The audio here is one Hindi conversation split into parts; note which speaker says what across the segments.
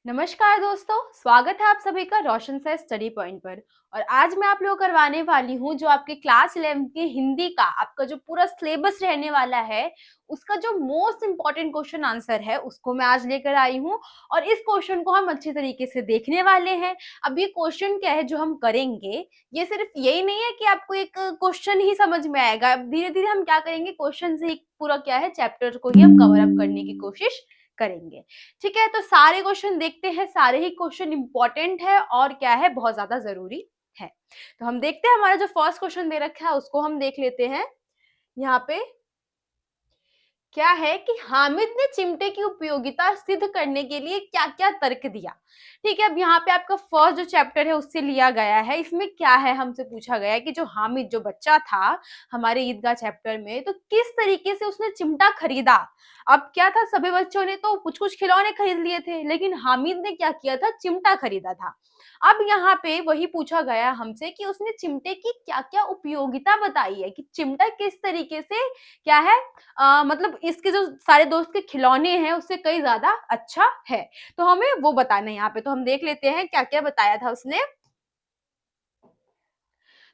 Speaker 1: नमस्कार दोस्तों, स्वागत है आप सभी का रोशन सर स्टडी पॉइंट पर। और आज मैं आप लोग करवाने वाली हूँ जो आपके क्लास 11 की हिंदी का आपका जो पूरा सिलेबस रहने वाला है, उसका जो मोस्ट इम्पॉर्टेंट क्वेश्चन आंसर है उसको मैं आज लेकर आई हूँ। और इस क्वेश्चन को हम अच्छे तरीके से देखने वाले हैं। अब ये क्वेश्चन क्या है जो हम करेंगे, ये सिर्फ यही नहीं है कि आपको एक क्वेश्चन ही समझ में आएगा। धीरे धीरे हम क्या करेंगे, क्वेश्चन से ही पूरा क्या है चैप्टर को ही हम कवर अप करने की कोशिश करेंगे। ठीक है, तो सारे क्वेश्चन देखते हैं। सारे ही क्वेश्चन इंपॉर्टेंट है और क्या है, बहुत ज्यादा जरूरी है। तो हम देखते हैं, हमारा जो फर्स्ट क्वेश्चन दे रखा है उसको हम देख लेते हैं। यहाँ पे क्या है कि हामिद ने चिमटे की उपयोगिता सिद्ध करने के लिए क्या क्या तर्क दिया। ठीक है, अब यहाँ पे आपका फर्स्ट जो चैप्टर है उससे लिया गया है। इसमें क्या है, हमसे पूछा गया है कि जो हामिद जो बच्चा था हमारे ईदगाह चैप्टर में, तो किस तरीके से उसने चिमटा खरीदा। अब क्या था, सभी बच्चों ने तो कुछ कुछ खिलौने खरीद लिए थे, लेकिन हामिद ने क्या किया था, चिमटा खरीदा था। अब यहाँ पे वही पूछा गया हमसे कि उसने चिमटे की क्या क्या उपयोगिता बताई है, कि चिमटा किस तरीके से क्या है, मतलब इसके जो सारे दोस्त के खिलौने हैं उससे कई ज्यादा अच्छा है। तो हमें वो बताना है यहाँ पे। तो हम देख लेते हैं क्या क्या बताया था उसने।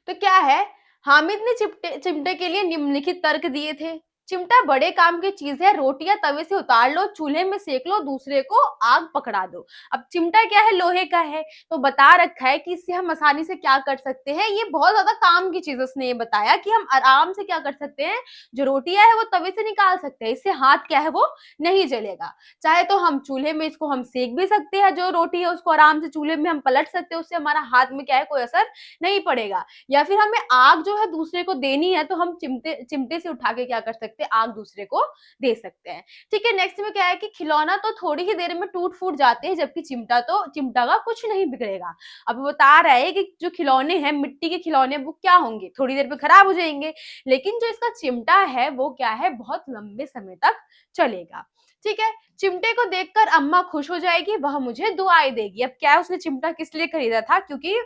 Speaker 1: तो क्या है, हामिद ने चिमटे चिमटे के लिए निम्नलिखित तर्क दिए थे। चिमटा बड़े काम की चीज है, रोटियां तवे से उतार लो, चूल्हे में सेक लो, दूसरे को आग पकड़ा दो। अब चिमटा क्या है, लोहे का है, तो बता रखा है कि इससे हम आसानी से क्या कर सकते हैं, ये बहुत ज्यादा काम की चीज उसने ये बताया कि हम आराम से क्या कर सकते हैं, जो रोटियां है वो तवे से निकाल सकते हैं, इससे हाथ क्या है वो नहीं जलेगा। चाहे तो हम चूल्हे में इसको हम सेक भी सकते हैं, जो रोटी है उसको आराम से चूल्हे में हम पलट सकते हैं, उससे हमारा हाथ में क्या है कोई असर नहीं पड़ेगा। या फिर हमें आग जो है दूसरे को देनी है, तो हम चिमटे चिमटे से उठा के क्या कर सकते हैं, आग दूसरे को दे सकते हैं। ठीक है, नेक्स्ट में क्या है कि खिलौना तो थोड़ी ही देर में टूट फूट जाते हैं, जबकि चिमटा का कुछ नहीं बिगड़ेगा। अब बता रहा है कि जो खिलौने हैं, मिट्टी के खिलौने, वो क्या होंगे, थोड़ी देर में खराब हो जाएंगे, लेकिन जो इसका चिमटा है वो क्या है, बहुत लंबे समय तक चलेगा। ठीक है, चिमटे को देखकर अम्मा खुश हो जाएगी, वह मुझे दुआएं देगी। अब क्या है, उसने चिमटा किस लिए खरीदा था, क्योंकि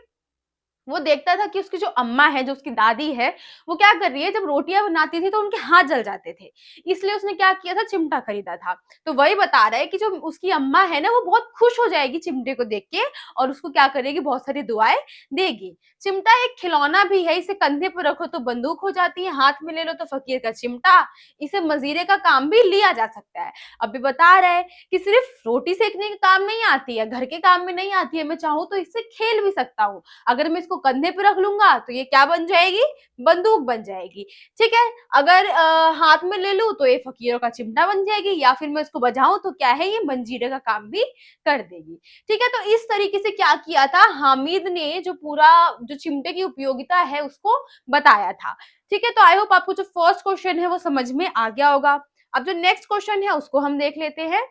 Speaker 1: वो देखता था कि उसकी जो अम्मा है, जो उसकी दादी है, वो क्या कर रही है, जब रोटियां बनाती थी तो उनके हाथ जल जाते थे, इसलिए उसने क्या किया था, चिमटा खरीदा था। तो वही बता रहा है कि जो उसकी अम्मा है ना, वो बहुत खुश हो जाएगी चिमटे को देख के, और उसको क्या करेगी, बहुत सारी दुआएं देगी। चिमटा एक खिलौना भी है, इसे कंधे पर रखो तो बंदूक हो जाती है, हाथ में ले लो तो फकीर का चिमटा, इसे मजीरे का काम भी लिया जा सकता है। अभी बता रहा है कि सिर्फ रोटी सेकने का काम नहीं आती है, घर के काम में नहीं आती है, मैं चाहूँ तो इससे खेल भी सकता हूँ। अगर मैं इसको कंधे पे रख लूंगा तो ये क्या बन जाएगी, बंदूक बन जाएगी। ठीक है, अगर हाथ में ले लूं तो ये फकीरों का चिमटा बन जाएगी, या फिर मैं इसको बजाऊं तो क्या है, ये मंजीरे का काम भी कर देगी। ठीक है, तो इस तरीके से क्या किया था, हामिद ने जो पूरा जो चिमटे की उपयोगिता है उसको बताया था। ठीक है, तो आई होप आपको जो फर्स्ट क्वेश्चन है वो समझ में आ गया होगा। अब जो नेक्स्ट क्वेश्चन है उसको हम देख लेते हैं।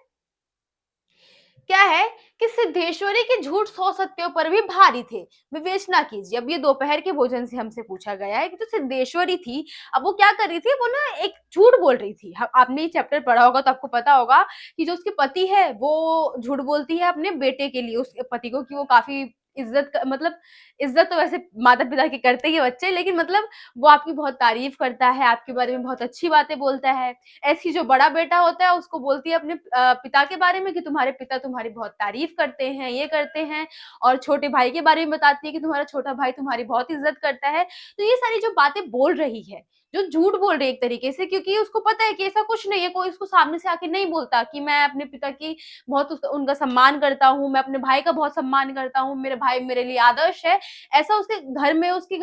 Speaker 1: क्या है कि सिद्धेश्वरी के झूठ 100 सत्यों पर भी भारी थे, विवेचना कीजिए। अब ये दोपहर के भोजन से हमसे पूछा गया है कि जो सिद्धेश्वरी थी, अब वो क्या कर रही थी, वो ना एक झूठ बोल रही थी। आपने ये चैप्टर पढ़ा होगा तो आपको पता होगा कि जो उसके पति है वो झूठ बोलती है अपने बेटे के लिए, उसके पति को, कि वो काफी मतलब इज्जत तो वैसे माता पिता की करते ही है बच्चे, लेकिन मतलब वो आपकी बहुत तारीफ करता है, आपके बारे में बहुत अच्छी बातें बोलता है। ऐसी जो बड़ा बेटा होता है उसको बोलती है अपने पिता के बारे में कि तुम्हारे पिता तुम्हारी बहुत तारीफ करते हैं, ये करते हैं। और छोटे भाई के बारे में बताती है कि तुम्हारा छोटा भाई तुम्हारी बहुत इज्जत करता है। तो ये सारी जो बातें बोल रही है, जो झूठ बोल रही है एक तरीके से, क्योंकि उसको पता है कि ऐसा कुछ नहीं है, कोई उसको सामने से आके नहीं बोलता कि मैं अपने पिता की बहुत उनका सम्मान करता हूँ, मैं अपने भाई का बहुत सम्मान करता हूँ, मेरे भाई मेरे लिए आदर्श है। ऐसा उसके घर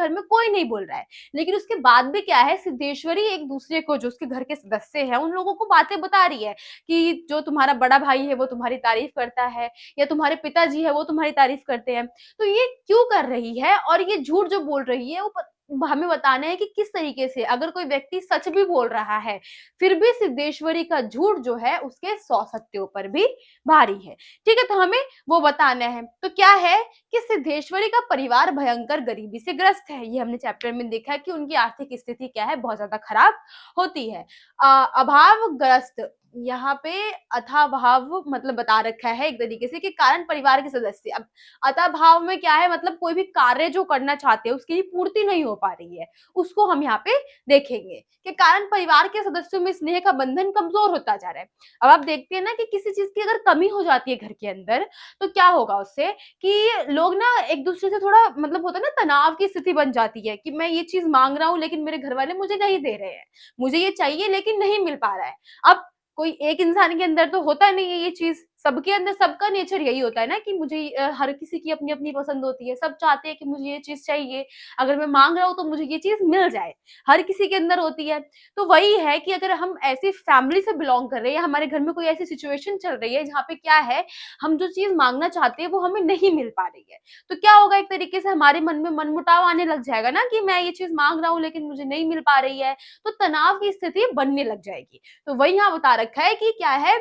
Speaker 1: में कोई नहीं बोल रहा है। लेकिन उसके बाद भी क्या है, सिद्धेश्वरी एक दूसरे को, जो उसके घर के सदस्य हैं, उन लोगों को बातें बता रही है कि जो तुम्हारा बड़ा भाई है वो तुम्हारी तारीफ करता है, या तुम्हारे पिताजी है वो तुम्हारी तारीफ करते हैं। तो ये क्यों कर रही है, और ये झूठ जो बोल रही है वो हमें बताना है कि किस तरीके से, अगर कोई व्यक्ति सच भी बोल रहा है, फिर भी सिद्धेश्वरी का झूठ जो है उसके 100 सत्यों पर भी भारी है। ठीक है, तो हमें वो बताना है। तो क्या है कि सिद्धेश्वरी का परिवार भयंकर गरीबी से ग्रस्त है, ये हमने चैप्टर में देखा है कि उनकी आर्थिक स्थिति क्या है, बहुत ज्यादा खराब होती है। अभावग्रस्त यहाँ पे अथाभाव मतलब बता रखा है एक तरीके से कि कारण परिवार के सदस्य। अब अथाभाव में क्या है, मतलब कोई भी कार्य जो करना चाहते हैं उसकी भी पूर्ति नहीं हो पा रही है, उसको हम यहाँ पे देखेंगे कि कारण परिवार के सदस्यों में स्नेह का बंधन कमजोर होता जा रहा है। अब आप देखते हैं ना कि किसी चीज की अगर कमी हो जाती है घर के अंदर, तो क्या होगा उससे कि लोग ना एक दूसरे से थोड़ा मतलब होता है ना, तनाव की स्थिति बन जाती है कि मैं ये चीज मांग रहा हूँ लेकिन मेरे घर वाले मुझे नहीं दे रहे हैं, मुझे ये चाहिए लेकिन नहीं मिल पा रहा है। अब कोई एक इंसान के अंदर तो होता नहीं है ये चीज, सबके अंदर, सबका नेचर यही होता है ना कि मुझे हर किसी की अपनी अपनी पसंद होती है, सब चाहते हैं कि मुझे ये चीज चाहिए, अगर मैं मांग रहा हूँ तो मुझे ये चीज मिल जाए, हर किसी के अंदर होती है। तो वही है कि अगर हम ऐसी फैमिली से बिलोंग कर रहे हैं, हमारे घर में कोई ऐसी सिचुएशन चल रही है जहाँ पे क्या है, हम जो चीज मांगना चाहते हैं वो हमें नहीं मिल पा रही है, तो क्या होगा, एक तरीके से हमारे मन में मनमुटाव आने लग जाएगा ना कि मैं ये चीज मांग रहा हूँ लेकिन मुझे नहीं मिल पा रही है, तो तनाव की स्थिति बनने लग जाएगी। तो वही यहाँ बता रखा है कि क्या है,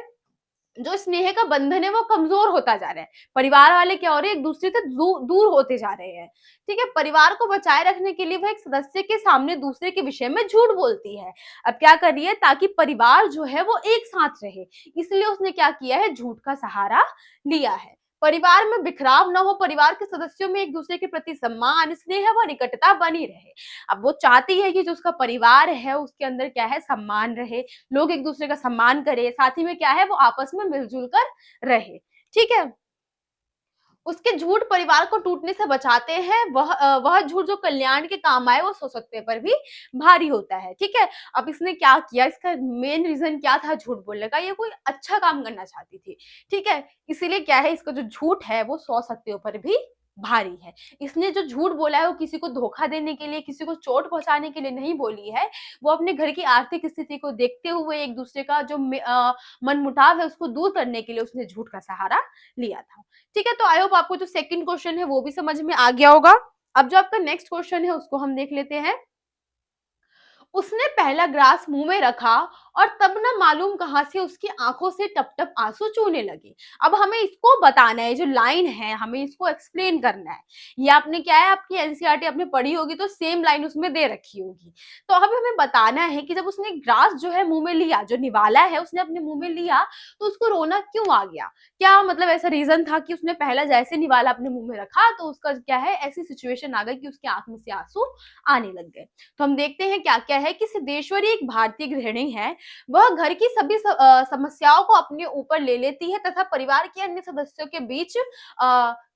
Speaker 1: जो स्नेह का बंधन है वो कमजोर होता जा रहा है। परिवार वाले क्या हो रहे हैं, एक दूसरे से दूर होते जा रहे हैं। ठीक है, परिवार को बचाए रखने के लिए वह एक सदस्य के सामने दूसरे के विषय में झूठ बोलती है। अब क्या कर रही है, ताकि परिवार जो है वो एक साथ रहे, इसलिए उसने क्या किया है, झूठ का सहारा लिया है। परिवार में बिखराव न हो, परिवार के सदस्यों में एक दूसरे के प्रति सम्मान, स्नेह व निकटता बनी रहे। अब वो चाहती है कि जो उसका परिवार है उसके अंदर क्या है, सम्मान रहे, लोग एक दूसरे का सम्मान करें, साथ ही में क्या है, वो आपस में मिलजुल कर रहे। ठीक है, उसके झूठ परिवार को टूटने से बचाते हैं, वह झूठ जो कल्याण के काम आए वो सो सकते पर भी भारी होता है। ठीक है, अब इसने क्या किया, इसका मेन रीजन क्या था झूठ बोलने का, ये कोई अच्छा काम करना चाहती थी। ठीक है, इसीलिए क्या है, इसका जो झूठ है वो 100 सत्यों पर भी भारी है। इसने जो झूठ बोला है वो किसी को धोखा देने के लिए, किसी को चोट पहुंचाने के लिए नहीं बोली है, वो अपने घर की आर्थिक स्थिति को देखते हुए एक दूसरे का जो मनमुटाव है उसको दूर करने के लिए उसने झूठ का सहारा लिया था। ठीक है, तो आई होप आपको जो सेकंड क्वेश्चन है वो भी समझ में आ गया होगा। अब जो आपका नेक्स्ट क्वेश्चन है उसको हम देख लेते हैं। उसने पहला ग्लास मुंह में रखा और तब ना मालूम कहां से उसकी आंखों से टप टप आंसू चूने लगे। अब हमें इसको बताना है, जो लाइन है हमें इसको एक्सप्लेन करना है। ये आपने क्या है, आपकी एनसीईआरटी आपने पढ़ी होगी तो सेम लाइन उसमें दे रखी होगी। तो अब हमें बताना है कि जब उसने ग्लास जो है मुंह में लिया, जो निवाला है उसने अपने मुंह में लिया, तो उसको रोना क्यों आ गया। क्या मतलब ऐसा रीजन था कि उसने पहला जैसे निवाला अपने मुंह में रखा तो उसका क्या है, ऐसी सिचुएशन आ गई कि उसकी आंख में से आंसू आने लग गए। तो हम देखते हैं क्या-क्या है कि सिद्धेश्वरी एक भारतीय गृहिणी है। वह घर की सभी समस्याओं को अपने ऊपर ले लेती है तथा परिवार के अन्य सदस्यों के बीच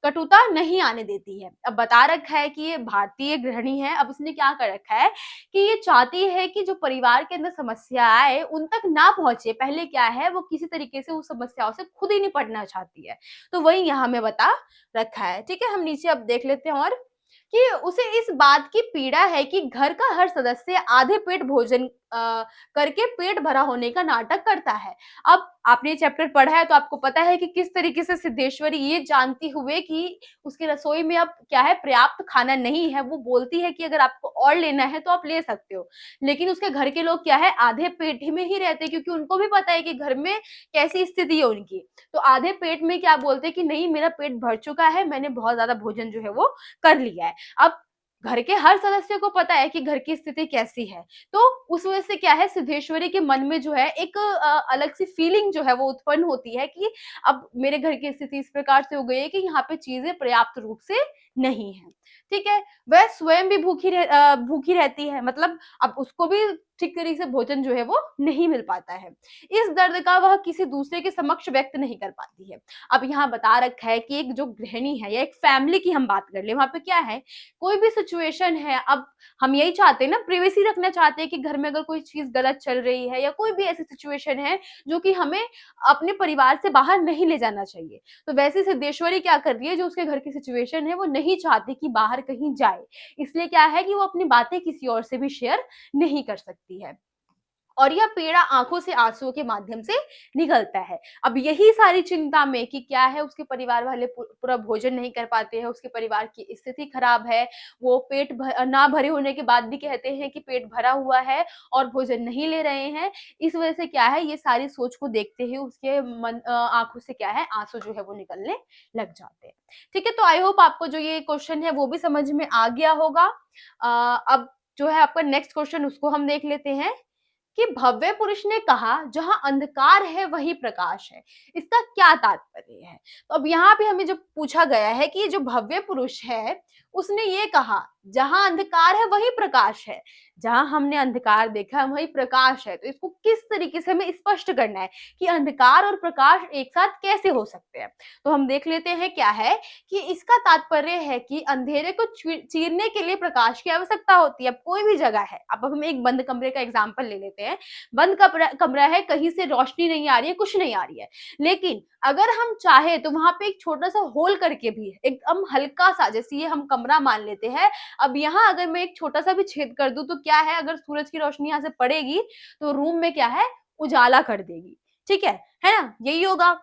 Speaker 1: कटुता नहीं आने देती है। अब बता रखा है कि ये भारतीय गृहिणी है। अब इसने क्या कर रखा है कि ये चाहती है कि जो परिवार के अंदर समस्या आए उन तक ना पहुंचे। पहले क्या है, वो किसी तरीके से उस समस्याओं से खुद ही निपटना चाहती है। तो वही यहाँ हमें बता रखा है। ठीक है, हम नीचे अब देख लेते हैं और कि उसे इस बात की पीड़ा है कि घर का हर सदस्य आधे पेट भोजन करके पेट भरा होने का नाटक करता है। अब आपने ये चैप्टर पढ़ा है तो आपको पता है कि किस तरीके से सिद्धेश्वरी ये जानती हुए कि उसकी रसोई में अब क्या है, पर्याप्त खाना नहीं है, वो बोलती है कि अगर आपको और लेना है तो आप ले सकते हो। लेकिन उसके घर के लोग क्या है, आधे पेट ही में ही रहते हैं, क्योंकि उनको भी पता है कि घर में कैसी स्थिति है उनकी। तो आधे पेट में क्या बोलते हैं कि नहीं, मेरा पेट भर चुका है, मैंने बहुत ज्यादा भोजन जो है वो कर लिया है। अब घर के हर सदस्य को पता है कि घर की स्थिति कैसी है, तो उस वजह से क्या है, सिद्धेश्वरी के मन में जो है एक अलग सी फीलिंग जो है वो उत्पन्न होती है कि अब मेरे घर की स्थिति इस प्रकार से हो गई है कि यहाँ पे चीजें पर्याप्त रूप से नहीं है। ठीक है, वह स्वयं भी भूखी रहती है, मतलब अब उसको भी ठीक तरीके से भोजन जो है वो नहीं मिल पाता है। इस दर्द का वह किसी दूसरे के समक्ष व्यक्त नहीं कर पाती है। अब यहाँ बता रखा है कि एक जो गृहिणी है या एक फैमिली की हम बात कर ले, वहां पे क्या है, कोई भी सिचुएशन है, अब हम यही चाहते हैं ना, प्रिवेसी रखना चाहते हैं कि घर में अगर कोई चीज गलत चल रही है या कोई भी ऐसी सिचुएशन है जो कि हमें अपने परिवार से बाहर नहीं ले जाना चाहिए, तो वैसे सिद्धेश्वरी क्या कर रही है, जो उसके घर की सिचुएशन है वो नहीं चाहती कि बाहर कहीं जाए, इसलिए क्या है कि वो अपनी बातें किसी और से भी शेयर नहीं कर सकती है। और यह पीड़ा आंखों से आंसुओं के माध्यम से निकलता है। अब यही सारी चिंता में कि क्या है, उसके परिवार वाले पूरा भोजन नहीं कर पाते हैं, उसके परिवार की स्थिति खराब है, वो ना भरे होने के बाद भी कहते हैं कि पेट भरा हुआ है और भोजन नहीं ले रहे हैं। इस वजह से क्या है, ये सारी सोच को देखते हुए उसके आंखों से क्या है, आंसू जो है वो निकलने लग जाते हैं। ठीक है, तो आई होप आपको जो ये क्वेश्चन है वो भी समझ में आ गया होगा। अब जो है आपका नेक्स्ट क्वेश्चन उसको हम देख लेते हैं कि भव्य पुरुष ने कहा जहां अंधकार है वही प्रकाश है, इसका क्या तात्पर्य है? तो अब यहाँ पे हमें जो पूछा गया है कि ये जो भव्य पुरुष है उसने ये कहा जहां अंधकार है वही प्रकाश है, जहां हमने अंधकार देखा है वही प्रकाश है। तो इसको किस तरीके से हमें स्पष्ट करना है कि अंधकार और प्रकाश एक साथ कैसे हो सकते हैं। तो हम देख लेते हैं क्या है कि इसका तात्पर्य है कि अंधेरे को चीरने के लिए प्रकाश की आवश्यकता होती है। अब कोई भी जगह है, अब हम एक बंद कमरे का एग्जाम्पल ले लेते हैं। बंद कमरा है, कहीं से रोशनी नहीं आ रही है, कुछ नहीं आ रही है, लेकिन अगर हम चाहे तो वहां पे एक छोटा सा होल करके भी एकदम हल्का सा, जैसे ये हम कमरा मान लेते हैं, अब यहाँ अगर मैं एक छोटा सा भी छेद कर दूं तो क्या है, अगर सूरज की रोशनी यहाँ से पड़ेगी तो रूम में क्या है, उजाला कर देगी। ठीक है ना, यही होगा।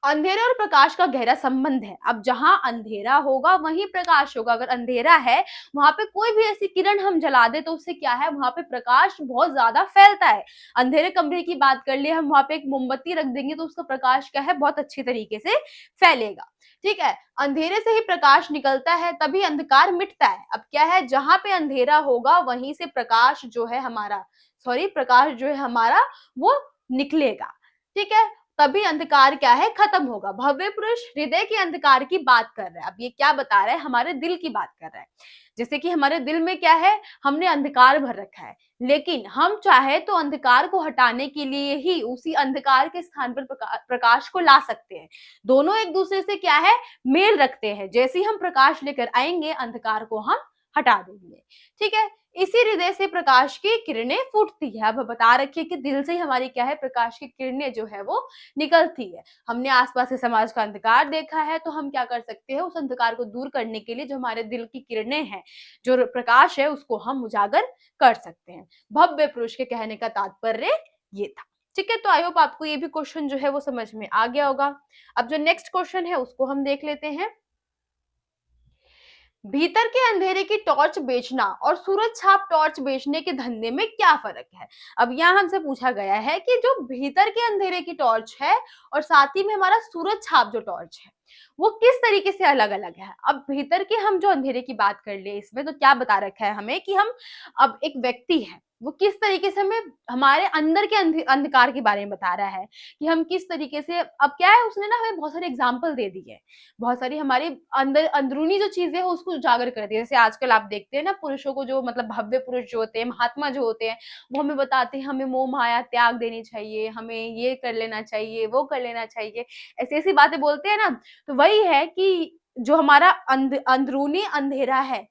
Speaker 1: अंधेरे और प्रकाश का गहरा संबंध है। अब जहां अंधेरा होगा वहीं प्रकाश होगा। अगर अंधेरा है वहां पे कोई भी ऐसी किरण हम जला दे तो उससे क्या है, वहां पे प्रकाश बहुत ज्यादा फैलता है। अंधेरे कमरे की बात कर लिए, हम वहां पे एक मोमबत्ती रख देंगे तो उसका प्रकाश क्या है, बहुत अच्छी तरीके से फैलेगा। ठीक है, अंधेरे से ही प्रकाश निकलता है तभी अंधकार मिटता है। अब क्या है, जहां पे अंधेरा होगा वहीं से प्रकाश जो है हमारा, प्रकाश जो है हमारा वो निकलेगा। ठीक है, तभी अंधकार क्या है, खत्म होगा। भव्य पुरुष हृदय के अंधकार की बात कर रहा है। अब ये क्या बता रहा है, हमारे दिल की बात कर रहा है। जैसे कि हमारे दिल में क्या है, हमने अंधकार भर रखा है, लेकिन हम चाहे तो अंधकार को हटाने के लिए ही उसी अंधकार के स्थान पर प्रकाश को ला सकते हैं। दोनों एक दूसरे से क्या है, मेल रखते हैं। जैसे ही हम प्रकाश लेकर आएंगे अंधकार को हम हटा देंगे। ठीक है, इसी हृदय से प्रकाश की किरणें फूटती है। अब बता रखिए कि दिल से ही हमारी क्या है, प्रकाश की किरणें जो है वो निकलती है। हमने आसपास के समाज का अंधकार देखा है तो हम क्या कर सकते हैं, उस अंधकार को दूर करने के लिए जो हमारे दिल की किरणें हैं, जो प्रकाश है, उसको हम उजागर कर सकते हैं। भव्य पुरुष के कहने का तात्पर्य ये था। ठीक है, तो आई होप आपको ये भी क्वेश्चन जो है वो समझ में आ गया होगा। अब जो नेक्स्ट क्वेश्चन है उसको हम देख लेते हैं। भीतर के अंधेरे की टॉर्च बेचना और सूरज छाप टॉर्च बेचने के धंधे में क्या फर्क है? अब यहाँ हमसे पूछा गया है कि जो भीतर के अंधेरे की टॉर्च है और साथ ही में हमारा सूरज छाप जो टॉर्च है वो किस तरीके से अलग अलग है। अब भीतर के हम जो अंधेरे की बात कर ले इसमें, तो क्या बता रखा है हमें कि हम, अब एक व्यक्ति है वो किस तरीके से हमें हमारे अंदर के अंधकार के बारे में बता रहा है कि हम किस तरीके से, अब क्या है, उसने ना हमें बहुत सारे एग्जाम्पल दे दिए, बहुत सारी हमारे अंदर अंदरूनी जो चीजें हैं उसको उजागर कर दिया। जैसे आजकल आप देखते हैं ना, पुरुषों को जो, मतलब भव्य पुरुष जो होते हैं, महात्मा जो होते हैं, वो हमें बताते हैं हमें मोह माया त्याग देनी चाहिए, हमें ये कर लेना चाहिए, वो कर लेना चाहिए, ऐसी ऐसी बातें बोलते हैं ना। तो वही है कि जो हमारा अंदरूनी अंधेरा है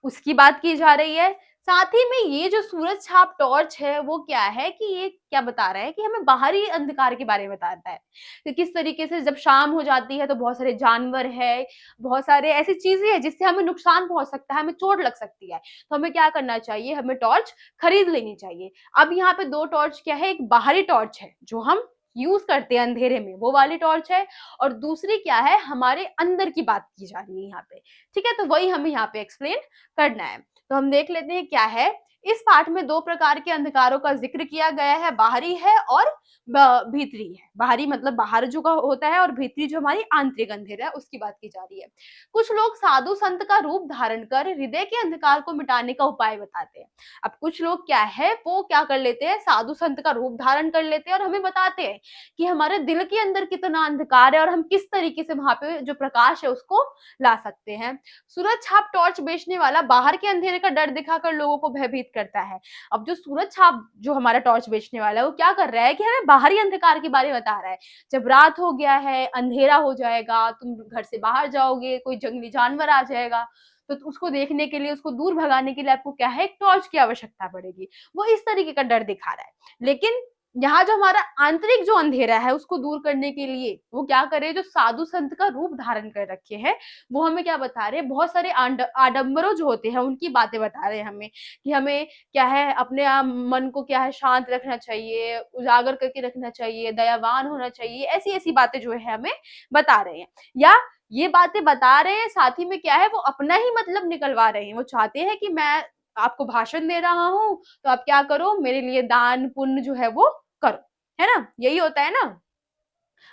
Speaker 1: उसकी बात की जा रही है। साथ ही में ये जो सूरज छाप टॉर्च है वो क्या है कि ये क्या बता रहा है कि हमें बाहरी अंधकार के बारे में बताता है कि किस तरीके से जब शाम हो जाती है तो बहुत सारे जानवर है, बहुत सारे ऐसी चीजें हैं जिससे हमें नुकसान पहुंच सकता है, हमें चोट लग सकती है। तो हमें क्या करना चाहिए, हमें टॉर्च खरीद लेनी चाहिए। अब यहाँ पे दो टॉर्च क्या है, एक बाहरी टॉर्च है जो हम यूज करते हैं अंधेरे में, वो वाली टॉर्च है, और दूसरी क्या है, हमारे अंदर की बात की जा रही है यहाँ पे। ठीक है, तो वही हमें यहाँ पे एक्सप्लेन करना है। तो हम देख लेते हैं क्या है। इस पाठ में दो प्रकार के अंधकारों का जिक्र किया गया है, बाहरी है और भीतरी है। बाहरी मतलब बाहर जो का होता है, और भीतरी जो हमारी आंतरिक अंधेरा है उसकी बात की जा रही है। कुछ लोग साधु संत का रूप धारण कर हृदय के अंधकार को मिटाने का उपाय बताते हैं। अब कुछ लोग क्या है, वो क्या कर लेते हैं, साधु संत का रूप धारण कर लेते हैं और हमें बताते हैं कि हमारे दिल के अंदर कितना अंधकार है और हम किस तरीके से वहां पे जो प्रकाश है उसको ला सकते हैं। सूरज छाप टॉर्च बेचने वाला बाहर के अंधेरे का डर दिखाकर लोगों को भयभीत करता है। अब जो सूरज छाप जो हमारा टॉर्च बेचने वाला है वो क्या कर रहा है कि हमें बाहरी अंधकार के बारे में बता रहा है। जब रात हो गया है, अंधेरा हो जाएगा, तुम घर से बाहर जाओगे, कोई जंगली जानवर आ जाएगा, तो उसको देखने के लिए, उसको दूर भगाने के लिए आपको क्या है, एक टॉर्च की आवश्यकता पड़ेगी। वो इस तरीके का डर दिखा रहा है। लेकिन यहाँ जो हमारा आंतरिक जो अंधेरा है उसको दूर करने के लिए वो क्या करे, जो साधु संत का रूप धारण कर रखे हैं वो हमें क्या बता रहे हैं, बहुत सारे आडंबरों जो होते हैं उनकी बातें बता रहे हैं हमें कि हमें क्या है, अपने मन को क्या है, शांत रखना चाहिए, उजागर करके रखना चाहिए, दयावान होना चाहिए, ऐसी ऐसी बातें जो है हमें बता रहे हैं। या ये बातें बता रहे हैं, साथ ही में क्या है, वो अपना ही मतलब निकलवा रहे हैं। वो चाहते हैं कि मैं आपको भाषण दे रहा हूँ तो आप क्या करो, मेरे लिए दान पुण्य जो है वो करो, है ना, यही होता है ना।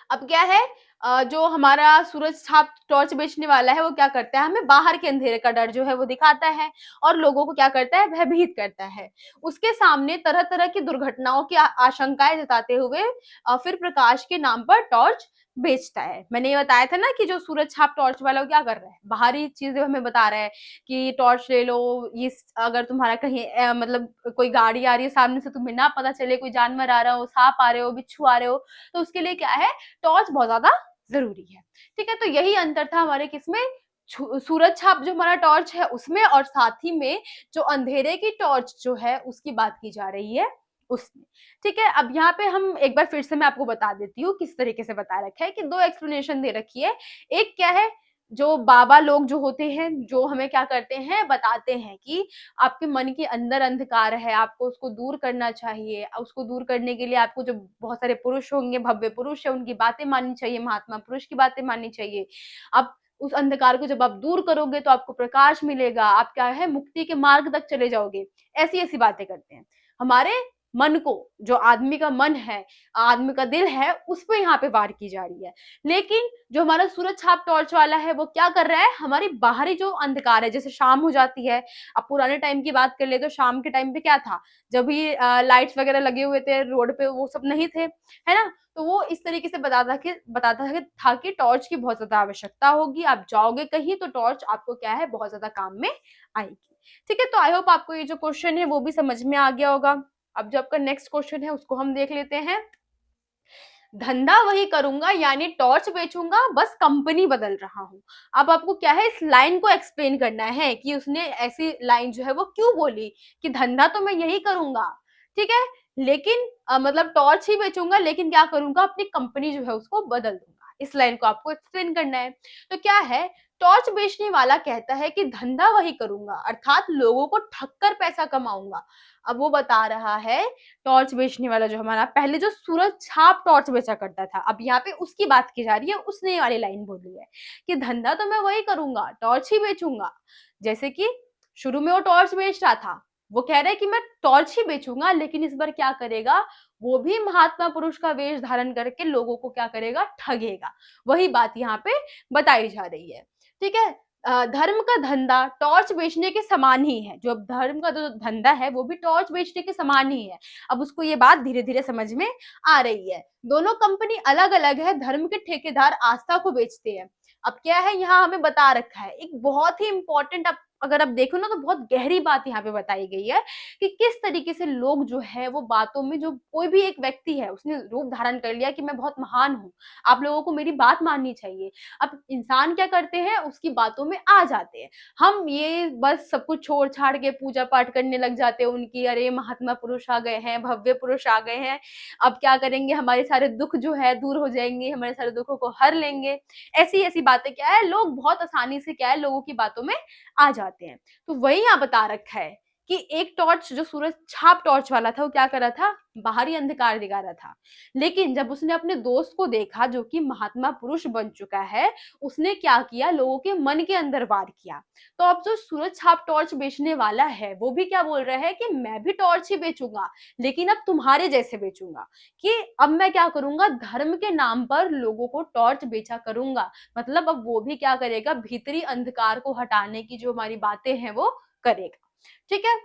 Speaker 1: अब क्या है, जो हमारा सूरज छाप टॉर्च बेचने वाला है वो क्या करता है, हमें बाहर के अंधेरे का डर जो है वो दिखाता है और लोगों को क्या करता है, भयभीत करता है। उसके सामने तरह-तरह की दुर्घटनाओं की आशंकाएँ जताते हुए फिर प्रकाश के नाम पर टॉर्च बेचता है। मैंने ये बताया था ना कि जो सूरज छाप टॉर्च वाला वो क्या कर रहा है, बाहरी चीज़ें हमें बता रहा है कि टॉर्च ले लो, अगर तुम्हारा कहीं मतलब कोई गाड़ी आ रही है सामने से, तुम्हें ना पता चले, कोई जानवर आ रहा हो, साँप आ रहे हो, बिच्छू आ रहे हो, तो उसके लिए क्या है, टॉर्च बहुत ज़्यादा ज़रूरी है। ठीक है? तो यही अंतर था हमारे किसमें, सूरज छाप जो हमारा टॉर्च है उसमें, और साथ ही में जो अंधेरे की टॉर्च जो है उसकी बात की जा रही है उसमें। ठीक है? अब यहाँ पे हम एक बार फिर से मैं आपको बता देती हूँ किस तरीके से बता रखा है कि 2 एक्सप्लेनेशन दे रखी है। एक क्या है, जो बाबा लोग जो होते हैं, जो हमें क्या करते हैं, बताते हैं कि आपके मन के अंदर अंधकार है, आपको उसको दूर करना चाहिए। उसको दूर करने के लिए आपको जो बहुत सारे पुरुष होंगे, भव्य पुरुष है, उनकी बातें माननी चाहिए, महात्मा पुरुष की बातें माननी चाहिए। आप उस अंधकार को जब आप दूर करोगे तो आपको प्रकाश मिलेगा, आप क्या है, मुक्ति के मार्ग तक चले जाओगे। ऐसी-ऐसी बातें करते हैं। हमारे मन को, जो आदमी का मन है, आदमी का दिल है, उस पे यहाँ पे वार की जा रही है। लेकिन जो हमारा सूरज छाप टॉर्च वाला है वो क्या कर रहा है, हमारी बाहरी जो अंधकार है, जैसे शाम हो जाती है, अब पुराने टाइम की बात कर ले तो शाम के टाइम पे क्या था, जब भी लाइट्स वगैरह लगे हुए थे रोड पे, वो सब नहीं थे, है ना? तो वो इस तरीके से बताता था कि टॉर्च की बहुत ज़्यादा आवश्यकता होगी, आप जाओगे कहीं तो टॉर्च आपको क्या है, बहुत ज़्यादा काम में आएगी। ठीक है? तो आई होप आपको ये जो क्वेश्चन है वो भी समझ में आ गया होगा। अब जो आपका नेक्स्ट क्वेश्चन है उसको हम देख लेते हैं। धंधा वही करूँगा यानी टॉर्च बेचूँगा, बस कंपनी बदल रहा हूँ। अब आपको क्या है, इस लाइन को एक्सप्लेन करना है कि उसने ऐसी लाइन जो है वो क्यों बोली कि धंधा तो मैं यही करूँगा, ठीक है? लेकिन मतलब टॉर्च ही बेचूँगा, लेकिन क्या करूँगा, अपनी कंपनी जो है उसको बदल दूँगा। इस लाइन को आपको एक्सप्लेन करना है। तो क्या है, टॉर्च बेचने वाला कहता है कि धंधा वही करूँगा, अर्थात लोगों को ठग कर पैसा कमाऊँगा। अब वो बता रहा है, टॉर्च बेचने वाला जो हमारा पहले जो सूरज छाप टॉर्च बेचा करता था, अब यहाँ पे उसकी बात की जा रही है, उसने ये वाली लाइन बोली है कि धंधा तो मैं वही करूँगा, टॉर्च ही बेचूँगा। जैसे कि शुरू में वो टॉर्च बेच रहा था, वो कह रहा है कि मैं टॉर्च ही बेचूँगा, लेकिन इस बार क्या करेगा, वो भी महात्मा पुरुष का वेश धारण करके लोगों को क्या करेगा, ठगेगा। वही बात यहाँ पे बताई जा रही है। ठीक है? धर्म का धंधा टॉर्च बेचने के समान ही है। जो अब धर्म का जो धंधा है वो भी टॉर्च बेचने के समान ही है। अब उसको ये बात धीरे-धीरे समझ में आ रही है। दोनों कंपनी अलग-अलग है, धर्म के ठेकेदार आस्था को बेचते हैं। अब क्या है, यहाँ हमें बता रखा है, एक बहुत ही इम्पोर्टेंट, अब अगर आप देखो ना तो बहुत गहरी बात यहाँ पे बताई गई है कि किस तरीके से लोग जो है वो बातों में, जो कोई भी एक व्यक्ति है उसने रूप धारण कर लिया कि मैं बहुत महान हूँ, आप लोगों को मेरी बात माननी चाहिए। अब इंसान क्या करते हैं, उसकी बातों में आ जाते हैं। हम ये बस सब कुछ छोड़-छाड़ के पूजा-पाठ करने लग जाते हैं उनकी, अरे महात्मा पुरुष आ गए हैं, भव्य पुरुष आ गए हैं, अब क्या करेंगे, हमारे सारे दुःख जो है दूर हो जाएँगे, हमारे सारे दुःखों को हर लेंगे। ऐसी-ऐसी बातें क्या है, लोग बहुत आसानी से क्या है, लोगों की बातों में आ जाते हैं। तो वही यहाँ बता रखा है कि एक टॉर्च जो सूरज छाप टॉर्च वाला था, वो क्या कर रहा था, बाहरी अंधकार दिखा रहा था। लेकिन जब उसने अपने दोस्त को देखा जो कि महात्मा पुरुष बन चुका है, उसने क्या किया, लोगों के मन के अंदर वार किया। तो अब जो सूरज छाप टॉर्च बेचने वाला है वो भी क्या बोल रहा है कि मैं भी टॉर्च ही बेचूंगा, लेकिन अब तुम्हारे जैसे बेचूंगा, कि अब मैं क्या करूंगा, धर्म के नाम पर लोगों को टॉर्च बेचा करूंगा। मतलब अब वो भी क्या करेगा, भीतरी अंधकार को हटाने की जो हमारी बातें हैं वो करेगा। ठीक है?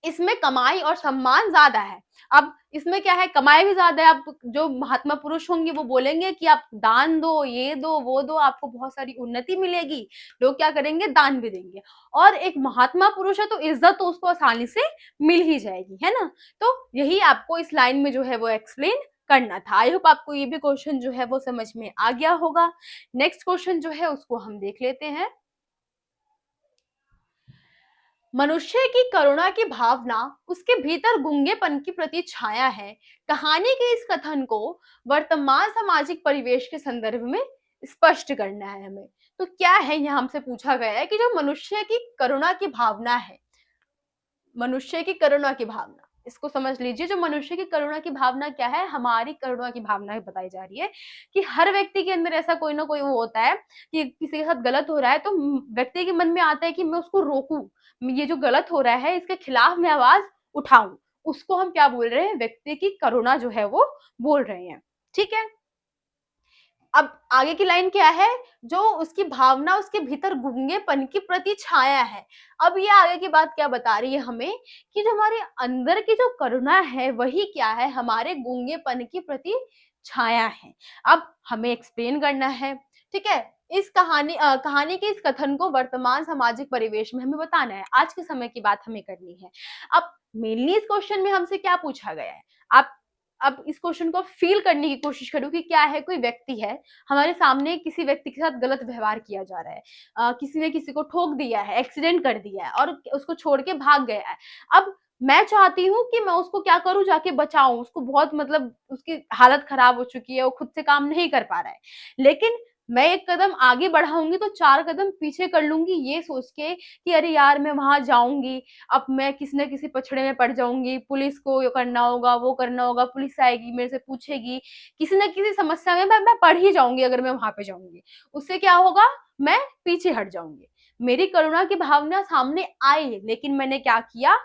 Speaker 1: इसमें कमाई और सम्मान ज़्यादा है। अब इसमें क्या है, कमाई भी ज़्यादा है। अब जो महात्मा पुरुष होंगे वो बोलेंगे कि आप दान दो, ये दो, वो दो, आपको बहुत सारी उन्नति मिलेगी। लोग क्या करेंगे, दान भी देंगे। और एक महात्मा पुरुष है तो इज़्ज़त तो उसको आसानी से मिल ही जाएगी, है ना? तो यही आपको इस लाइन में जो है वो एक्सप्लेन करना था। आई होप आपको ये भी क्वेश्चन जो है वो समझ में आ गया होगा। नेक्स्ट क्वेश्चन जो है उसको हम देख लेते हैं। मनुष्य की करुणा की भावना उसके भीतर गूंगेपन की प्रति छाया है। कहानी के इस कथन को वर्तमान सामाजिक परिवेश के संदर्भ में स्पष्ट करना है हमें। तो क्या है, यहाँ हमसे पूछा गया है कि जो मनुष्य की करुणा की भावना है, मनुष्य की करुणा की भावना, इसको समझ लीजिए। जो मनुष्य की करुणा की भावना क्या है, हमारी करुणा की भावना ही बताई जा रही है कि हर व्यक्ति के अंदर ऐसा कोई ना कोई वो होता है कि किसी के साथ गलत हो रहा है तो व्यक्ति के मन में आता है कि मैं उसको रोकूं, ये जो गलत हो रहा है इसके खिलाफ मैं आवाज उठाऊं। उसको हम क्या बोल रहे हैं, व्यक्ति की करुणा जो है वो बोल रहे हैं। ठीक है? अब आगे की लाइन क्या है? जो उसकी भावना उसके भीतर गूंगेपन की प्रति छाया है। अब ये आगे की बात क्या बता रही है हमें कि जो हमारे अंदर की जो करुणा है वही क्या है? हमारे गूंगेपन की प्रति छाया है। अब हमें एक्सप्लेन करना है, ठीक है? इस कहानी के इस कथन को वर्तमान सामाजिक परिवेश में हमें बताना है। आज के समय की बात हमें करनी है। अब मेनली इस क्वेश्चन में हमसे क्या पूछा गया है? आप अब इस क्वेश्चन को फील करने की कोशिश करो कि क्या है, कोई व्यक्ति है, हमारे सामने किसी व्यक्ति के साथ गलत व्यवहार किया जा रहा है, किसी ने किसी को ठोक दिया है, एक्सीडेंट कर दिया है और उसको छोड़ के भाग गया है। अब मैं चाहती हूँ कि मैं उसको क्या करूँ, जाके बचाऊं उसको, बहुत मतलब उसकी हालत खराब हो चुकी है, वो खुद से काम नहीं कर पा रहा है, लेकिन मैं एक कदम आगे बढ़ाऊंगी तो चार कदम पीछे कर लूंगी, ये सोच के कि अरे यार मैं वहां जाऊंगी, अब मैं किसी न किसी पछड़े में पड़ जाऊंगी, पुलिस को ये करना होगा, वो करना होगा, पुलिस आएगी मेरे से पूछेगी, किसी न किसी समस्या में मैं पड़ ही जाऊंगी अगर मैं वहां पे जाऊंगी। उससे क्या होगा, मैं पीछे हट जाऊंगी। मेरी करुणा की भावना सामने आई, लेकिन मैंने क्या किया,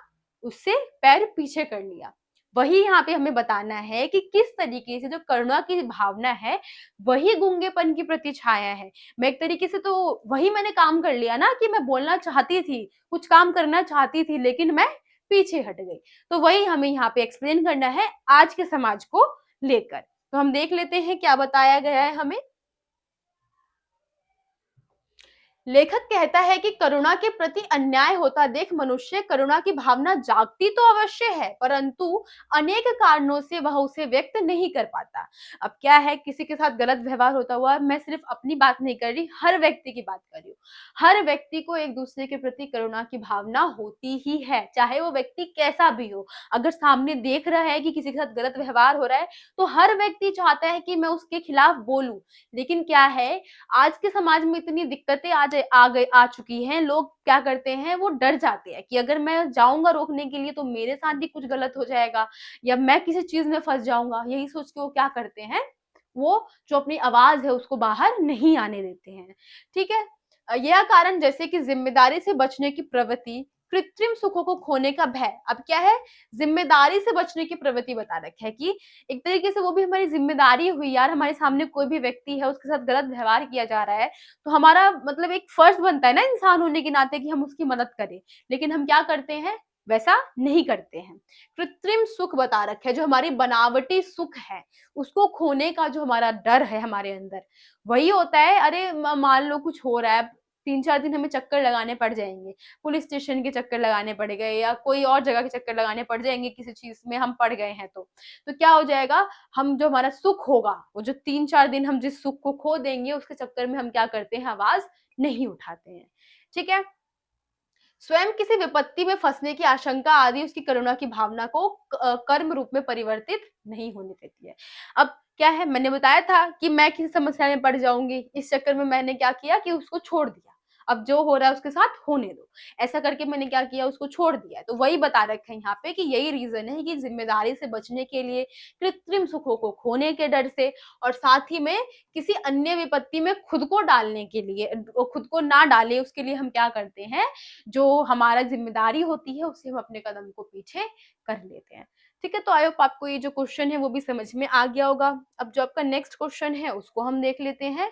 Speaker 1: उससे पैर पीछे कर लिया। वही यहाँ पे हमें बताना है कि किस तरीके से जो करुणा की भावना है वही गूंगेपन की प्रति छाया है। मैं एक तरीके से तो वही मैंने काम कर लिया ना कि मैं बोलना चाहती थी, कुछ काम करना चाहती थी, लेकिन मैं पीछे हट गई। तो वही हमें यहाँ पे एक्सप्लेन करना है आज के समाज को लेकर। तो हम देख लेते हैं क्या बताया गया है हमें। लेखक कहता है कि करुणा के प्रति अन्याय होता देख मनुष्य करुणा की भावना जागती तो अवश्य है, परंतु अनेक कारणों से वह उसे व्यक्त नहीं कर पाता। अब क्या है, किसी के साथ गलत व्यवहार होता हुआ, मैं सिर्फ अपनी बात नहीं कर रही, हर व्यक्ति की बात कर रही हूँ। हर व्यक्ति को एक दूसरे के प्रति करुणा की भावना होती ही है, चाहे वो व्यक्ति कैसा भी हो। अगर सामने देख रहा है कि किसी के साथ गलत व्यवहार हो रहा है, तो हर व्यक्ति चाहता है कि मैं उसके खिलाफ बोलूं। लेकिन क्या है, आज के समाज में इतनी दिक्कतें आ चुकी हैं, लोग क्या करते हैं, वो डर जाते हैं कि अगर मैं जाऊंगा रोकने के लिए तो मेरे साथ भी कुछ गलत हो जाएगा या मैं किसी चीज में फंस जाऊंगा। यही सोच के वो क्या करते हैं, वो जो अपनी आवाज है उसको बाहर नहीं आने देते हैं। ठीक है। यह कारण जैसे कि जिम्मेदारी से बचने की प्रवृत्ति, कृत्रिम सुखों को खोने का भय। अब क्या है, जिम्मेदारी से बचने की प्रवृत्ति बता रखा है कि एक तरीके से वो भी हमारी जिम्मेदारी हुई यार, हमारे सामने कोई भी व्यक्ति है उसके साथ गलत व्यवहार किया जा रहा है, तो हमारा मतलब एक फर्ज बनता है ना इंसान होने के नाते कि हम उसकी मदद करें। लेकिन हम क्या करते हैं, वैसा नहीं करते हैं। कृत्रिम सुख बता रखा है, जो हमारी बनावटी सुख है उसको खोने का जो हमारा डर है हमारे अंदर, वही होता है। अरे मान लो कुछ हो रहा है, 3-4 दिन हमें चक्कर लगाने पड़ जाएंगे, पुलिस स्टेशन के चक्कर लगाने पड़ गए या कोई और जगह के चक्कर लगाने पड़ जाएंगे, किसी चीज में हम पड़ गए हैं तो क्या हो जाएगा, हम जो हमारा सुख होगा, वो जो 3-4 दिन हम जिस सुख को खो देंगे उसके चक्कर में हम क्या करते हैं, आवाज नहीं उठाते हैं। ठीक है। स्वयं किसी विपत्ति में फंसने की आशंका आदि उसकी करुणा की भावना को कर्म रूप में परिवर्तित नहीं होने देती है। अब क्या है, मैंने बताया था कि मैं किसी समस्या में पड़ जाऊंगी, इस चक्कर में मैंने क्या किया कि उसको छोड़ दिया। अब जो हो रहा है उसके साथ होने दो, ऐसा करके मैंने क्या किया, उसको छोड़ दिया। तो वही बता रखा है यहाँ पे कि यही रीजन है कि जिम्मेदारी से बचने के लिए, कृत्रिम सुखों को खोने के डर से, और साथ ही में किसी अन्य विपत्ति में खुद को डालने के लिए, खुद को ना डाले उसके लिए हम क्या करते हैं, जो हमारा ज़िम्मेदारी होती है उससे हम अपने कदम को पीछे कर लेते हैं। ठीक है, तो आई होप आपको ये जो क्वेश्चन है वो भी समझ में आ गया होगा। अब जो आपका नेक्स्ट क्वेश्चन है उसको हम देख लेते हैं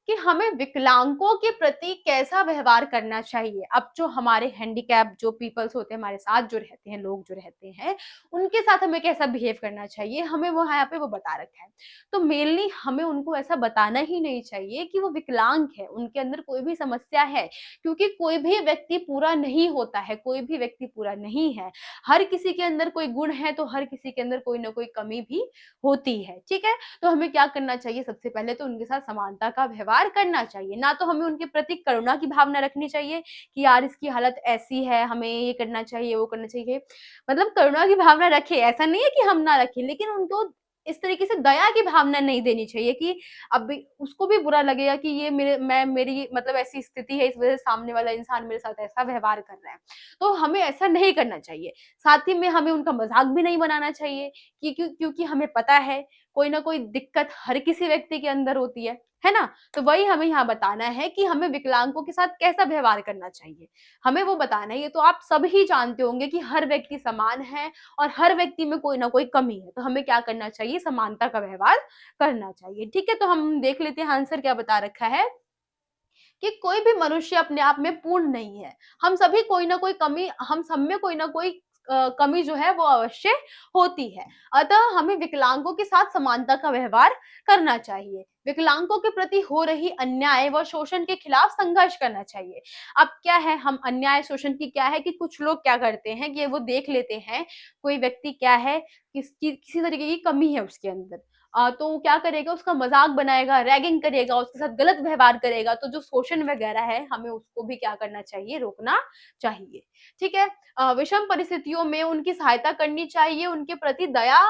Speaker 1: कि हमें विकलांगों के प्रति कैसा व्यवहार करना चाहिए। अब जो हमारे हैंडीकैप जो पीपल्स होते हैं, हमारे साथ जो रहते हैं, लोग जो रहते हैं, उनके साथ हमें कैसा बिहेव करना चाहिए, हमें वो यहाँ पे वो बता रखा है। तो मेनली हमें उनको ऐसा बताना ही नहीं चाहिए कि वो विकलांग है, उनके अंदर कोई भी समस्या है, क्योंकि कोई भी व्यक्ति पूरा नहीं होता है, कोई भी व्यक्ति पूरा नहीं है। हर किसी के अंदर कोई गुण है तो हर किसी के अंदर कोई ना कोई कमी भी होती है। ठीक है। तो हमें क्या करना चाहिए, सबसे पहले तो उनके साथ समानता का व्यवहार करना चाहिए, ना तो हमें उनके प्रति करुणा की भावना रखनी चाहिए कि यार इसकी हालत ऐसी है, हमें ये करना चाहिए, वो करना चाहिए। मतलब करुणा की भावना रखें, ऐसा नहीं है कि हम ना रखें, लेकिन उनको इस तरीके से दया की भावना नहीं देनी चाहिए कि अब भी उसको भी बुरा लगेगा कि ये मेरी मतलब ऐसी स्थिति है, इस वजह से सामने वाला इंसान मेरे साथ ऐसा व्यवहार कर रहा है। तो हमें ऐसा नहीं करना चाहिए। साथ ही में हमें उनका मजाक भी नहीं बनाना चाहिए, क्योंकि हमें पता है कोई ना कोई दिक्कत हर किसी व्यक्ति के अंदर होती है। है ना? तो वही हमें यहाँ बताना है कि हमें विकलांगों के साथ कैसा व्यवहार करना चाहिए, हमें वो बताना है। ये तो आप सब ही जानते होंगे कि हर व्यक्ति समान है और हर व्यक्ति में कोई ना कोई कमी है, तो हमें क्या करना चाहिए, समानता का व्यवहार करना चाहिए। ठीक है, तो हम देख लेते हैं आंसर क्या बता रखा है कि कोई भी मनुष्य अपने आप में पूर्ण नहीं है। हम सभी कोई ना कोई कमी, हम सब में कोई ना कोई कमी जो है वो अवश्य होती है। अतः हमें विकलांगों के साथ समानता का व्यवहार करना चाहिए। विकलांगों के प्रति हो रही अन्याय व शोषण के खिलाफ संघर्ष करना चाहिए। अब क्या है, हम अन्याय शोषण की क्या है कि कुछ लोग क्या करते हैं कि वो देख लेते हैं कोई व्यक्ति क्या है, किसी तरीके की कमी है उसके अंदर, तो वो क्या करेगा, उसका मजाक बनाएगा, रैगिंग करेगा, उसके साथ गलत व्यवहार करेगा। तो जो शोषण वगैरह है हमें उसको भी क्या करना चाहिए, रोकना चाहिए। ठीक है, विषम परिस्थितियों में उनकी सहायता करनी चाहिए, उनके प्रति दया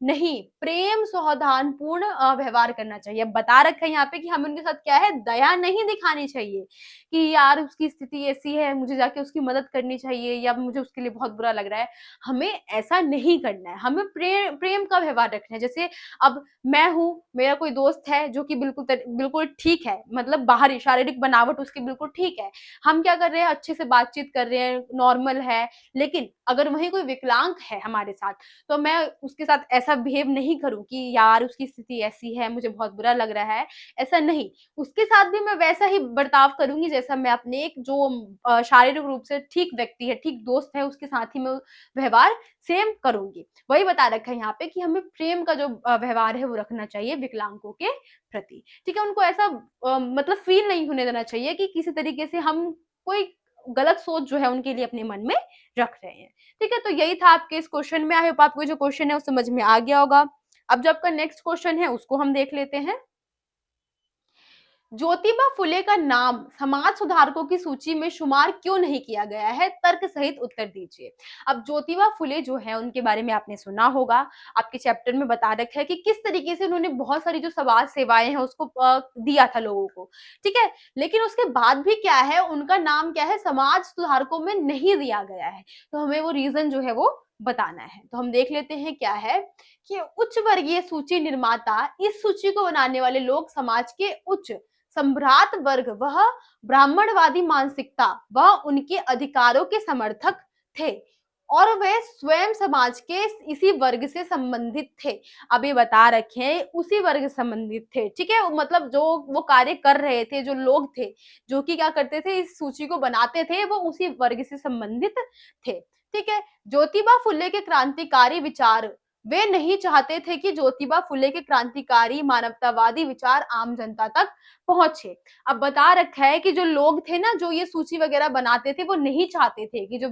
Speaker 1: नहीं, प्रेम सौहार्दपूर्ण व्यवहार करना चाहिए। अब बता रखा है यहाँ पे कि हमें उनके साथ क्या है, दया नहीं दिखानी चाहिए कि यार उसकी स्थिति ऐसी है, मुझे जाके उसकी मदद करनी चाहिए या मुझे उसके लिए बहुत बुरा लग रहा है। हमें ऐसा नहीं करना है, हमें प्रेम का व्यवहार रखना है। जैसे अब मैं हूँ, मेरा कोई दोस्त है जो कि बिल्कुल ठीक है, मतलब बाहरी शारीरिक बनावट उसकी बिल्कुल ठीक है, हम क्या कर रहे हैं, अच्छे से बातचीत कर रहे हैं, नॉर्मल है। लेकिन अगर वहीं कोई विकलांग है हमारे साथ, तो मैं उसके साथ ऐसा बिहेव नहीं करूँ कि यार उसकी स्थिति ऐसी है, मुझे बहुत बुरा लग रहा है, ऐसा नहीं। उसके साथ भी मैं वैसा ही बर्ताव करूँगी जैसा मैं अपने एक जो शारीरिक रूप से ठीक व्यक्ति है, ठीक दोस्त है, उसके साथ ही मैं व्यवहार सेम करूँगी। वही बता रखा है यहाँ पे कि हमें प्रेम का जो व्यवहार है वो रखना चाहिए विकलांगों के प्रति। ठीक है, उनको ऐसा मतलब फील नहीं होने देना चाहिए कि किसी तरीके से हम कोई गलत सोच जो है उनके लिए अपने मन में रख रहे हैं। ठीक है, तो यही था आपके इस क्वेश्चन में। आई होप आपको जो क्वेश्चन है वो समझ में आ गया होगा। अब जो आपका नेक्स्ट क्वेश्चन है उसको हम देख लेते हैं। ज्योतिबा फुले का नाम समाज सुधारकों की सूची में शुमार क्यों नहीं किया गया है, तर्क सहित उत्तर दीजिए। अब ज्योतिबा फुले जो है उनके बारे में आपने सुना होगा, आपके चैप्टर में बता रखा है कि किस तरीके से उन्होंने बहुत सारी जो समाज सेवाएं हैं उसको दिया था लोगों को। ठीक है, लेकिन उसके बाद भी क्या है, उनका नाम क्या है, समाज सुधारकों में नहीं दिया गया है। तो हमें वो रीजन जो है वो बताना है। तो हम देख लेते हैं क्या है कि उच्च वर्गीय सूची निर्माता, इस सूची को बनाने वाले लोग समाज के उच्च सम्भ्रात वर्ग वह ब्राह्मणवादी मानसिकता व उनके अधिकारों के समर्थक थे और वे स्वयं समाज के इसी वर्ग से संबंधित थे। अभी बता रखे उसी वर्ग से संबंधित थे। ठीक है, मतलब जो वो कार्य कर रहे थे, जो लोग थे जो कि क्या करते थे, इस सूची को बनाते थे, वो उसी वर्ग से संबंधित थे। ठीक है, ज्योतिबा फुले के क्रांतिकारी विचार, वे नहीं चाहते थे कि ज्योतिबा फुले के क्रांतिकारी मानवतावादी विचार आम जनता तक पहुंचे। अब बता रखा है कि जो लोग थे ना, जो ये सूची वगैरह बनाते थे, वो नहीं चाहते थे कि जो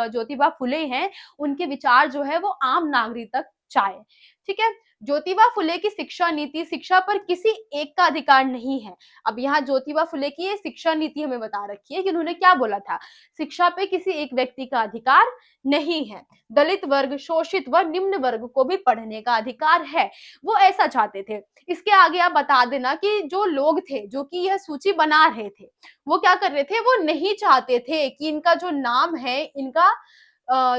Speaker 1: ज्योतिबा फुले हैं उनके विचार जो है वो आम नागरिक तक जाए। ठीक है, ज्योतिबा फुले की शिक्षा नीति, शिक्षा पर किसी एक का अधिकार नहीं है। अब यहाँ ज्योतिबा फुले की ये शिक्षा नीति हमें बता रखी है कि उन्होंने क्या बोला था, शिक्षा पे किसी एक व्यक्ति का अधिकार नहीं है, दलित वर्ग, शोषित व निम्न वर्ग को भी पढ़ने का अधिकार है, वो ऐसा चाहते थे। इसके आगे आप बता देना कि जो लोग थे जो कि यह सूची बना रहे थे, वो क्या कर रहे थे, वो नहीं चाहते थे कि इनका जो नाम है, इनका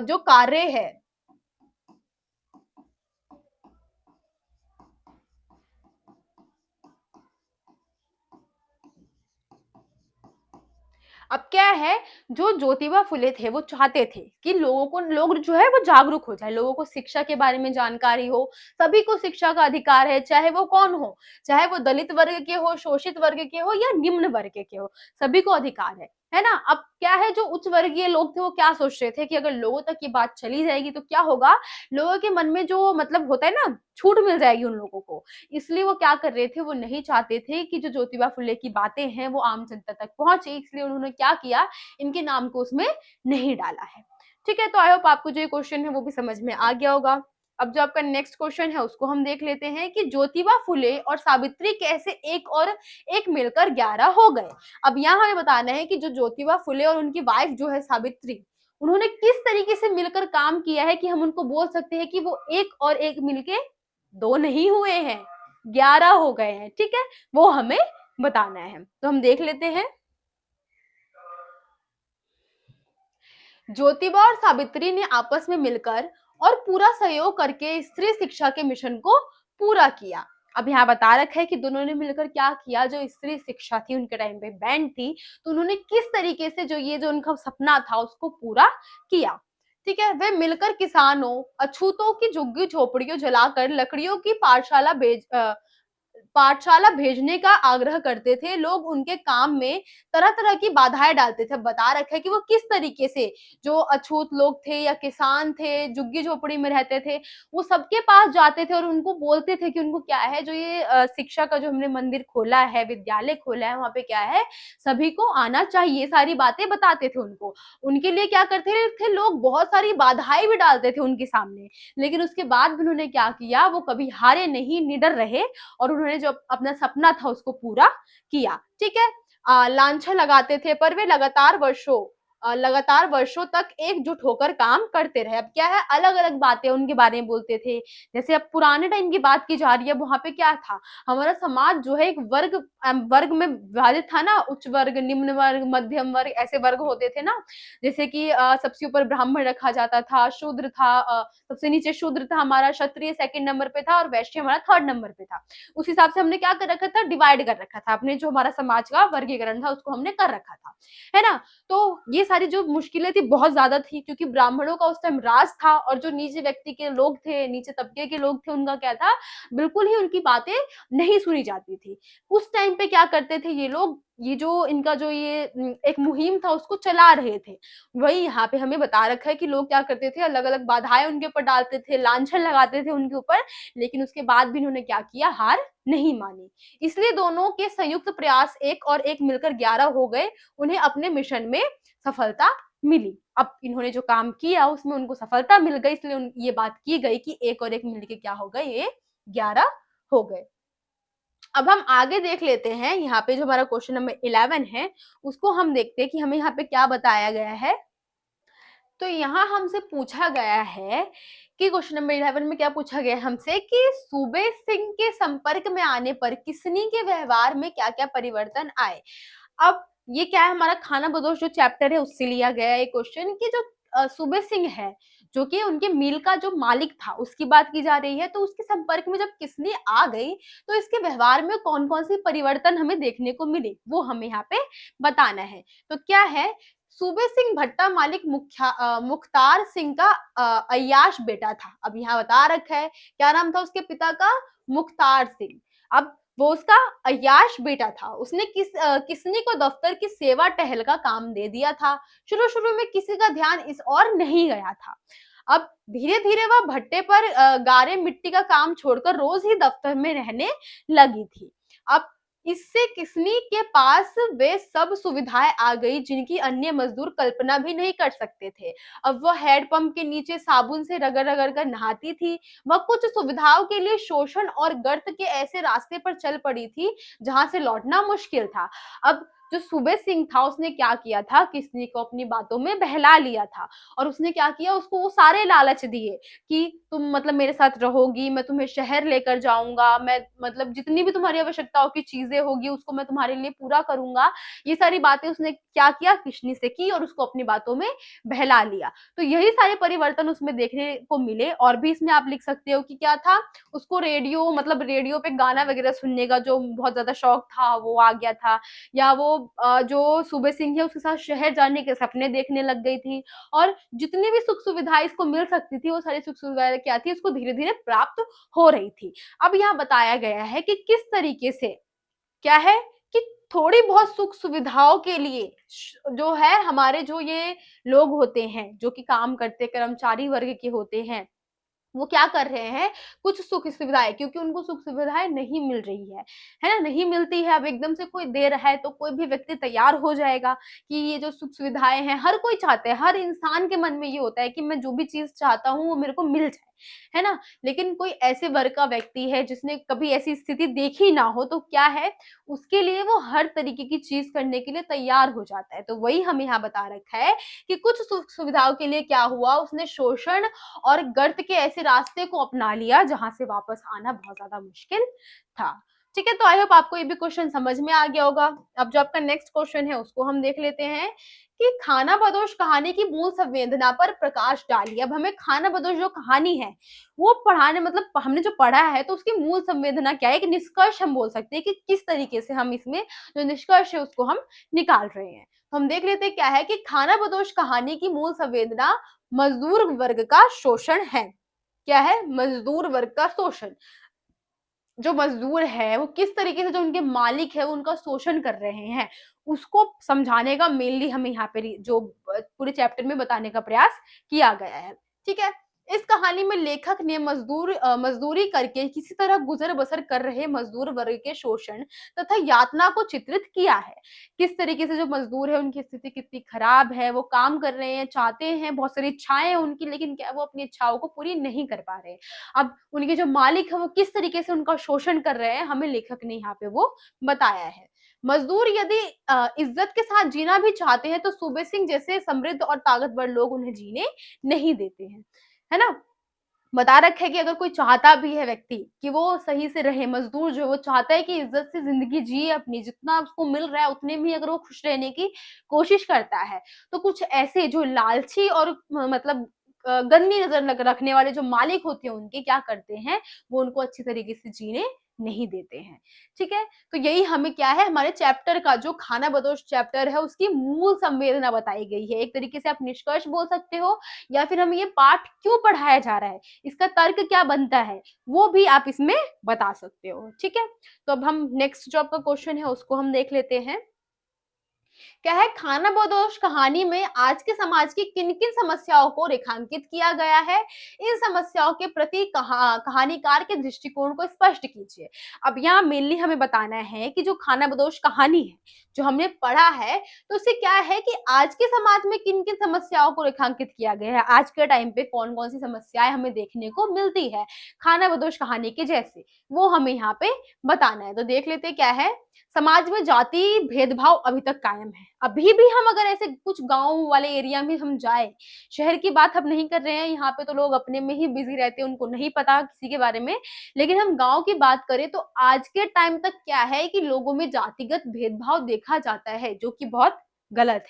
Speaker 1: जो कार्य है, अब क्या है, जो ज्योतिबा फुले थे वो चाहते थे कि लोग जो है वो जागरूक हो जाए, लोगों को शिक्षा के बारे में जानकारी हो, सभी को शिक्षा का अधिकार है, चाहे वो कौन हो, चाहे वो दलित वर्ग के हो, शोषित वर्ग के हो या निम्न वर्ग के हो, सभी को अधिकार है ना। अब क्या है, जो उच्च वर्गीय लोग थे वो क्या सोच रहे थे कि अगर लोगों तक ये बात चली जाएगी तो क्या होगा, लोगों के मन में जो मतलब होता है ना, छूट मिल जाएगी उन लोगों को। इसलिए वो क्या कर रहे थे, वो नहीं चाहते थे कि जो ज्योतिबा फुले की बातें हैं वो आम जनता तक पहुंचे, इसलिए उन्होंने क्या किया, इनके नाम को उसमें नहीं डाला है। ठीक है, तो आई होप आपको जो ये क्वेश्चन है वो भी समझ में आ गया होगा। अब जो आपका नेक्स्ट क्वेश्चन है उसको हम देख लेते हैं कि ज्योतिबा फुले और सावित्री कैसे एक मिलकर 11 हो गए। अब यहाँ हमें बताना है कि जो ज्योतिबा फुले और उनकी वाइफ जो है सावित्री, उन्होंने किस तरीके से मिलकर काम किया है कि हम उनको बोल सकते हैं कि वो एक और एक मिलके दो नहीं हुए हैं, 11 हो गए हैं। ठीक है, वो हमें बताना है। तो हम देख लेते हैं। ज्योतिबा और सावित्री ने आपस में मिलकर और पूरा सहयोग करके स्त्री शिक्षा के मिशन को पूरा किया। अब यहाँ बता रखा है कि दोनों ने मिलकर क्या किया, जो स्त्री शिक्षा थी उनके टाइम पे बैंड थी, तो उन्होंने किस तरीके से जो ये जो उनका सपना था उसको पूरा किया। ठीक है, वे मिलकर किसानों, अछूतों की झुग्गी झोपड़ियों जलाकर लकड़ियों की पाठशाला भेजने का आग्रह करते थे। लोग उनके काम में तरह-तरह की बाधाएँ डालते थे। बता रखा है कि वो किस तरीके से, जो अछूत लोग थे या किसान थे, झुग्गी-झोपड़ी में रहते थे, वो सबके पास जाते थे और उनको बोलते थे कि उनको क्या है, जो ये शिक्षा का जो हमने मंदिर खोला है, विद्यालय खोला है, वहाँ पे क्या है, सभी को आना चाहिए, सारी बातें बताते थे उनको। उनके लिए क्या करते थे लोग, बहुत सारी बाधाएँ भी डालते थे उनके सामने। लेकिन उसके बाद भी उन्होंने क्या किया, वो कभी हारे नहीं, निडर रहे और उन्होंने जो अपना सपना था उसको पूरा किया। ठीक है, लांछन लगाते थे, पर वे लगातार वर्षों तक एकजुट होकर काम करते रहे। अब क्या है, अलग अलग बातें उनके बारे में बोलते थे। जैसे अब पुराने टाइम की बात की जा रही है, वहां पे क्या था, हमारा समाज जो है एक वर्ग में विभाजित था ना, उच्च वर्ग, निम्न वर्ग, मध्यम वर्ग, ऐसे वर्ग होते थे ना। जैसे कि सबसे ऊपर ब्राह्मण रखा जाता था, शूद्र था, सबसे नीचे शूद्र था, हमारा क्षत्रिय सेकंड नंबर पे था और वैश्य हमारा थर्ड नंबर पे था। उस हिसाब से हमने क्या कर रखा था, डिवाइड कर रखा था, अपने जो हमारा समाज का वर्गीकरण था उसको हमने कर रखा था, है ना। तो ये सारी जो मुश्किलें थी बहुत ज्यादा थी, क्योंकि ब्राह्मणों का उस टाइम राज था और जो नीचे व्यक्ति के लोग थे, नीचे तबके के लोग थे, उनका क्या था, बिल्कुल ही उनकी बातें नहीं सुनी जाती थी। उस टाइम पे क्या करते थे ये लोग, ये जो इनका जो ये एक मुहिम था उसको चला रहे थे। वही यहाँ पे हमें बता रखा है कि लोग क्या करते थे, अलग अलग बाधाएं उनके ऊपर डालते थे, लांछन लगाते थे उनके ऊपर, लेकिन उसके बाद भी इन्होंने क्या किया, हार नहीं मानी। इसलिए दोनों के संयुक्त प्रयास, एक और एक मिलकर 11 हो गए, उन्हें अपने मिशन में सफलता मिली। अब इन्होंने जो काम किया उसमें उनको सफलता मिल गई, इसलिए ये बात की गई कि एक और एक मिलके क्या हो गए, ये 11 हो गए। अब हम आगे देख लेते हैं, यहाँ पे जो हमारा क्वेश्चन नंबर 11 है उसको हम देखते हैं कि हमें यहाँ पे क्या बताया गया है। तो यहाँ हमसे पूछा गया है कि क्वेश्चन नंबर 11 में क्या पूछा गया है हमसे, कि सूबे सिंह के संपर्क में आने पर किसनी के व्यवहार में क्या क्या परिवर्तन आए। अब ये क्या है, हमारा खाना बदोश जो चैप्टर है उससे लिया गया है क्वेश्चन, कि जो सूबे सिंह है, जो कि उनके मिल का जो मालिक था उसकी बात की जा रही है, तो उसके संपर्क में जब किसनी आ गई तो इसके व्यवहार में कौन कौन सी परिवर्तन हमें देखने को मिले, वो हमें यहाँ पे बताना है। तो क्या है, सूबे सिंह भट्टा मालिक मुख्तार सिंह का अय्याश बेटा था। अब यहाँ बता रखा है क्या नाम था उसके पिता का, मुख्तार सिंह। अब वो उसका अय्याश बेटा था, उसने किसनी को दफ्तर की सेवा टहल का काम दे दिया था। शुरू शुरू में किसी का ध्यान इस और नहीं गया था। अब धीरे धीरे वह भट्टे पर गारे मिट्टी का काम छोड़कर रोज ही दफ्तर में रहने लगी थी। अब इससे किसनी के पास वे सब सुविधाएं आ गई जिनकी अन्य मजदूर कल्पना भी नहीं कर सकते थे। अब वह हैंडपंप के नीचे साबुन से रगड़ रगड़ कर नहाती थी। वह कुछ सुविधाओं के लिए शोषण और गर्त के ऐसे रास्ते पर चल पड़ी थी जहां से लौटना मुश्किल था। अब जो सूबे सिंह था उसने क्या किया था, किसनी को अपनी बातों में बहला लिया था और उसने क्या किया, उसको वो सारे लालच दिए कि तुम मतलब मेरे साथ रहोगी, मैं तुम्हें शहर लेकर जाऊंगा, मैं मतलब जितनी भी तुम्हारी आवश्यकताओं की चीजें होगी उसको मैं तुम्हारे लिए पूरा करूंगा। ये सारी बातें उसने क्या किया, किशनी से की और उसको अपनी बातों में बहला लिया। तो यही सारे परिवर्तन उसमें देखने को मिले। और भी इसमें आप लिख सकते हो कि क्या था, उसको रेडियो मतलब रेडियो पे गाना वगैरह सुनने का जो बहुत ज्यादा शौक था वो आ गया था, या वो जो सूबे सिंह है उसके साथ शहर जाने के सपने देखने लग गई थी। और जितनी भी सुख सुविधाएं इसको मिल सकती थी वो सारी सुख सुविधाएं क्या थी, उसको धीरे धीरे प्राप्त हो रही थी। अब यहाँ बताया गया है कि किस तरीके से क्या है, कि थोड़ी बहुत सुख सुविधाओं के लिए जो है हमारे जो ये लोग होते हैं जो कि काम करते कर्मचारी वर्ग के होते हैं, वो क्या कर रहे हैं, कुछ सुख सुविधाएं, क्योंकि उनको सुख सुविधाएं नहीं मिल रही है ना, नहीं मिलती है। अब एकदम से कोई दे रहा है तो कोई भी व्यक्ति तैयार हो जाएगा कि ये जो सुख सुविधाएं हैं, हर कोई चाहता है, हर इंसान के मन में ये होता है कि मैं जो भी चीज चाहता हूँ वो मेरे को मिल जाए, है ना। लेकिन कोई ऐसे वर्ग का व्यक्ति है जिसने कभी ऐसी स्थिति देखी ना हो, तो क्या है, उसके लिए वो हर तरीके की चीज करने के लिए तैयार हो जाता है। तो वही हमें यहाँ बता रखा है कि कुछ सुख सुविधाओं के लिए क्या हुआ, उसने शोषण और गर्त के ऐसे रास्ते को अपना लिया जहां से वापस आना बहुत ज्यादा मुश्किल था। ठीक है, तो आई होप आपको ये भी क्वेश्चन समझ में आ गया होगा। अब जो आपका नेक्स्ट क्वेश्चन है उसको हम देख लेते हैं कि खानाबदोश कहानी की मूल संवेदना पर प्रकाश डालिए। अब हमें खानाबदोश जो कहानी है वो पढ़ाने, मतलब हमने जो पढ़ा है तो उसकी मूल संवेदना क्या है, एक निष्कर्ष हम बोल सकते हैं कि किस तरीके से हम इसमें जो निष्कर्ष है उसको हम निकाल रहे हैं। तो हम देख लेते हैं क्या है कि खानाबदोश कहानी की मूल संवेदना मजदूर वर्ग का शोषण है। क्या है? मजदूर वर्ग का शोषण। जो मजदूर है वो किस तरीके से जो उनके मालिक है उनका शोषण कर रहे हैं, उसको समझाने का मेनली हमें यहाँ पे जो पूरे चैप्टर में बताने का प्रयास किया गया है। ठीक है, इस कहानी में लेखक ने मजदूरी करके किसी तरह गुजर बसर कर रहे मजदूर वर्ग के शोषण तथा यातना को चित्रित किया है। किस तरीके से जो मजदूर है उनकी स्थिति कितनी खराब है, वो काम कर रहे हैं, चाहते हैं, बहुत सारी इच्छाएं हैं उनकी, लेकिन क्या वो अपनी इच्छाओं को पूरी नहीं कर पा रहे। अब उनके जो मालिक है वो किस तरीके से उनका शोषण कर रहे हैं, हमें लेखक ने यहाँ पे वो बताया है। मजदूर यदि इज्जत के साथ जीना भी चाहते हैं तो सूबे सिंह जैसे समृद्ध और ताकतवर लोग उन्हें जीने नहीं देते हैं, है ना। बता रखा है कि अगर कोई चाहता भी है व्यक्ति कि वो सही से रहे, मजदूर जो है वो चाहता है कि इज्जत से जिंदगी जिए अपनी, जितना उसको मिल रहा है उतने में अगर वो खुश रहने की कोशिश करता है, तो कुछ ऐसे जो लालची और मतलब गंदी नजर रखने वाले जो मालिक होते हैं उनके क्या करते हैं, वो उनको अच्छी तरीके से जीने नहीं देते हैं। ठीक है, तो यही हमें क्या है, हमारे चैप्टर का जो खानाबदोश चैप्टर है उसकी मूल संवेदना बताई गई है। एक तरीके से आप निष्कर्ष बोल सकते हो, या फिर हमें ये पाठ क्यों पढ़ाया जा रहा है, इसका तर्क क्या बनता है, वो भी आप इसमें बता सकते हो। ठीक है, तो अब हम नेक्स्ट जो आपका क्वेश्चन है उसको हम देख लेते हैं। क्या है, खानाबदोश कहानी में आज के समाज की किन किन समस्याओं को रेखांकित किया गया है, इन समस्याओं के प्रति कहानीकार के दृष्टिकोण को स्पष्ट कीजिए। अब यहाँ मेनली हमें बताना है कि जो खानाबदोश कहानी है जो हमने पढ़ा है, तो उससे क्या है कि आज के समाज में किन किन समस्याओं को रेखांकित किया गया है, आज के टाइम पे कौन कौन सी समस्याएं हमें देखने को मिलती है खानाबदोश कहानी के जैसे, वो हमें यहाँ पे बताना है। तो देख लेते हैं क्या है। समाज में जाति भेदभाव अभी तक कायम है। अभी भी हम अगर ऐसे कुछ गांव वाले एरिया में हम जाए, शहर की बात हम नहीं कर रहे हैं, यहाँ पे तो लोग अपने में ही बिजी रहते हैं, उनको नहीं पता किसी के बारे में। लेकिन हम गांव की बात करें तो आज के टाइम तक क्या है कि लोगों में जातिगत भेदभाव देखा जाता है, जो कि बहुत गलत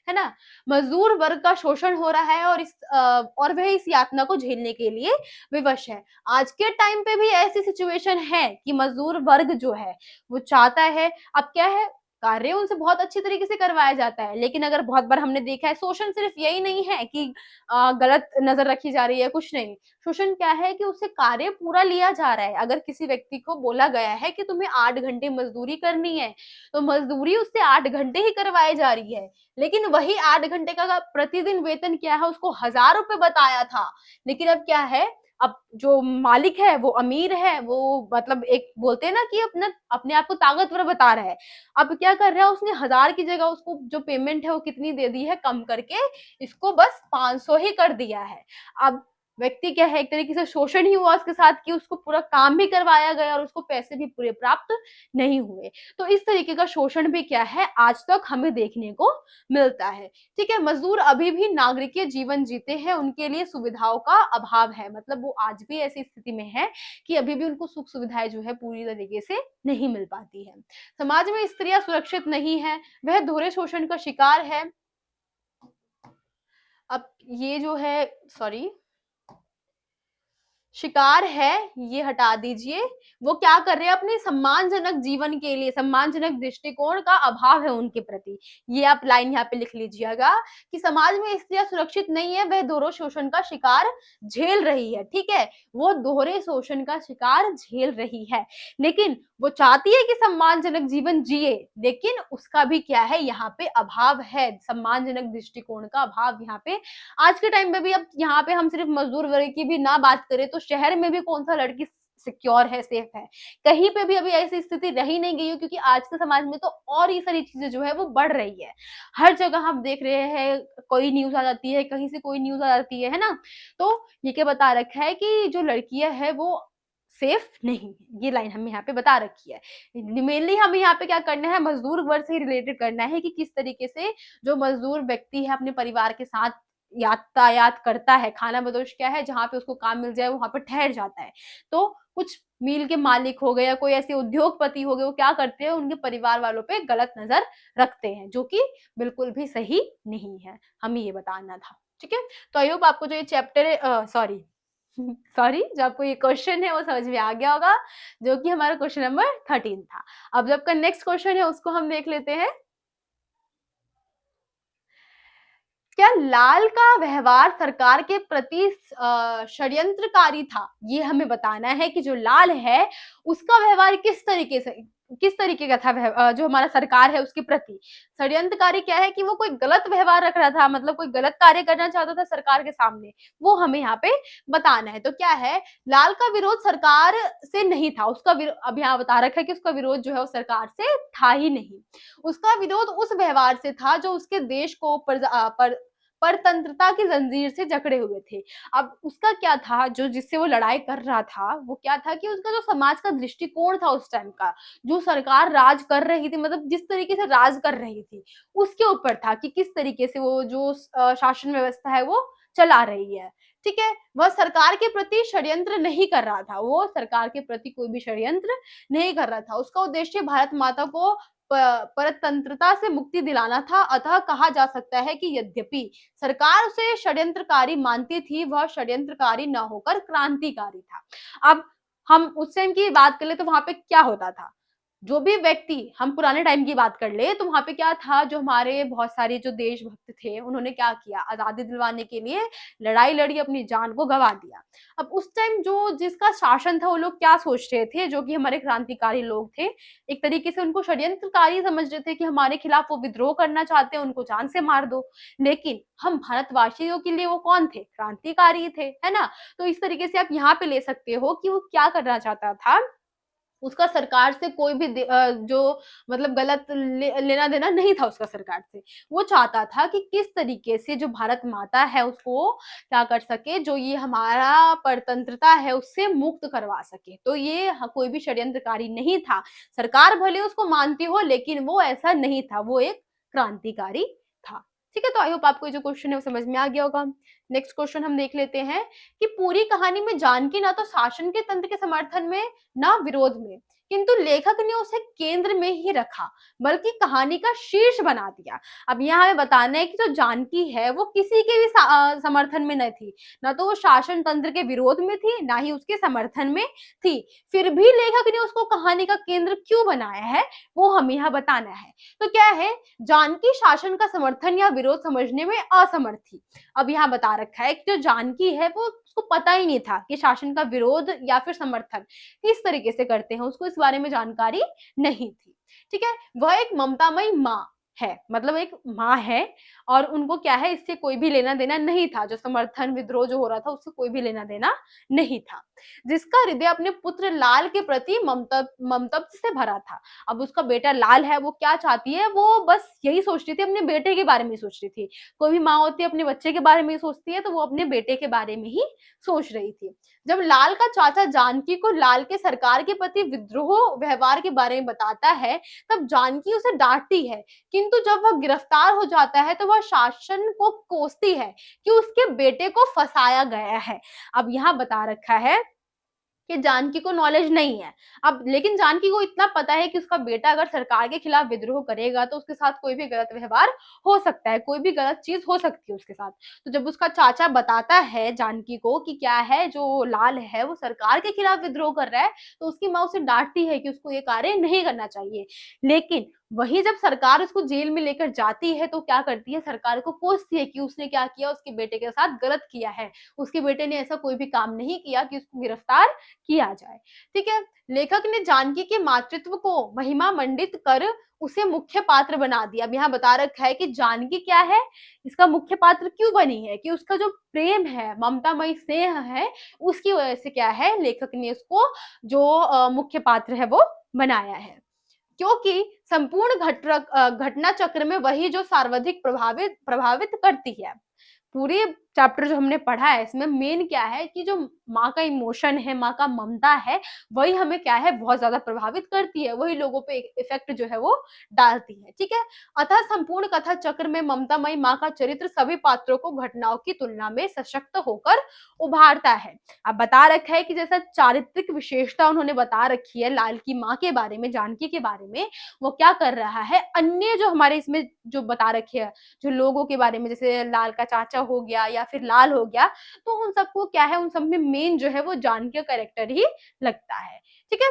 Speaker 1: है ना। मजदूर वर्ग का शोषण हो रहा है और वह इस यातना को झेलने के लिए विवश है। आज के टाइम पे भी ऐसी सिचुएशन है कि मजदूर वर्ग जो है वो चाहता है, अब क्या है, कार्य उनसे बहुत अच्छी तरीके से करवाया जाता है, लेकिन अगर बहुत बार हमने देखा है शोषण सिर्फ यही नहीं है कि गलत नजर रखी जा रही है, कुछ नहीं। शोषण क्या है कि उससे कार्य पूरा लिया जा रहा है। अगर किसी व्यक्ति को बोला गया है कि तुम्हें 8 घंटे मजदूरी करनी है, तो मजदूरी उससे 8 घंटे ही करवाई जा रही है, लेकिन वही 8 घंटे का प्रतिदिन वेतन क्या है, उसको 1000 रुपए बताया था। लेकिन अब क्या है, अब जो मालिक है वो अमीर है, वो मतलब एक बोलते हैं ना कि अपना अपने आप को ताकतवर बता रहा है। अब क्या कर रहा है, उसने 1000 की जगह उसको जो पेमेंट है वो कितनी दे दी है, कम करके इसको बस 500 ही कर दिया है। अब व्यक्ति क्या है, एक तरीके से शोषण ही हुआ उसके साथ कि उसको पूरा काम भी करवाया गया और उसको पैसे भी पूरे प्राप्त नहीं हुए। तो इस तरीके का शोषण भी क्या है, आज तक हमें देखने को मिलता है। ठीक है, मजदूर अभी भी नागरिकीय जीवन जीते हैं, उनके लिए सुविधाओं का अभाव है, मतलब वो आज भी ऐसी स्थिति में है कि अभी भी उनको सुख सुविधाएं जो है पूरी तरीके से नहीं मिल पाती है। समाज में स्त्रियां सुरक्षित नहीं है, वह दोहरे शोषण का शिकार है। अब ये जो है, सॉरी, शिकार है, ये हटा दीजिए। वो क्या कर रहे हैं, अपने सम्मानजनक जीवन के लिए सम्मानजनक दृष्टिकोण का अभाव है उनके प्रति। ये आप लाइन यहाँ पे लिख लीजिएगा कि समाज में स्त्रियां सुरक्षित नहीं है, वह दोहरे शोषण का शिकार झेल रही है। ठीक है, वो दोहरे शोषण का शिकार झेल रही है, लेकिन वो चाहती है कि सम्मानजनक जीवन जिए, लेकिन उसका भी क्या है, यहाँ पे अभाव है, सम्मानजनक दृष्टिकोण का अभाव यहाँ पे आज के टाइम पे भी। अब यहाँ पे हम सिर्फ मजदूर वर्ग की भी ना बात करें तो शहर में भी कौन सा लड़की सिक्योर है, सेफ है, कहीं पे भी अभी ऐसी स्थिति रही नहीं गई है, क्योंकि आज के समाज में तो और ये सारी चीजें जो है वो बढ़ रही है। हर जगह हम देख रहे हैं, कोई न्यूज आ जाती है, कहीं से कोई न्यूज आ जाती है ना। तो ये क्या बता रखा है कि जो लड़कियां है वो सेफ नहीं है, ये लाइन हमें यहाँ पे बता रखी है। मेनली हमें यहाँ पे क्या करना है, मजदूर वर्ग से रिलेटेड करना है कि किस तरीके से जो मजदूर व्यक्ति है अपने परिवार के साथ यातायात करता है। खानाबदोश क्या है, जहाँ पे उसको काम मिल जाए वहां पर ठहर जाता है। तो कुछ मिल के मालिक हो गए या कोई ऐसे उद्योगपति हो गए, वो क्या करते हैं, उनके परिवार वालों पे गलत नजर रखते हैं, जो कि बिल्कुल भी सही नहीं है। हमें ये बताना था। ठीक है, तो आई होप आपको जो ये चैप्टर है, सॉरी सॉरी जो आपको ये क्वेश्चन है वो समझ में आ गया होगा, जो कि हमारा क्वेश्चन नंबर 13 था। अब जब का नेक्स्ट क्वेश्चन है उसको हम देख लेते हैं। क्या लाल का व्यवहार सरकार के प्रति षड्यंत्रकारी था? ये हमें बताना है कि जो लाल है उसका व्यवहार किस तरीके का था, जो हमारा सरकार है उसके प्रति। षड्यंत्रकारी क्या है कि वो कोई गलत व्यवहार रख रहा था, मतलब कोई गलत कार्य करना चाहता था सरकार के सामने, वो हमें यहाँ पे बताना है। तो क्या है, लाल का विरोध सरकार से नहीं था, उसका अब यहाँ बता रखा है कि उसका विरोध जो है वो सरकार से था ही नहीं। उसका विरोध उस व्यवहार से था जो उसके देश को परतंत्रता की जंजीर से जकड़े हुए थे। अब उसका क्या था, जो जिससे वो लड़ाई कर रहा था, वो क्या था कि उसका जो समाज का दृष्टिकोण था उस टाइम का, जो सरकार राज कर रही थी, मतलब जिस तरीके से राज कर रही थी, उसके ऊपर था कि किस तरीके से वो जो शासन व्यवस्था है वो चला रही है। ठीक है, वह सरकार के प्रति षड्यंत्र नहीं कर रहा था, वो सरकार के प्रति कोई भी षड्यंत्र नहीं कर रहा था। उसका उद्देश्य भारत माता को परतंत्रता से मुक्ति दिलाना था। अतः कहा जा सकता है कि यद्यपि सरकार उसे षड्यंत्रकारी मानती थी, वह षड्यंत्रकारी न होकर क्रांतिकारी था। अब हम उस टाइम की बात कर ले तो वहां पे क्या होता था, जो भी व्यक्ति, हम पुराने टाइम की बात कर ले तो वहां पे क्या था, जो हमारे बहुत सारे जो देशभक्त थे उन्होंने क्या किया, आजादी दिलवाने के लिए लड़ाई लड़ी, अपनी जान को गंवा दिया। अब उस टाइम जो जिसका शासन था वो लोग क्या सोच रहे थे, जो कि हमारे क्रांतिकारी लोग थे, एक तरीके से उनको षड्यंत्रकारी समझ रहे थे कि हमारे खिलाफ वो विद्रोह करना चाहते हैं, उनको जान से मार दो। लेकिन हम भारतवासियों के लिए वो कौन थे, क्रांतिकारी थे, है ना। तो इस तरीके से आप यहाँ पे ले सकते हो कि वो क्या करना चाहता था, उसका सरकार से कोई भी जो मतलब गलत लेना देना नहीं था उसका सरकार से। वो चाहता था कि किस तरीके से जो भारत माता है उसको क्या कर सके, जो ये हमारा परतंत्रता है उससे मुक्त करवा सके। तो ये कोई भी षड्यंत्रकारी नहीं था। सरकार भले उसको मानती हो लेकिन वो ऐसा नहीं था, वो एक क्रांतिकारी था। ठीक है, तो आई होप आपको जो क्वेश्चन है वो समझ में आ गया होगा। नेक्स्ट क्वेश्चन हम देख लेते हैं कि पूरी कहानी में जानकी ना तो शासन के तंत्र के समर्थन में ना विरोध में, किंतु लेखक ने उसे केंद्र में ही रखा, बल्कि कहानी का शीर्ष बना दिया। अब यहाँ हमें बताना है कि जो जानकी है वो किसी के भी समर्थन में नहीं थी, ना तो वो शासन तंत्र के विरोध में थी, ना ही उसके समर्थन में थी। फिर भी लेखक ने उसको कहानी का केंद्र क्यों बनाया है, वो हमें यहाँ बताना है। तो क्या है, जानकी शासन का समर्थन या विरोध समझने में असमर्थ थी। अब यहाँ बता रखा है कि जो जानकी है वो उसको पता ही नहीं था कि शासन का विरोध या फिर समर्थन किस तरीके से करते हैं, उसको इस बारे में जानकारी नहीं थी। ठीक है, वह एक ममतामयी माँ है, मतलब एक माँ है, और उनको क्या है, इससे कोई भी लेना देना नहीं था, जो समर्थन विद्रोह जो हो रहा था उससे कोई भी लेना देना नहीं था, जिसका हृदय अपने पुत्र लाल के प्रति ममतब से भरा था। अब उसका बेटा लाल है, वो क्या चाहती है, वो बस यही सोच रही थी, अपने बेटे के बारे में सोच रही थी। कोई भी माँ होती है अपने बच्चे के बारे में ही सोचती है, तो वो अपने बेटे के बारे में ही सोच रही थी। जब लाल का चाचा जानकी को लाल के सरकार के प्रति विद्रोह व्यवहार के बारे में बताता है, तब जानकी उसे डांटती है, किंतु जब वह गिरफ्तार हो जाता है तो वह शासन को कोसती है कि उसके बेटे को फंसाया गया है। अब यहाँ बता रखा है कि जानकी को नॉलेज नहीं है। अब लेकिन जानकी को इतना पता है कि उसका बेटा अगर सरकार के खिलाफ विद्रोह करेगा तो उसके साथ कोई भी गलत व्यवहार हो सकता है, कोई भी गलत चीज हो सकती है उसके साथ। तो जब उसका चाचा बताता है जानकी को कि क्या है, जो लाल है वो सरकार के खिलाफ विद्रोह कर रहा है, तो उसकी माँ उसे डांटती है कि उसको ये कार्य नहीं करना चाहिए। लेकिन वही जब सरकार उसको जेल में लेकर जाती है तो क्या करती है, सरकार को कोसती है कि उसने क्या किया, उसके बेटे के साथ गलत किया है, उसके बेटे ने ऐसा कोई भी काम नहीं किया कि उसको गिरफ्तार किया जाए। ठीक है, लेखक ने जानकी के मातृत्व को महिमा मंडित कर उसे मुख्य पात्र बना दिया। अब यहाँ बता रखा है कि जानकी क्या है, इसका मुख्य पात्र क्यों बनी है, कि उसका जो प्रेम है, ममतामयी स्नेह है, उसकी वजह से क्या है, लेखक ने उसको जो मुख्य पात्र है वो बनाया है। क्योंकि संपूर्ण घटना चक्र में वही जो सर्वाधिक प्रभावित प्रभावित करती है। पूरे चैप्टर जो हमने पढ़ा है इसमें मेन क्या है कि जो माँ का इमोशन है, माँ का ममता है, वही हमें क्या है बहुत ज्यादा प्रभावित करती है, वही लोगों पे इफेक्ट जो है वो डालती है। ठीक है, अतः संपूर्ण कथा चक्र में ममतामयी माँ का चरित्र सभी पात्रों को घटनाओं की तुलना में सशक्त होकर उभारता है। अब बता रखा है कि जैसा चारित्रिक विशेषता उन्होंने बता रखी है लाल की माँ के बारे में, जानकी के बारे में, वो क्या कर रहा है, अन्य जो हमारे इसमें जो बता रखे है जो लोगों के बारे में, जैसे लाल का चाचा हो गया या फिर लाल हो गया, तो उन सबको क्या है, उन सब में मेन जो है वो जानकी का कैरेक्टर ही लगता है। ठीक है,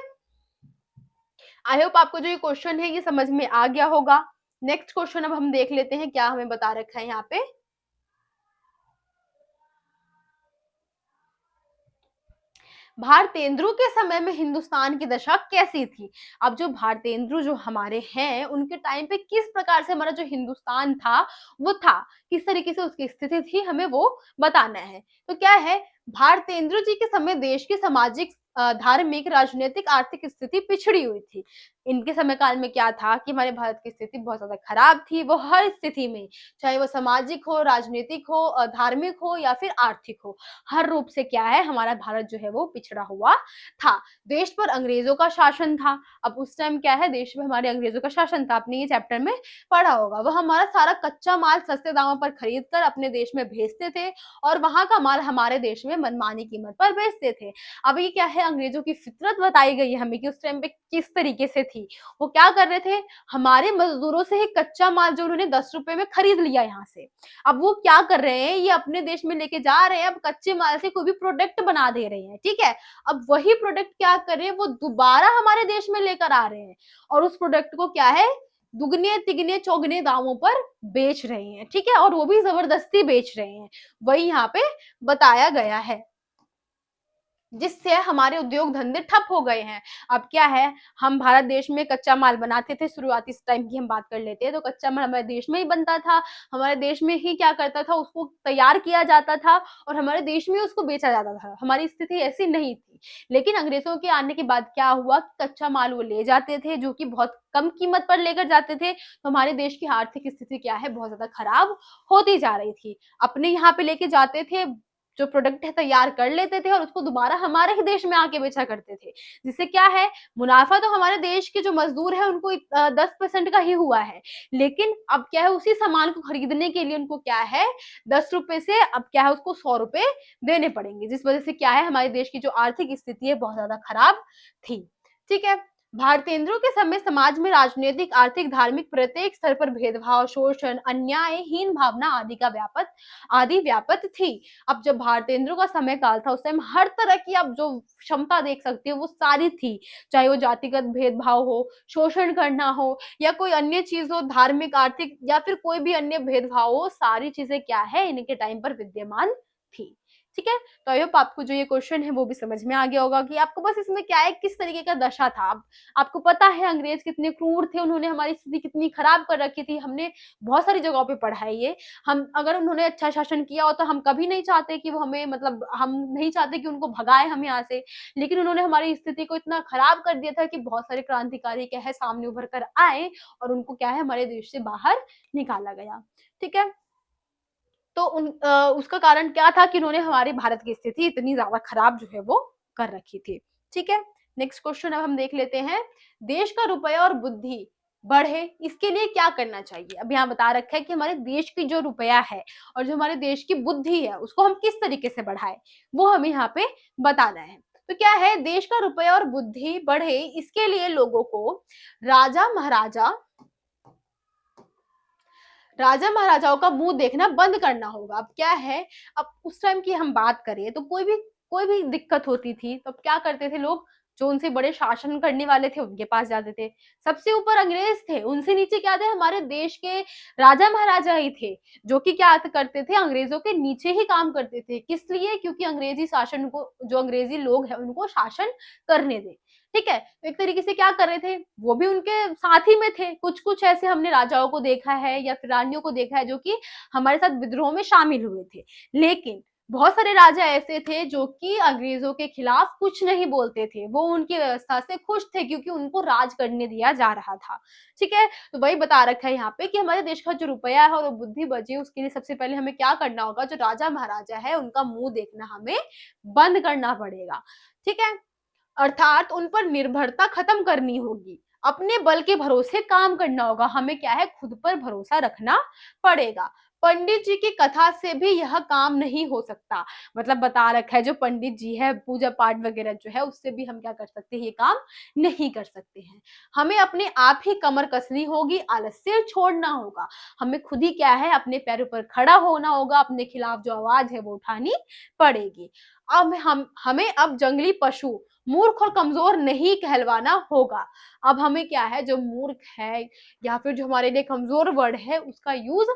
Speaker 1: आई होप आपको जो ये क्वेश्चन है ये समझ में आ गया होगा। नेक्स्ट क्वेश्चन अब हम देख लेते हैं क्या हमें बता रखा है यहाँ पे। भारतेंदु के समय में हिंदुस्तान की दशा कैसी थी? अब जो भारतेंदु जो हमारे हैं उनके टाइम पे किस प्रकार से हमारा जो हिंदुस्तान था वो था, किस तरीके से उसकी स्थिति थी, हमें वो बताना है। तो क्या है, भारतेंदु जी के समय देश की सामाजिक, धार्मिक, राजनीतिक, आर्थिक स्थिति पिछड़ी हुई थी। इनके समय काल में क्या था कि हमारे भारत की स्थिति बहुत ज्यादा खराब थी, वो हर स्थिति में, चाहे वो सामाजिक हो, राजनीतिक हो, धार्मिक हो या फिर आर्थिक हो, हर रूप से क्या है हमारा भारत जो है वो पिछड़ा हुआ था। देश पर अंग्रेजों का शासन था। अब उस टाइम क्या है, देश में हमारे अंग्रेजों का शासन था, आपने ये चैप्टर में पढ़ा होगा। वो हमारा सारा कच्चा माल सस्ते दामों पर खरीद कर अपने देश में भेजते थे और वहां का माल हमारे देश में मनमानी कीमत पर बेचते थे। अब ये क्या है, अंग्रेजों की फितरत बताई गई है हमें कि उस टाइम पे किस तरीके से थी। वो क्या कर रहे थे, हमारे मजदूरों से ही कच्चा माल जो उन्होंने 10 रुपए में खरीद लिया यहाँ से, अब वो क्या कर रहे हैं, ये अपने देश में लेके जा रहे हैं, अब कच्चे माल से कोई भी प्रोडक्ट बना दे रहे हैं। ठीक है, अब वही प्रोडक्ट क्या कर रहे हैं, वो दोबारा हमारे देश में लेकर आ रहे हैं और उस प्रोडक्ट को क्या है, दुगने तिगने चौगने दामों पर बेच रहे हैं। ठीक है, और वो भी जबरदस्ती बेच रहे हैं, वही यहाँ पे बताया गया है, जिससे हमारे उद्योग धंधे ठप हो गए हैं। अब क्या है, हम भारत देश में कच्चा माल बनाते थे, शुरुआती इस टाइम की हम बात कर लेते हैं, तो कच्चा माल हमारे देश में ही बनता था, हमारे देश में ही क्या करता था, उसको तैयार किया जाता था और हमारे देश में उसको बेचा जाता था। हमारी स्थिति ऐसी नहीं थी। लेकिन अंग्रेजों के आने के बाद क्या हुआ, कच्चा माल वो ले जाते थे जो कि बहुत कम कीमत पर लेकर जाते थे, तो हमारे देश की आर्थिक स्थिति क्या है, बहुत ज्यादा खराब होती जा रही थी। अपने यहाँ पे लेके जाते थे, जो प्रोडक्ट है तैयार कर लेते थे और उसको दोबारा हमारे ही देश में आके बेचा करते थे, जिससे क्या है, मुनाफा तो हमारे देश के जो मजदूर है उनको 10% का ही हुआ है, लेकिन अब क्या है, उसी सामान को खरीदने के लिए उनको क्या है, 10 रुपए से अब क्या है, उसको 100 रुपए देने पड़ेंगे, जिस वजह से क्या है, हमारे देश की जो आर्थिक स्थिति है बहुत ज्यादा खराब थी। ठीक है, भारतेंद्रों के समय समाज में राजनीतिक, आर्थिक, धार्मिक प्रत्येक स्तर पर भेदभाव, शोषण, अन्याय, हीन भावना आदि व्यापत थी। अब जब भारतेंद्र का समय काल था उस टाइम हर तरह की आप जो क्षमता देख सकते हो वो सारी थी, चाहे वो जातिगत भेदभाव हो, शोषण करना हो या कोई अन्य चीज हो, धार्मिक, आर्थिक या फिर कोई भी अन्य भेदभाव हो, सारी चीजें क्या है इनके टाइम पर विद्यमान थी। ठीक है, तो आई होप आपको जो ये क्वेश्चन है वो भी समझ में आ गया होगा कि आपको बस इसमें क्या है, किस तरीके का दशा था। अब आपको पता है अंग्रेज कितने क्रूर थे, उन्होंने हमारी स्थिति कितनी खराब कर रखी थी, हमने बहुत सारी जगहों पे पढ़ा है ये। हम अगर उन्होंने अच्छा शासन किया हो तो हम कभी नहीं चाहते कि वो हमें, मतलब हम नहीं चाहते कि उनको भगाए हम यहाँ से, लेकिन उन्होंने हमारी स्थिति को इतना खराब कर दिया था कि बहुत सारे क्रांतिकारी क्या है सामने उभर कर आए और उनको क्या है हमारे देश से बाहर निकाला गया। ठीक है, तो उसका कारण क्या था कि उन्होंने हमारे भारत की स्थिति इतनी ज्यादा खराब जो है वो कर रखी थी। ठीक है, नेक्स्ट क्वेश्चन अब हम देख लेते हैं, देश का रुपया और बुद्धि बढ़े इसके लिए क्या करना चाहिए। अब यहाँ बता रखा है कि हमारे देश की जो रुपया है और जो हमारे देश की बुद्धि है उसको हम किस तरीके से बढ़ाए, वो हमें यहाँ पे बताना है। तो क्या है, देश का रुपया और बुद्धि बढ़े इसके लिए लोगों को राजा महाराजा राजा महाराजाओं का मुंह देखना बंद करना होगा। अब क्या है, अब उस टाइम की हम बात करें तो कोई भी दिक्कत होती थी तो अब क्या करते थे लोग, जो उनसे बड़े शासन करने वाले थे उनके पास जाते थे। सबसे ऊपर अंग्रेज थे, उनसे नीचे क्या थे, हमारे देश के राजा महाराजा ही थे, जो कि क्या करते थे, अंग्रेजों के नीचे ही काम करते थे। किस लिए, क्योंकि अंग्रेजी शासन को, जो अंग्रेजी लोग हैं उनको शासन करने दे। ठीक है, तो एक तरीके से क्या कर रहे थे, वो भी उनके साथ ही में थे। कुछ कुछ ऐसे हमने राजाओं को देखा है या फिर रानियों को देखा है जो कि हमारे साथ विद्रोह में शामिल हुए थे, लेकिन बहुत सारे राजा ऐसे थे जो कि अंग्रेजों के खिलाफ कुछ नहीं बोलते थे, वो उनकी व्यवस्था से खुश थे क्योंकि उनको राज करने दिया जा रहा था। ठीक है, तो वही बता रखा है यहाँ पे कि हमारे देश का जो रुपया है और वो बुद्धि बचे, उसके लिए सबसे पहले हमें क्या करना होगा, जो राजा महाराजा है उनका मुंह देखना हमें बंद करना पड़ेगा। ठीक है, अर्थात उन पर निर्भरता खत्म करनी होगी, अपने बल के भरोसे काम करना होगा, हमें क्या है, खुद पर भरोसा रखना पड़ेगा। पंडित जी की कथा से भी यह काम नहीं हो सकता, मतलब बता रखा है जो पंडित जी है, पूजा पाठ वगैरह जो है उससे भी हम क्या कर सकते हैं, ये काम नहीं कर सकते हैं। हमें अपने आप ही कमर कसनी होगी, आलस्य छोड़ना होगा, हमें खुद ही क्या है, अपने पैरों पर खड़ा होना होगा, अपने खिलाफ जो आवाज है वो उठानी पड़ेगी। अब हमें अब जंगली पशु, मूर्ख और कमजोर नहीं कहलवाना होगा। अब हमें क्या है, जो मूर्ख है या फिर जो हमारे लिए कमजोर वर्ड है उसका यूज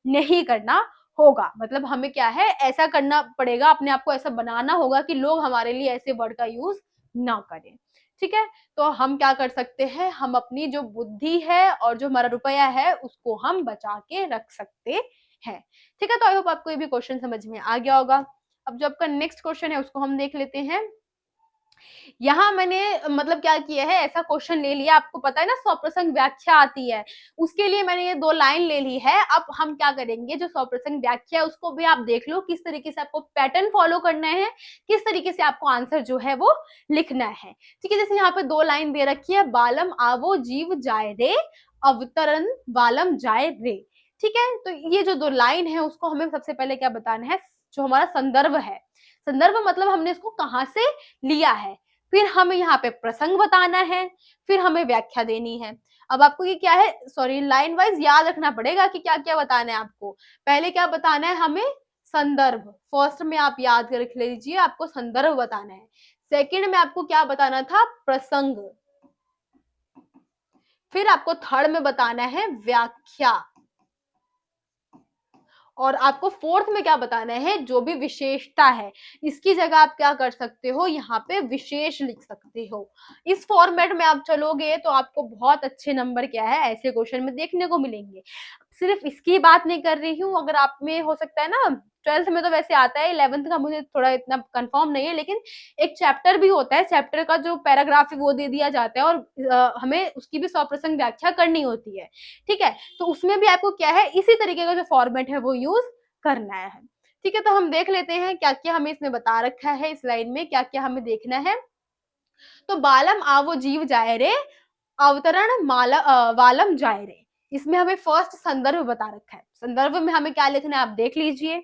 Speaker 1: नहीं करना होगा, मतलब हमें क्या है, ऐसा करना पड़ेगा, अपने आप को ऐसा बनाना होगा कि लोग हमारे लिए ऐसे वर्ड का यूज ना करें। ठीक है, तो हम क्या कर सकते हैं, हम अपनी जो बुद्धि है और जो हमारा रुपया है उसको हम बचा के रख सकते हैं। ठीक है, तो आई होप आपको ये भी क्वेश्चन समझ में आ गया होगा। अब जो आपका नेक्स्ट क्वेश्चन है उसको हम देख लेते हैं। यहाँ मैंने मतलब क्या किया है, ऐसा क्वेश्चन ले लिया, आपको पता है ना स्वप्रसंग व्याख्या आती है, उसके लिए मैंने ये 2 लाइन ले ली है। अब हम क्या करेंगे, जो स्वप्रसंग व्याख्या है उसको भी आप देख लो, किस तरीके से आपको पैटर्न फॉलो करना है, किस तरीके से आपको आंसर जो है वो लिखना है। ठीक है, जैसे यहाँ पे 2 लाइन दे रखी है, बालम आवो जीव जाय रे, अवतरण बालम जाय रे। ठीक है, तो ये जो 2 लाइन है उसको हमें सबसे पहले क्या बताना है, जो हमारा संदर्भ है, संदर्भ मतलब हमने इसको कहाँ से लिया है, फिर हमें यहाँ पे प्रसंग बताना है, फिर हमें व्याख्या देनी है। अब आपको ये क्या है, सॉरी, लाइन वाइज याद रखना पड़ेगा कि क्या क्या बताना है आपको। पहले क्या बताना है हमें, संदर्भ, फर्स्ट में आप याद रख लीजिए, आपको संदर्भ बताना है। सेकंड में आपको क्या बताना था, प्रसंग। फिर आपको थर्ड में बताना है व्याख्या, और आपको फोर्थ में क्या बताना है, जो भी विशेषता है, इसकी जगह आप क्या कर सकते हो, यहाँ पे विशेष लिख सकते हो। इस फॉर्मेट में आप चलोगे तो आपको बहुत अच्छे नंबर क्या है ऐसे क्वेश्चन में देखने को मिलेंगे। सिर्फ इसकी बात नहीं कर रही हूँ, अगर आप में हो सकता है ना, 12th में तो वैसे आता है, 11th का मुझे थोड़ा इतना कंफर्म नहीं है, लेकिन एक चैप्टर भी होता है, चैप्टर का जो पैराग्राफ है वो दे दिया जाता है, और हमें उसकी भी 100% व्याख्या करनी होती है। ठीक है, तो उसमें भी आपको क्या है, इसी तरीके का जो फॉर्मेट है वो यूज करना है। ठीक है, तो हम देख लेते हैं क्या क्या हमें इसमें बता रखा है, इस लाइन में क्या क्या हमें देखना है। तो बालम आवो जीव जाए रे, अवतरण वालम जाए रे, इसमें हमें फर्स्ट संदर्भ बता रखा है। संदर्भ में हमें क्या लिखना है आप देख लीजिए,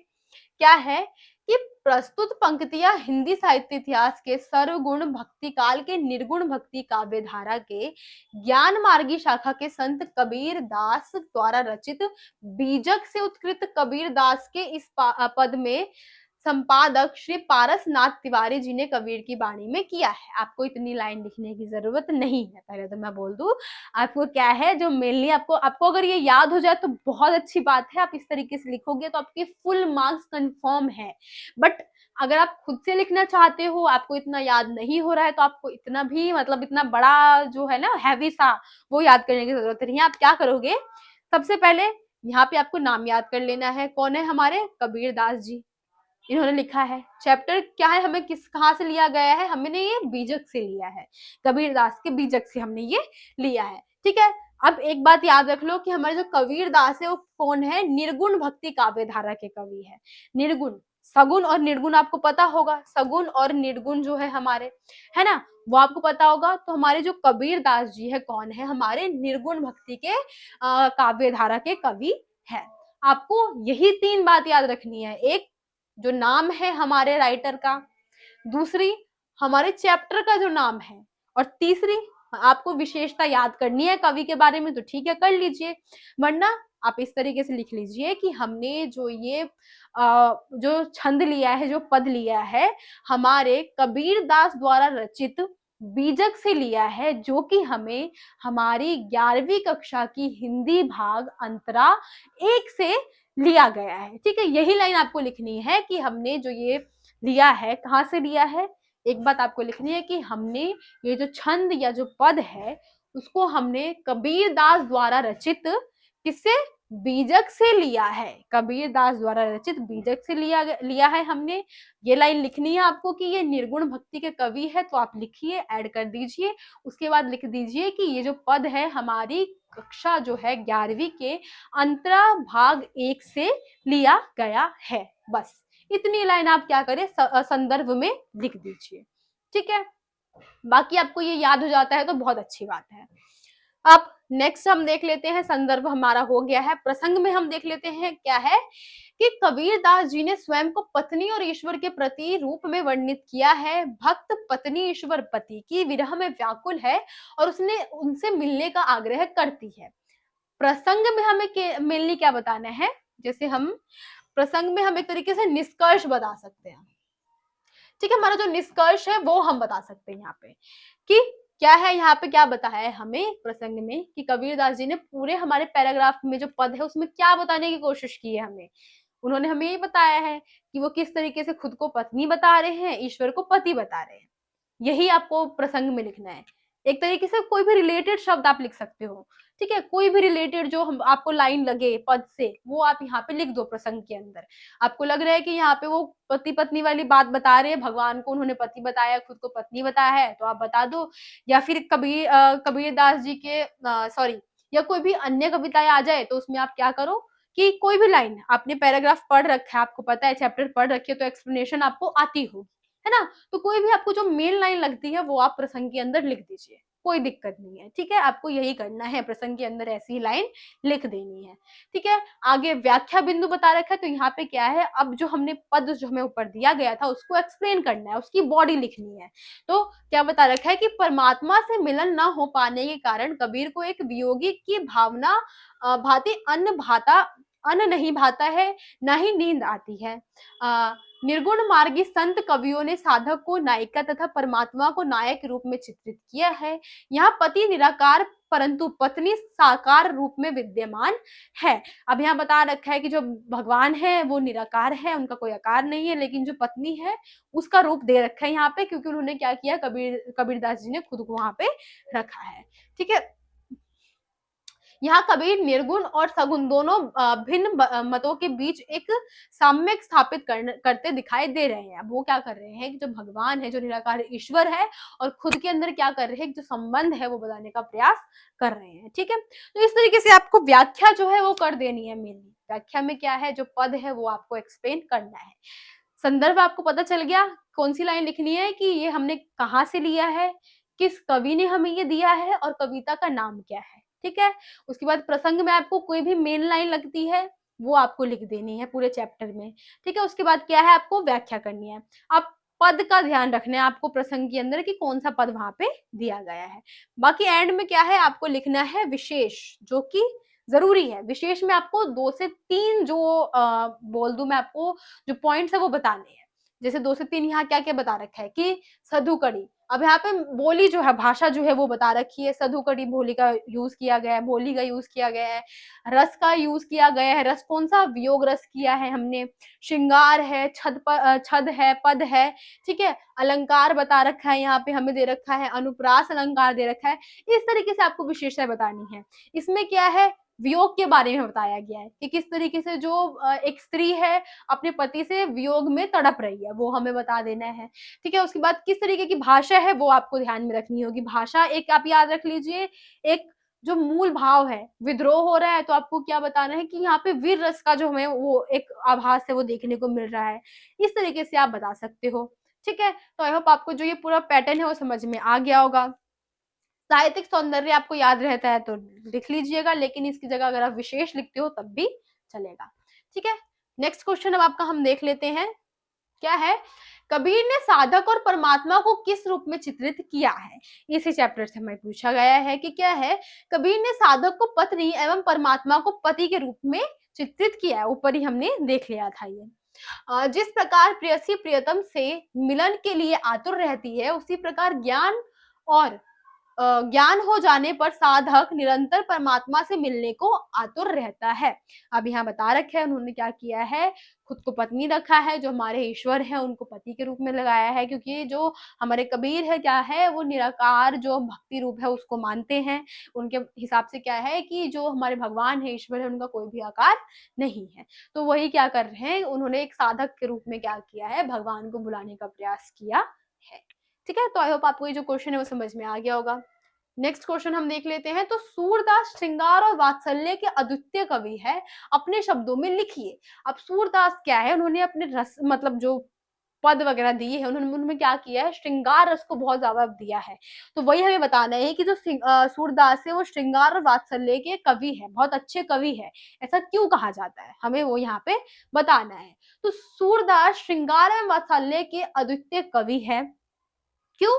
Speaker 1: क्या है कि प्रस्तुत पंक्तियां हिंदी साहित्य इतिहास के सर्वगुण भक्ति काल के निर्गुण भक्ति काव्य धारा के ज्ञान मार्गी शाखा के संत कबीर दास द्वारा रचित बीजक से उत्कृत कबीर दास के इस पद में संपादक श्री पारसनाथ तिवारी जी ने कबीर की बाणी में किया है। आपको इतनी लाइन लिखने की जरूरत नहीं है, पहले तो मैं बोल दूं, आपको क्या है, जो मेनली आपको आपको अगर ये याद हो जाए तो बहुत अच्छी बात है, आप इस तरीके से लिखोगे तो आपके फुल मार्क्स कंफर्म है। बट अगर आप खुद से लिखना चाहते हो, आपको इतना याद नहीं हो रहा है, तो आपको इतना भी मतलब इतना बड़ा जो है ना हैवी सा वो याद करने की जरूरत नहीं है। आप क्या करोगे, सबसे पहले यहाँ पे आपको नाम याद कर लेना है, कौन है हमारे, कबीर दास जी, इन्होंने लिखा है। चैप्टर क्या है, हमें किस कहाँ से लिया गया है, हमने ये बीजक से लिया है, कबीर दास के बीजक से हमने ये लिया है। ठीक है, अब एक बात याद रख लो कि हमारे जो कबीर दास है वो कौन है, निर्गुण भक्ति काव्य धारा के कवि है। निर्गुण, सगुण और निर्गुण आपको पता होगा, सगुण और निर्गुण जो है हमारे, है ना, वो आपको पता होगा। तो हमारे जो कबीर दास जी है कौन है, हमारे निर्गुण भक्ति के काव्य धारा के कवि है। आपको यही 3 बात याद रखनी है, एक जो नाम है हमारे राइटर का, दूसरी हमारे चैप्टर का जो नाम है, और तीसरी आपको विशेषता याद करनी है कवि के बारे में, तो ठीक है कर लीजिए, वरना आप इस तरीके से लिख लीजिए कि हमने जो ये जो छंद लिया है, जो पद लिया है, हमारे कबीर दास द्वारा रचित बीजक से लिया है, जो कि हमें हमारी 11वीं कक्षा की हिंदी भाग अंतरा 1 से लिया गया है। ठीक है, यही लाइन आपको लिखनी है कि हमने जो ये लिया है, कहाँ से लिया है। एक बात आपको लिखनी है कि हमने ये जो छंद या जो पद है उसको हमने कबीर दास द्वारा रचित किससे, बीजक से लिया है, कबीर दास द्वारा रचित बीजक से लिया है हमने। ये लाइन लिखनी है आपको कि ये निर्गुण भक्ति के कवि है, तो आप लिखिए, ऐड कर दीजिए। उसके बाद लिख दीजिए कि ये जो पद है हमारी कक्षा जो है 11वीं के अंतरा भाग 1 से लिया गया है। बस इतनी लाइन आप क्या करें, संदर्भ में लिख दीजिए, ठीक है। बाकी आपको ये याद हो जाता है तो बहुत अच्छी बात है। अब नेक्स्ट हम देख लेते हैं, संदर्भ हमारा हो गया है, प्रसंग में हम देख लेते हैं क्या है कि कबीर दास जी ने स्वयं को पत्नी और ईश्वर के प्रति रूप में वर्णित किया है। भक्त पत्नी ईश्वर पति की विरह में व्याकुल है और उसने उनसे मिलने का आग्रह करती है। प्रसंग में हमें मेनली क्या बताना है, जैसे हम प्रसंग में हम एक तरीके से निष्कर्ष बता सकते हैं, ठीक है। हमारा जो निष्कर्ष है वो हम बता सकते हैं यहाँ पे कि क्या है, यहाँ पे क्या बताया है हमें प्रसंग में कि कबीरदास जी ने पूरे हमारे पैराग्राफ में जो पद है उसमें क्या बताने की कोशिश की है हमें। उन्होंने हमें ये बताया है कि वो किस तरीके से खुद को पत्नी बता रहे हैं, ईश्वर को पति बता रहे हैं। यही आपको प्रसंग में लिखना है। एक तरीके से कोई भी रिलेटेड शब्द आप लिख सकते हो, ठीक है। कोई भी रिलेटेड जो हम आपको लाइन लगे पद से वो आप यहाँ पे लिख दो प्रसंग के अंदर। आपको लग रहा है कि यहाँ पे वो पति पत्नी वाली बात बता रहे हैं, भगवान को उन्होंने पति बताया, खुद को पत्नी बताया है, तो आप बता दो। या फिर कबीरदास जी के सॉरी, या कोई भी अन्य कविताएं आ जाए तो उसमें आप क्या करो कि कोई भी लाइन आपने पैराग्राफ पढ़ रखा है, आपको पता है चैप्टर पढ़ रखी है, तो एक्सप्लेनेशन आपको आती होगी, है ना। तो कोई भी आपको जो मेन लाइन लगती है वो आप प्रसंग के अंदर लिख दीजिए, कोई दिक्कत नहीं है, ठीक है। आपको यही करना है, प्रसंग के अंदर ऐसी लाइन लिख देनी है, ठीक है। आगे व्याख्या बिंदु बता रखा है, तो यहाँ पे क्या है, अब जो हमने पद जो हमें ऊपर दिया गया था उसको एक्सप्लेन करना है, उसकी बॉडी लिखनी है। तो क्या बता रखा है कि परमात्मा से मिलन न हो पाने के कारण कबीर को एक वियोगी की भावना भांति अन्न नहीं भाता है, न ही नींद आती है। निर्गुण मार्गी संत कवियों ने साधक को नायिका तथा परमात्मा को नायक रूप में चित्रित किया है। यहाँ पति निराकार परंतु पत्नी साकार रूप में विद्यमान है। अब यहाँ बता रखा है कि जो भगवान है वो निराकार है, उनका कोई आकार नहीं है, लेकिन जो पत्नी है उसका रूप दे रखा है यहाँ पे, क्योंकि उन्होंने क्या किया, कबीरदास जी ने खुद को वहां पे रखा है, ठीक है। यहाँ कबीर निर्गुण और सगुण दोनों भिन्न मतों के बीच एक साम्यक स्थापित करते दिखाई दे रहे हैं। अब वो क्या कर रहे हैं कि जो भगवान है, जो निराकार ईश्वर है, और खुद के अंदर क्या कर रहे हैं, जो संबंध है वो बताने का प्रयास कर रहे हैं, ठीक है। तो इस तरीके से आपको व्याख्या जो है वो कर देनी है। मेनली व्याख्या में क्या है, जो पद है वो आपको एक्सप्लेन करना है। संदर्भ आपको पता चल गया, कौन सी लाइन लिखनी है, कि ये हमने कहाँ से लिया है, किस कवि ने हमें ये दिया है, और कविता का नाम क्या है, ठीक है। उसके बाद प्रसंग में आपको कोई भी मेन लाइन लगती है वो आपको लिख देनी है पूरे चैप्टर में, ठीक है। उसके बाद क्या है, आपको व्याख्या करनी है। आप पद का ध्यान रखना है आपको प्रसंग के अंदर कि कौन सा पद वहां पे दिया गया है। बाकी एंड में क्या है, आपको लिखना है विशेष, जो कि जरूरी है। विशेष में आपको 2 से 3 जो बोल दूं मैं आपको, जो पॉइंट्स है वो बताने हैं। जैसे 2 से 3 यहाँ क्या क्या बता रखा है कि सधुकड़ी, अब यहाँ पे बोली जो है, भाषा जो है वो बता रखी है। सधुकड़ी बोली का यूज किया गया है, बोली का यूज किया गया है, रस का यूज किया गया है। रस कौन सा, वियोग रस किया है हमने। श्रृंगार है, छद है, पद है, ठीक है। अलंकार बता रखा है, यहाँ पे हमें दे रखा है अनुप्रास अलंकार दे रखा है। इस तरीके से आपको विशेषता बतानी है। इसमें क्या है, वियोग के बारे में बताया गया है कि किस तरीके से जो एक स्त्री है अपने पति से वियोग में तड़प रही है, वो हमें बता देना है, ठीक है। उसके बाद किस तरीके की भाषा है वो आपको ध्यान में रखनी होगी। भाषा एक आप याद रख लीजिए, एक जो मूल भाव है, विद्रोह हो रहा है तो आपको क्या बताना है कि यहाँ पे वीर रस का जो हमें वो एक आभास है वो देखने को मिल रहा है। इस तरीके से आप बता सकते हो, ठीक है। तो आई होप आपको जो ये पूरा पैटर्न है वो समझ में आ गया होगा। साहित्यिक सौंदर्य आपको याद रहता है तो लिख लीजिएगा, लेकिन इसकी जगह अगर आप विशेष लिखते हो तब भी चलेगा, ठीक है। नेक्स्ट क्वेश्चन अब आपका हम देख लेते हैं, क्या है, कबीर ने साधक और परमात्मा को किस रूप में चित्रित किया है। इसी चैप्टर से हमें पूछा गया है कि क्या है, कबीर ने साधक को पत्नी एवं परमात्मा को पति के रूप में चित्रित किया है। ऊपर ही हमने देख लिया था ये। जिस प्रकार प्रेयसी प्रियतम से मिलन के लिए आतुर रहती है, उसी प्रकार ज्ञान और ज्ञान हो जाने पर साधक निरंतर परमात्मा से मिलने को आतुर रहता है। अब यहाँ बता रखे है उन्होंने क्या किया है, खुद को पत्नी रखा है, जो हमारे ईश्वर है उनको पति के रूप में लगाया है, क्योंकि जो हमारे कबीर है क्या है, वो निराकार जो भक्ति रूप है उसको मानते हैं। उनके हिसाब से क्या है कि जो हमारे भगवान है, ईश्वर है, उनका कोई भी आकार नहीं है। तो वही क्या कर रहे हैं, उन्होंने एक साधक के रूप में क्या किया है, भगवान को बुलाने का प्रयास किया है। ठीक है, तो आई होप आपको ये जो क्वेश्चन है वो समझ में आ गया होगा। नेक्स्ट क्वेश्चन हम देख लेते हैं। तो सूरदास श्रृंगार और वात्सल्य के अद्वितीय कवि है, अपने शब्दों में लिखिए। अब सूरदास क्या है, उन्होंने अपने रस मतलब जो पद वगैरह दिए हैं, उन्होंने उनमें क्या किया है, श्रृंगार रस को बहुत ज्यादा दिया है। तो वही हमें बताना है कि जो सूरदास है वो श्रृंगार और वात्सल्य के कवि है, बहुत अच्छे कवि है। ऐसा क्यों कहा जाता है, हमें वो यहाँ पे बताना है। तो सूरदास श्रृंगार एवं वात्सल्य के अद्वितीय कवि है। क्यों?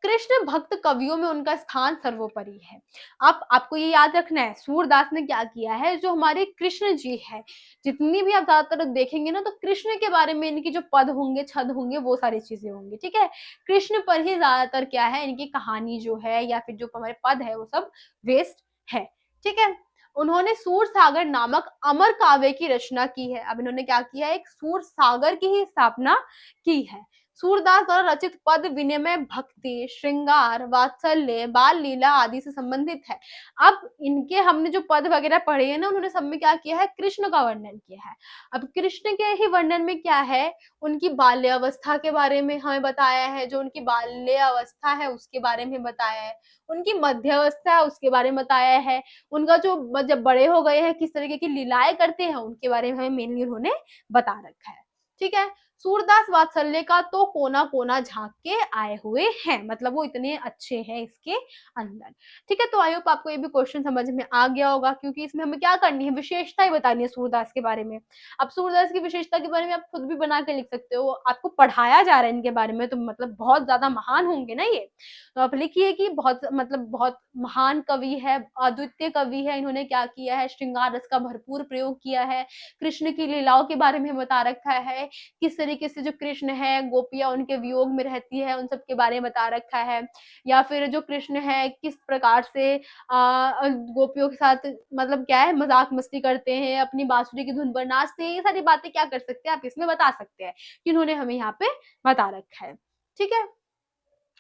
Speaker 1: कृष्ण भक्त कवियों में उनका स्थान सर्वोपरि है। अब आपको ये याद रखना है, सूरदास ने क्या किया है, जो हमारे कृष्ण जी है, जितनी भी आप ज्यादातर देखेंगे ना, तो कृष्ण के बारे में इनकी जो पद होंगे, छंद होंगे, वो सारी चीजें होंगी। ठीक है, कृष्ण पर ही ज्यादातर क्या है, इनकी कहानी जो है या फिर जो हमारे पद है वो सब वेस्ट है। ठीक है, उन्होंने सूर सागर नामक अमर काव्य की रचना की है। अब इन्होंने क्या किया है, एक सूर सागर की ही स्थापना की है। सूरदास द्वारा रचित पद विनिमय, भक्ति, श्रृंगार, वात्सल्य, बाल लीला आदि से संबंधित है। अब इनके हमने जो पद वगैरह पढ़े हैं ना, उन्होंने सब में क्या किया है, कृष्ण का वर्णन किया है। अब कृष्ण के ही वर्णन में क्या है, उनकी बाल्यावस्था के बारे में हमें बताया है, जो उनकी बाल्यावस्था है उसके बारे में बताया है, उनकी मध्यावस्था है उसके बारे में बताया है, उनका जो जब बड़े हो गए हैं किस तरीके की लीलाएं करते हैं उनके बारे में हमें मेनली उन्होंने बता रखा है। ठीक है, सूरदास वात्सल्य का तो कोना कोना झांक के आए हुए हैं, मतलब वो इतने अच्छे हैं इसके अंदर। ठीक है, तो आई होप आपको ये भी क्वेश्चन समझ में आ गया होगा, क्योंकि इसमें हमें क्या करनी है, विशेषताएं बतानी है सूरदास के बारे में। अब सूरदास की विशेषता के बारे में आप खुद भी बना के लिख सकते हो, आपको पढ़ाया जा रहा है इनके बारे में, तो मतलब बहुत ज्यादा महान होंगे ना ये। तो आप लिखिए कि बहुत मतलब बहुत महान कवि है, अद्वितीय कवि है, इन्होंने क्या किया है, श्रृंगार रस का भरपूर प्रयोग किया है, कृष्ण की लीलाओं के बारे में बता रखा है, किस तरीके से जो कृष्ण है, गोपियां उनके वियोग में रहती है, उन सब के बारे में बता रखा है, या फिर जो कृष्ण है किस प्रकार से गोपियों के साथ मतलब क्या है, मजाक मस्ती करते हैं, अपनी बांसुरी की धुन पर नाचते हैं, ये सारी बातें क्या कर सकते हैं, आप इसमें बता सकते हैं कि इन्होंने हमें यहाँ पे बता रखा है। ठीक है,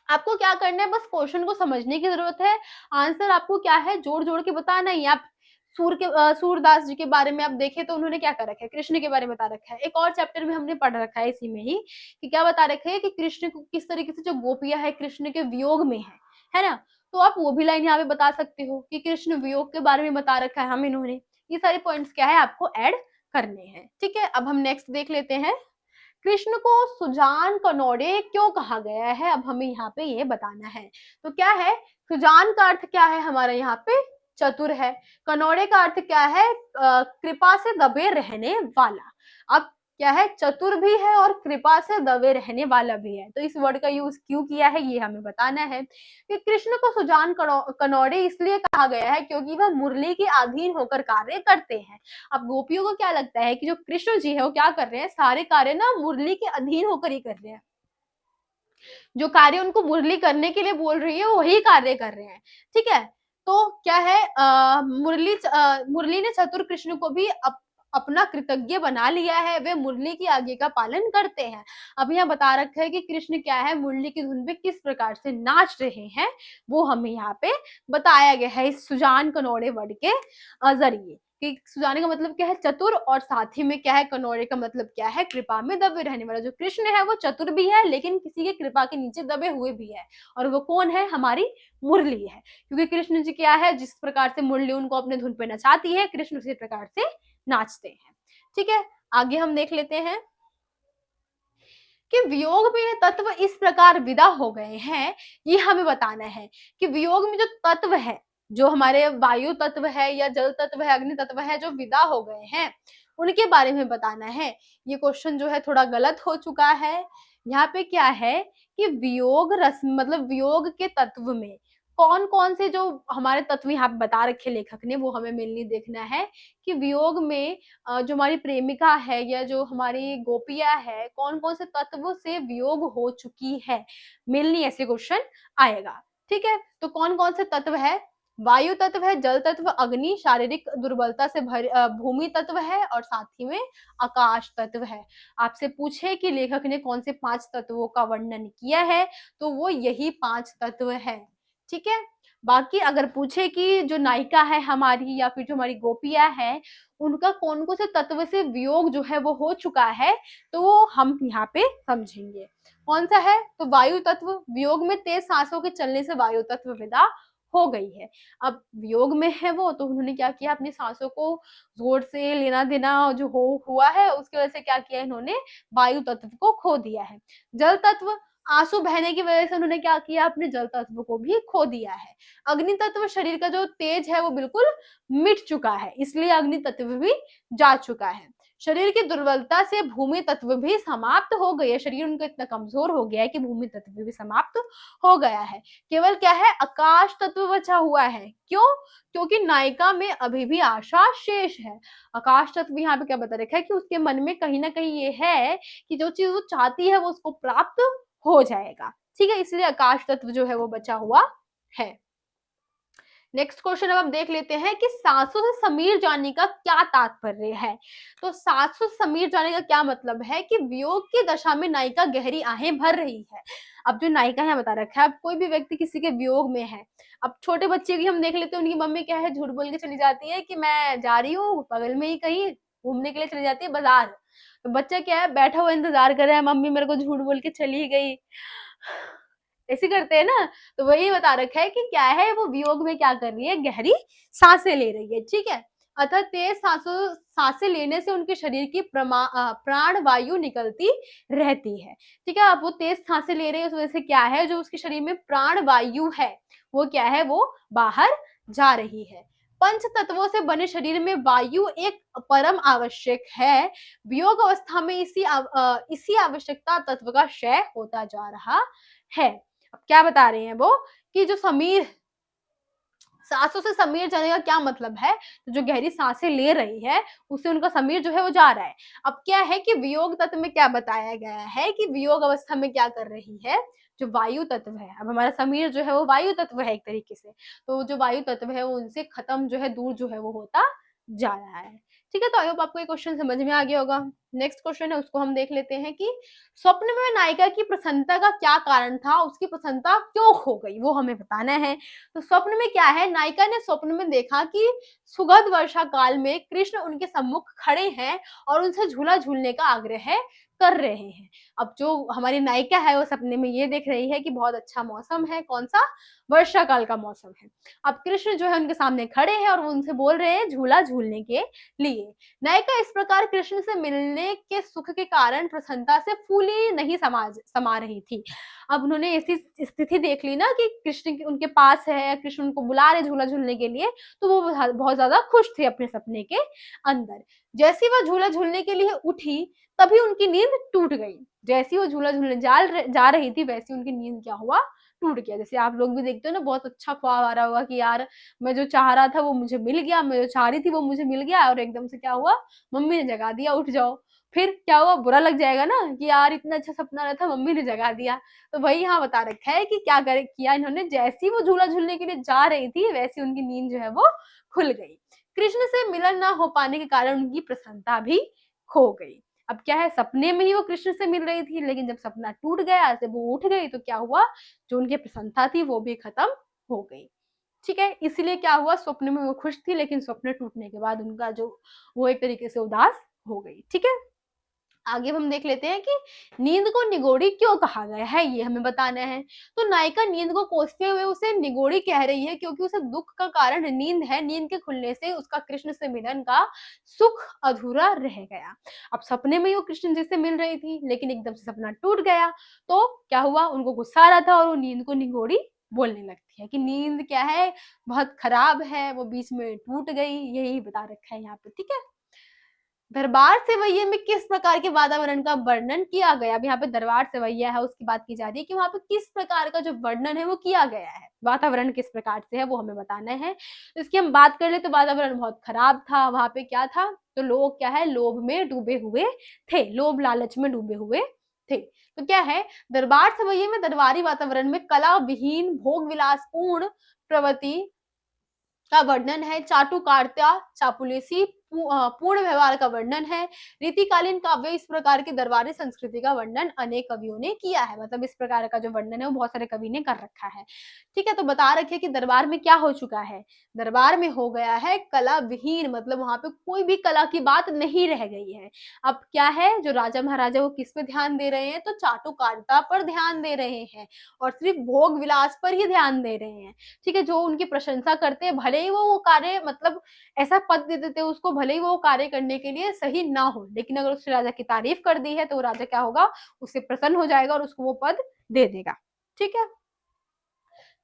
Speaker 1: आपको क्या करना है, बस क्वेश्चन को समझने की जरूरत है, आंसर आपको क्या है, जोड़ जोड़ के बताना ही। आप सूरदास जी के बारे में आप देखें तो उन्होंने क्या कर रखा है, कृष्ण के बारे में बता रखा है। एक और चैप्टर में हमने पढ़ रखा है इसी में ही कि क्या बता रखा है कि कृष्ण को किस तरीके से जो गोपियां है कृष्ण के वियोग में है ना। तो आप वो भी लाइन यहाँ पे बता सकते हो कि कृष्ण वियोग के बारे में बता रखा है हम इन्होंने। ये सारे पॉइंट्स क्या है आपको ऐड करने हैं। ठीक है, अब हम नेक्स्ट देख लेते हैं, कृष्ण को सुजान कनोड़े क्यों कहा गया है। अब हमें यहाँ पे ये बताना है। तो क्या है, सुजान का अर्थ क्या है हमारे यहाँ पे, चतुर है। कनोड़े का अर्थ क्या है, कृपा से दबे रहने वाला। अब क्या है, चतुर भी है और कृपा से दबे रहने वाला भी है। तो इस वर्ड का यूज क्यों किया है ये हमें बताना है। कि कृष्ण को सुजान कनोड़े इसलिए कहा गया है क्योंकि वह मुरली के अधीन होकर कार्य करते हैं। अब गोपियों को क्या लगता है कि जो कृष्ण जी है वो क्या कर रहे हैं, सारे कार्य ना मुरली के अधीन होकर ही कर रहे हैं, जो कार्य उनको मुरली करने के लिए बोल रही है वही कार्य कर रहे हैं। ठीक है, तो क्या है, मुरली ने चतुर कृष्ण को भी अपना कृतज्ञ बना लिया है, वे मुरली की आज्ञा का पालन करते हैं। अब यहाँ बता रखा है कि कृष्ण क्या है, मुरली की धुन पे किस प्रकार से नाच रहे हैं, वो हमें यहाँ पे बताया गया है इस सुजान कनोड़े वर्ड के जरिए। कि सुजाने का मतलब क्या है, चतुर, और साथ ही में क्या है, कनौरे का मतलब क्या है, कृपा में दबे रहने वाला। जो कृष्ण है वो चतुर भी है लेकिन किसी के कृपा के नीचे दबे हुए भी है, और वो कौन है, हमारी मुरली है। क्योंकि कृष्ण जी क्या है, जिस प्रकार से मुरली उनको अपने धुन पे नचाती है, कृष्ण उसी प्रकार से नाचते हैं। ठीक है, आगे हम देख लेते हैं कि वियोग में तत्व इस प्रकार विदा हो गए हैं। ये हमें बताना है कि वियोग में जो तत्व है, जो हमारे वायु तत्व है या जल तत्व है, अग्नि तत्व है, जो विदा हो गए हैं उनके बारे में बताना है। ये क्वेश्चन जो है थोड़ा गलत हो चुका है। यहाँ पे क्या है कि वियोग रस मतलब वियोग के तत्व में कौन कौन से जो हमारे तत्व यहाँ बता रखे लेखक ने, वो हमें मेनली देखना है कि वियोग में जो हमारी प्रेमिका है या जो हमारी गोपिया है, कौन कौन से तत्व से वियोग हो चुकी है, मेनली ऐसे क्वेश्चन आएगा। ठीक है, तो कौन कौन से तत्व है? वायु तत्व है, जल तत्व, अग्नि, शारीरिक दुर्बलता से भूमि तत्व है और साथ ही में आकाश तत्व है। आपसे पूछे कि लेखक ने कौन से 5 तत्वों का वर्णन किया है, तो वो यही 5 तत्व है। ठीक है, बाकी अगर पूछे कि जो नायिका है हमारी या फिर जो हमारी गोपियां है, उनका कौन कौन से तत्व से वियोग जो है वो हो चुका है, तो वो हम यहाँ पे समझेंगे। कौन सा है? तो वायु तत्व, वियोग में तेज सांसों के चलने से वायु तत्व विदा हो गई है। अब वियोग में है वो, तो उन्होंने क्या किया, अपनी सांसों को जोर से लेना देना जो हुआ है, उसकी वजह से क्या किया इन्होंने, वायु तत्व को खो दिया है। जल तत्व, आंसू बहने की वजह से उन्होंने क्या किया, अपने जल तत्व को भी खो दिया है। अग्नि तत्व, शरीर का जो तेज है वो बिल्कुल मिट चुका है, इसलिए अग्नि तत्व भी जा चुका है। शरीर की दुर्बलता से भूमि तत्व भी समाप्त हो गई है, शरीर उनका इतना कमजोर हो गया है कि भूमि तत्व भी समाप्त हो गया है। केवल क्या है, आकाश तत्व बचा हुआ है। क्यों? क्योंकि नायिका में अभी भी आशा शेष है। आकाश तत्व यहाँ पे क्या बता रखा है कि उसके मन में कहीं ना कहीं ये है कि जो चीज वो चाहती है वो उसको प्राप्त हो जाएगा। ठीक है, इसलिए आकाश तत्व जो है वो बचा हुआ है। नेक्स्ट क्वेश्चन अब हम देख लेते हैं कि सांसों से समीर जाने का क्या तात्पर्य है। तो सांसों से समीर जाने का क्या मतलब है कि वियोग की दशा में नायिका गहरी आहें भर रही है। अब जो नायिका है बता रखा है, अब कोई भी व्यक्ति किसी के वियोग में है, अब छोटे बच्चे की हम देख लेते हैं, उनकी मम्मी क्या है, झूठ बोल के चली जाती है कि मैं जा रही हूँ बगल में ही कहीं घूमने के लिए, चली जाती है बाजार। तो बच्चा क्या है, बैठा हुआ इंतजार कर रहा है, मम्मी मेरे को झूठ बोल के चली गई, ऐसे करते हैं ना। तो वही बता रखा है कि क्या है, वो वियोग में क्या कर रही है, गहरी सांसें ले रही है। ठीक है, अतः तेज सांसें लेने से उनके शरीर की प्राण वायु निकलती रहती है। ठीक है, अब वो तेज सांसें ले रही है, उस वजह से क्या है, जो उसके शरीर में प्राण वायु है वो क्या है, वो बाहर जा रही है। पंच तत्वों से बने शरीर में वायु एक परम आवश्यक है। वियोग अवस्था में इसी आवश्यकता तत्व का क्षय होता जा रहा है। अब क्या बता रहे हैं वो, कि जो समीर, सांसों से समीर जाने का क्या मतलब है, तो जो गहरी सांसें ले रही है उससे उनका समीर जो है वो जा रहा है। अब क्या है कि वियोग तत्व में क्या बताया गया है कि वियोग अवस्था में क्या कर रही है, जो वायु तत्व है, अब हमारा समीर जो है वो वायु तत्व है एक तरीके से, तो जो वायु तत्व है वो उनसे खत्म जो है, दूर जो है वो होता जा रहा है। ठीक है, तो आई होप आपको ये क्वेश्चन समझ में आ गया होगा। नेक्स्ट क्वेश्चन है, उसको हम देख लेते हैं कि स्वप्न में नायिका की प्रसन्नता का क्या कारण था, उसकी प्रसन्नता क्यों खो गई, वो हमें बताना है। तो स्वप्न में क्या है, नायिका ने स्वप्न में देखा कि सुगध वर्षा काल में कृष्ण उनके सम्मुख खड़े हैं और उनसे झूला झूलने का आग्रह कर रहे हैं। अब जो हमारी नायिका है वो सपने में ये देख रही है कि बहुत अच्छा मौसम है, कौन सा, वर्षा काल का मौसम है। अब कृष्ण जो है उनके सामने खड़े हैं और वो उनसे बोल रहे हैं झूला झूलने के लिए। नायिका इस प्रकार कृष्ण से मिलने के सुख के कारण प्रसन्नता से फूली नहीं समा रही थी। अब उन्होंने ऐसी स्थिति देख ली ना कि कृष्ण उनके पास है, कृष्ण उनको बुला रहे झूला झूलने के लिए, तो वो बहुत ज्यादा खुश थे अपने सपने के अंदर। जैसी वह झूला झूलने के लिए उठी, तभी उनकी नींद टूट गई। जैसी वो झूला झूलने जा रही थी, वैसी उनकी नींद क्या हुआ, टूट गया। जैसे आप लोग भी देखते हो ना, बहुत अच्छा ख्वाब आ रहा होगा कि यार मैं जो चाह रहा था वो मुझे मिल गया, मैं जो चाह रही थी वो मुझे मिल गया, और एकदम से क्या हुआ, मम्मी ने जगा दिया, उठ जाओ। फिर क्या हुआ, बुरा लग जाएगा ना कि यार इतना अच्छा सपना रहा था, मम्मी ने जगा दिया। तो वही यहाँ बता रखा है कि क्या किया इन्होंने, जैसी वो झूला झूलने के लिए जा रही थी वैसी उनकी नींद जो है वो खुल गई। कृष्ण से मिलन ना हो पाने के कारण उनकी प्रसन्नता भी खो गई। अब क्या है, सपने में ही वो कृष्ण से मिल रही थी, लेकिन जब सपना टूट गया, जब वो उठ गई, तो क्या हुआ, जो उनकी प्रसन्नता थी वो भी खत्म हो गई। ठीक है, इसीलिए क्या हुआ, स्वप्न में वो खुश थी, लेकिन स्वप्न टूटने के बाद उनका जो, वो एक तरीके से उदास हो गई। ठीक है, आगे हम देख लेते हैं कि नींद को निगोड़ी क्यों कहा गया है, ये हमें बताना है। तो नायिका नींद को कोसते हुए उसे निगोड़ी कह रही है, क्योंकि उसे दुख का कारण नींद है। नींद के खुलने से उसका कृष्ण से मिलन का सुख अधूरा रह गया। अब सपने में वो कृष्ण जी से मिल रही थी, लेकिन एकदम से सपना टूट गया, तो क्या हुआ, उनको गुस्सा आ रहा था और वो नींद को निगोड़ी बोलने लगती है कि नींद क्या है, बहुत खराब है, वो बीच में टूट गई, यही बता रखा है यहाँ पे। ठीक है, दरबार सेवैये में किस प्रकार के वातावरण का वर्णन किया गया। अब यहाँ पे दरबार सेवैया है, उसकी बात की जा रही है कि वहां पे किस प्रकार का जो वर्णन है वो किया गया है, वातावरण किस प्रकार से है वो हमें बताना है। तो इसकी हम बात कर ले तो वातावरण बहुत खराब था। वहां पे क्या था, तो लोग क्या है, लोभ में डूबे हुए थे, लोभ लालच में डूबे हुए थे। तो क्या है, दरबार सवैये में दरबारी वातावरण में कला विहीन भोग विलास पूर्ण प्रवृत्ति का वर्णन है, चाटुकारिता चापलूसी पूर्ण व्यवहार का वर्णन है। रीतिकालीन काव्य इस प्रकार की दरबारी संस्कृति का वर्णन अनेक कवियों ने किया है, मतलब इस प्रकार का जो वर्णन है वो बहुत सारे कवि ने कर रखा है। ठीक है, तो बता रखे कि दरबार में क्या हो चुका है, दरबार में हो गया है कला विहीन, मतलब वहां पे कोई भी कला की बात नहीं रह गई है। अब क्या है, जो राजा महाराजा वो किस पे ध्यान दे रहे हैं, तो चाटुकारिता पर ध्यान दे रहे हैं और सिर्फ भोग विलास पर ही ध्यान दे रहे हैं। ठीक है, जो उनकी प्रशंसा करते हैं, भले ही वो कार्य मतलब ऐसा पद दे देते हैं उसको, भले ही वो कार्य करने के लिए सही ना हो, लेकिन अगर उस राजा की तारीफ कर दी है तो वो राजा क्या होगा, उससे प्रसन्न हो जाएगा और उसको वो पद दे देगा। ठीक है,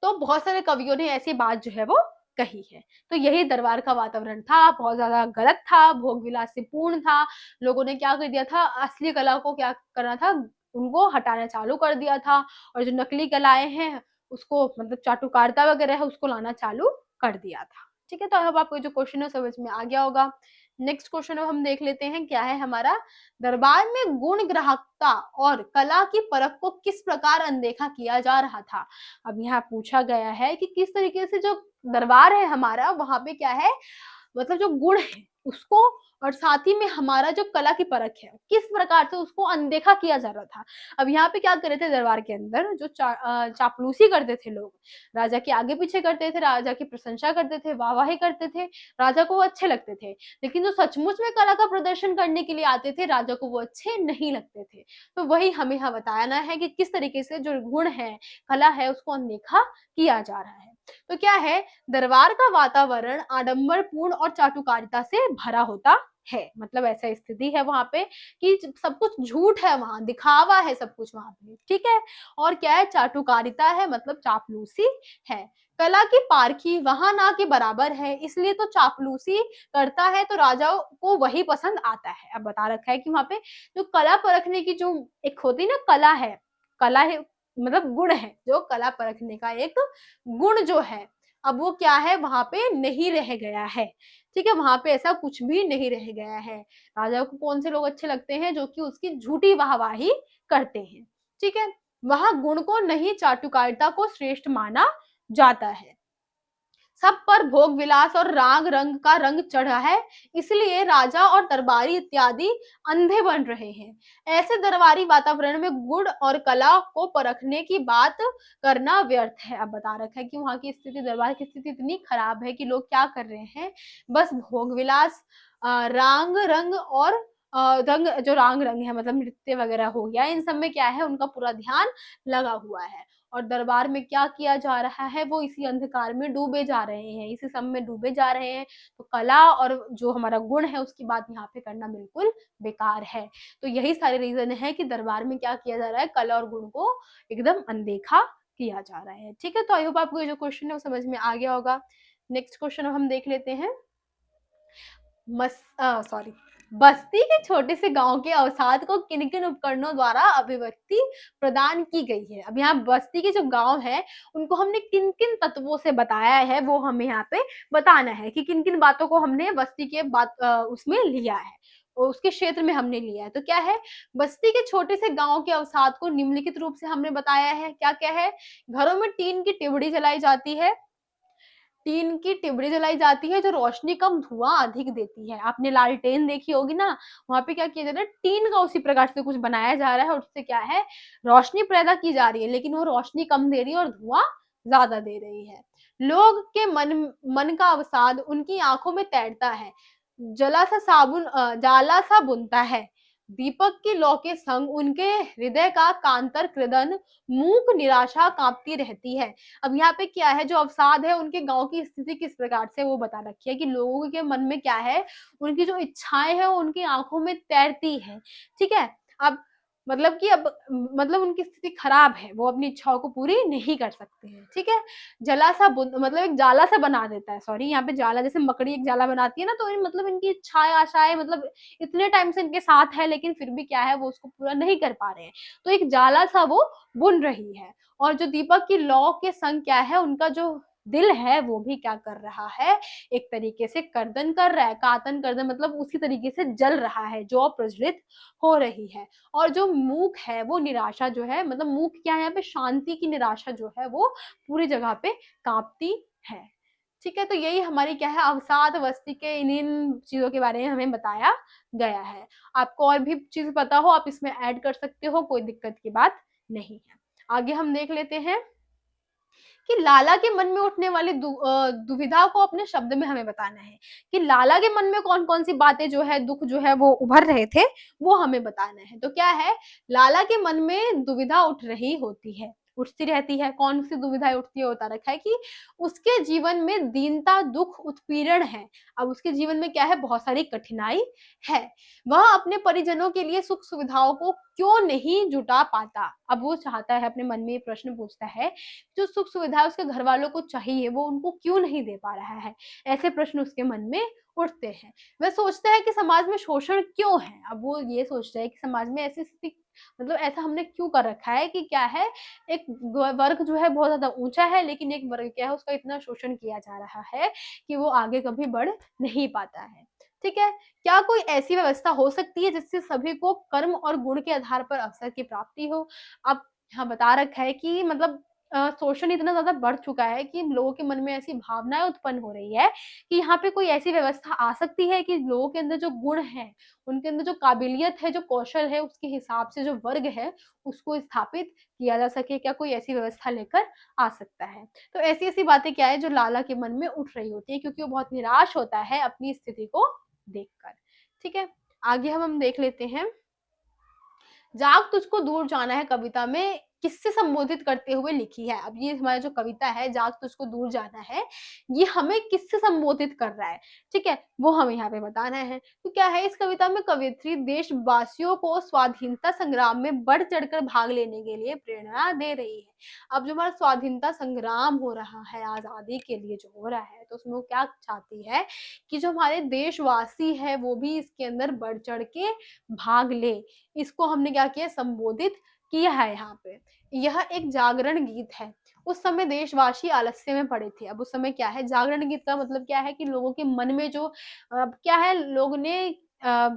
Speaker 1: तो बहुत सारे कवियों ने ऐसी बात जो है वो कही है। तो यही दरबार का वातावरण था, बहुत ज्यादा गलत था, भोग विलास से पूर्ण था। लोगों ने क्या कर दिया था, असली कला को क्या करना था, उनको हटाना चालू कर दिया था और जो नकली कलाएं हैं उसको, मतलब चाटुकारिता वगैरह है उसको लाना चालू कर दिया था। ठीक है, तो अब आपको जो क्वेश्चन है समझ में आ गया होगा। नेक्स्ट क्वेश्चन अब हम देख लेते हैं, क्या है हमारा, दरबार में गुण ग्राहकता और कला की परख को किस प्रकार अनदेखा किया जा रहा था। अब यहाँ पूछा गया है कि किस तरीके से जो दरबार है हमारा, वहां पे क्या है, मतलब जो गुण है उसको और साथ ही में हमारा जो कला की परख है किस प्रकार से उसको अनदेखा किया जा रहा था। अब यहाँ पे क्या कर रहे थे, दरबार के अंदर जो चापलूसी करते थे लोग, राजा के आगे पीछे करते थे, राजा की प्रशंसा करते थे, वाहवाही करते थे, राजा को वो अच्छे लगते थे, लेकिन जो सचमुच में कला का प्रदर्शन करने के लिए आते थे राजा को वो अच्छे नहीं लगते थे। तो वही हमें यहाँ बताना है कि किस तरीके से जो गुण है, कला है, उसको अनदेखा किया जा रहा है। तो क्या है, दरबार का वातावरण आडंबरपूर्ण और चाटुकारिता से भरा होता है, मतलब ऐसा स्थिति है वहां पे कि सब कुछ झूठ है, वहां दिखावा है सब कुछ वहां पे। ठीक है, और क्या है, चाटुकारिता है, मतलब चापलूसी है। कला की पारखी वहां ना के बराबर है, इसलिए तो चापलूसी करता है तो राजा को वही पसंद आता है। अब बता रखा है कि वहां पे जो कला परखने की जो एक होती ना कला है, कला है मतलब गुण है, जो कला परखने का एक गुण जो है, अब वो क्या है, वहां पे नहीं रह गया है। ठीक है, वहां पे ऐसा कुछ भी नहीं रह गया है। राजा को कौन से लोग अच्छे लगते हैं, जो कि उसकी झूठी वाहवाही करते हैं। ठीक है, वहां गुण को नहीं चाटुकारिता को श्रेष्ठ माना जाता है। सब पर भोग विलास और राग रंग का रंग चढ़ा है, इसलिए राजा और दरबारी इत्यादि अंधे बन रहे हैं। ऐसे दरबारी वातावरण में गुण और कला को परखने की बात करना व्यर्थ है। अब बता रखा है कि वहां की स्थिति, दरबार की स्थिति इतनी खराब है कि लोग क्या कर रहे हैं, बस भोग विलास, राग रंग और रंग, जो राग रंग है मतलब नृत्य वगैरह हो गया, इन सब में क्या है, उनका पूरा ध्यान लगा हुआ है। और दरबार में क्या किया जा रहा है, वो इसी अंधकार में डूबे जा रहे हैं, इसी सब में डूबे जा रहे हैं। तो कला और जो हमारा गुण है उसकी बात यहाँ पे करना बिल्कुल बेकार है। तो यही सारे रीजन है कि दरबार में क्या किया जा रहा है, कला और गुण को एकदम अनदेखा किया जा रहा है। ठीक है, तो आई होप आपको ये जो क्वेश्चन है वो समझ में आ गया होगा। नेक्स्ट क्वेश्चन अब हम देख लेते हैं। सॉरी, बस्ती के छोटे से गांव के अवसाद को किन किन उपकरणों द्वारा अभिव्यक्ति प्रदान की गई है। अब यहाँ बस्ती के जो गांव है उनको हमने किन किन तत्वों से बताया है, वो हमें यहाँ पे बताना है कि किन किन बातों को हमने बस्ती के बात उसमें लिया है, उसके क्षेत्र में हमने लिया है। तो क्या है, बस्ती के छोटे से गांव के अवसाद को निम्नलिखित रूप से हमने बताया है। क्या क्या है, घरों में टीन की टिवड़ी जलाई जाती है, टीन की टिबड़ी जलाई जाती है जो रोशनी कम धुआं अधिक देती है। आपने लालटेन देखी होगी ना, वहां पे क्या किया जा रहा है, टीन का उसी प्रकार से कुछ बनाया जा रहा है और उससे क्या है, रोशनी पैदा की जा रही है, लेकिन वो रोशनी कम दे रही है और धुआं ज्यादा दे रही है। लोग के मन का अवसाद उनकी आंखों में तैरता है, जाला सा बुनता है, दीपक की लौ के संग उनके हृदय का कांतर कृदन, मूक निराशा कांपती रहती है। अब यहाँ पे क्या है, जो अवसाद है उनके गांव की स्थिति किस प्रकार से वो बता रखी है कि लोगों के मन में क्या है, उनकी जो इच्छाएं है वो उनकी आंखों में तैरती है। ठीक है, अब मतलब कि अब मतलब उनकी स्थिति खराब है, वो अपनी इच्छाओं को पूरी नहीं कर सकते हैं। ठीक है, जला सा मतलब एक जाला सा बना देता है, सॉरी यहाँ पे जाला, जैसे मकड़ी एक जाला बनाती है ना, तो मतलब इनकी इच्छाएं आशाएं मतलब इतने टाइम से इनके साथ है, लेकिन फिर भी क्या है, वो उसको पूरा नहीं कर पा रहे हैं। तो एक जाला सा वो बुन रही है। और जो दीपक की लौ के संग क्या है, उनका जो दिल है वो भी क्या कर रहा है, एक तरीके से कर्दन कर रहा है, कातन कर्दन मतलब उसी तरीके से जल रहा है, जो प्रज्वलित हो रही है। और जो मूक है वो निराशा जो है, मतलब मूक क्या है यहाँ पे, शांति की निराशा जो है वो पूरी जगह पे कांपती है। ठीक है, तो यही हमारी क्या है, अवसाद अवस्थी के इन चीजों के बारे में हमें बताया गया है। आपको और भी चीज पता हो आप इसमें ऐड कर सकते हो, कोई दिक्कत की बात नहीं है। आगे हम देख लेते हैं कि लाला के मन में उठने वाली दुविधा को अपने शब्द में हमें बताना है, कि लाला के मन में कौन कौन सी बातें जो है, दुख जो है वो उभर रहे थे, वो हमें बताना है। तो क्या है, लाला के मन में दुविधा उठ रही होती है, उठती रहती है। कौन सी दुविधाएं उठती है, बता रखा है कि उसके जीवन में दीनता, दुख, उत्पीड़न है। अब उसके जीवन में क्या है, बहुत सारी कठिनाई है। वह अपने परिजनों के लिए सुख सुविधाओं को क्यों नहीं जुटा पाता। अब वो चाहता है, अपने मन में ये प्रश्न पूछता है, जो सुख सुविधा उसके घर वालों को चाहिए वो उनको क्यों नहीं दे पा रहा है। ऐसे प्रश्न उसके मन में उठते हैं। वह सोचता है कि समाज में शोषण क्यों है। अब वो ये सोचता है कि समाज में ऐसी स्थिति, मतलब ऐसा हमने क्यों कर रखा है कि क्या है, एक वर्ग जो है बहुत ज्यादा ऊंचा है, लेकिन एक वर्ग क्या है, उसका इतना शोषण किया जा रहा है कि वो आगे कभी बढ़ नहीं पाता है। ठीक है, क्या कोई ऐसी व्यवस्था हो सकती है जिससे सभी को कर्म और गुण के आधार पर अवसर की प्राप्ति हो। अब यहाँ बता रखा है कि मतलब शोषण इतना ज़्यादा बढ़ चुका है कि लोगों के मन में ऐसी भावनाएँ उत्पन्न हो रही है कि यहाँ पे कोई ऐसी व्यवस्था आ सकती है कि लोगों के अंदर जो गुण हैं, उनके अंदर जो काबिलियत है, जो कौशल है, उसके हिसाब से जो वर्ग है, उसको स्थापित किया जा सके। क्या कोई ऐसी व्यवस्था लेकर आ सकता है? तो ऐसी-ऐसी बातें क्या है जो लाला के मन में उठ रही होती है, क्योंकि वो बहुत निराश होता है अपनी स्थिति को देखकर। ठीक है? आगे हम देख लेते हैं। जाग तुझको दूर जाना है कविता में किससे संबोधित करते हुए लिखी है। अब ये हमारा जो कविता है, जाग तुझको दूर जाना है, ये हमें किससे संबोधित कर रहा है, ठीक है, वो हमें यहाँ पे बताना है। तो क्या है, इस कविता में कवियत्री देशवासियों को स्वाधीनता संग्राम में बढ़ चढ़कर भाग लेने के लिए प्रेरणा दे रही है। अब जो हमारा स्वाधीनता संग्राम हो रहा है, आजादी के लिए जो हो रहा है, तो उसमें वो क्या चाहती है कि जो हमारे देशवासी है वो भी इसके अंदर बढ़ चढ़ के भाग ले। इसको हमने क्या किया, संबोधित किया है यहाँ पे। यह एक जागरण गीत है। उस समय देशवासी आलस्य में पड़े थे। अब उस समय क्या है, जागरण गीत का मतलब क्या है कि लोगों के मन में जो क्या है, लोग ने अ,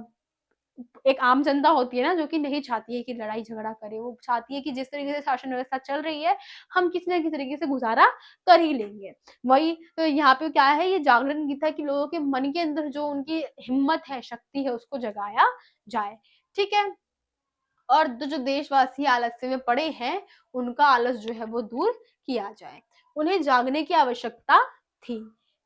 Speaker 1: एक आम जनता होती है ना, जो कि नहीं चाहती है कि लड़ाई झगड़ा करे, वो चाहती है कि जिस तरीके से शासन व्यवस्था चल रही है, हम किसी न किसी तरीके से गुजारा कर ही लेंगे। वही तो यहाँ पे क्या है, ये जागरण गीत है कि लोगों के मन के अंदर जो उनकी हिम्मत है, शक्ति है, उसको जगाया जाए। ठीक है, और जो देशवासी आलस्य में पड़े हैं, उनका आलस जो है वो दूर किया जाए। उन्हें जागने की आवश्यकता थी।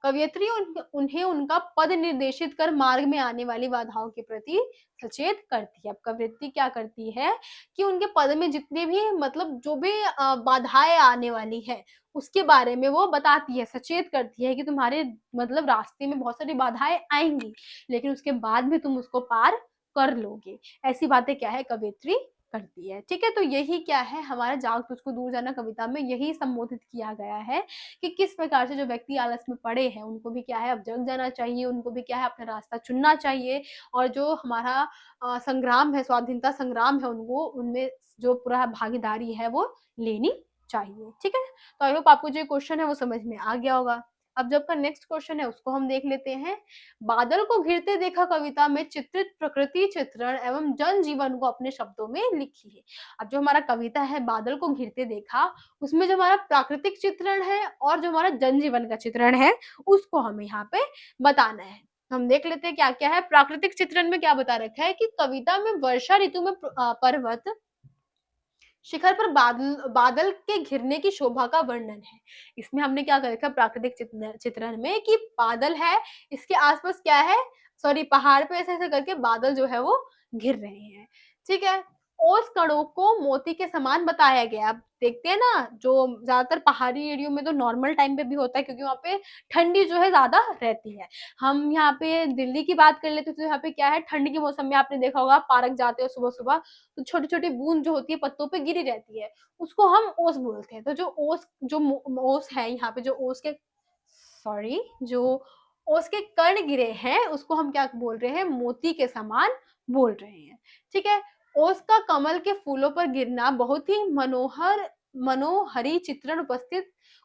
Speaker 1: कवयित्री उन्हें उनका पद निर्देशित कर मार्ग में आने वाली बाधाओं के प्रति सचेत करती है। अब कवयित्री क्या करती है कि उनके पद में जितने भी, मतलब जो भी बाधाएं आने वाली है, उसके बारे में वो बताती है, सचेत करती है कि तुम्हारे मतलब रास्ते में बहुत सारी बाधाएं आएंगी, लेकिन उसके बाद भी तुम उसको पार कर लोगे। ऐसी बातें क्या है, कवियत्री करती है। ठीक है, तो यही क्या है, हमारा जाग तुझको दूर जाना कविता में यही संबोधित किया गया है कि किस प्रकार से जो व्यक्ति आलस में पड़े हैं, उनको भी क्या है, अब जग जाना चाहिए, उनको भी क्या है, अपना रास्ता चुनना चाहिए, और जो हमारा संग्राम है, स्वाधीनता संग्राम है, उनको उनमें जो पूरा भागीदारी है वो लेनी चाहिए। ठीक है, तो आई होप आपको जो क्वेश्चन है वो समझ में आ गया होगा। अब जब का नेक्स्ट क्वेश्चन है उसको हम देख लेते हैं। बादल को घिरते देखा कविता में चित्रित प्रकृति चित्रण एवं जन जीवन को अपने शब्दों में लिखी है। अब जो हमारा कविता है बादल को घिरते देखा, उसमें जो हमारा प्राकृतिक चित्रण है और जो हमारा जन जीवन का चित्रण है, उसको हमें यहाँ पे बताना है। हम देख लेते हैं क्या क्या है। प्राकृतिक चित्रण में क्या बता रखा है कि कविता में वर्षा ऋतु में पर्वत शिखर पर बादल बादल के घिरने की शोभा का वर्णन है। इसमें हमने क्या कर रखा है, प्राकृतिक चित्रण में कि बादल है, इसके आसपास क्या है, सॉरी पहाड़ पे ऐसे ऐसे करके बादल जो है वो घिर रहे हैं। ठीक है, ओस कणों को मोती के समान बताया गया। अब देखते हैं ना, जो ज्यादातर पहाड़ी एरियो में तो नॉर्मल टाइम पे भी होता है, क्योंकि वहाँ पे ठंडी जो है ज्यादा रहती है। हम यहाँ पे दिल्ली की बात कर लेते तो यहाँ पे क्या है, ठंड के मौसम में आपने देखा होगा, पार्क जाते हो सुबह सुबह तो छोटी छोटी बूंद जो होती है पत्तों पे गिरी रहती है, उसको हम ओस बोलते हैं। तो जो ओस जो ओस है यहाँ पे, जो ओस के सॉरी जो ओस के कण गिरे हैं, उसको हम क्या बोल रहे हैं, मोती के समान बोल रहे हैं। ठीक है, ओस का कमल के फूलों पर गिरना बहुत ही मनोहर मनोहरी चित्रण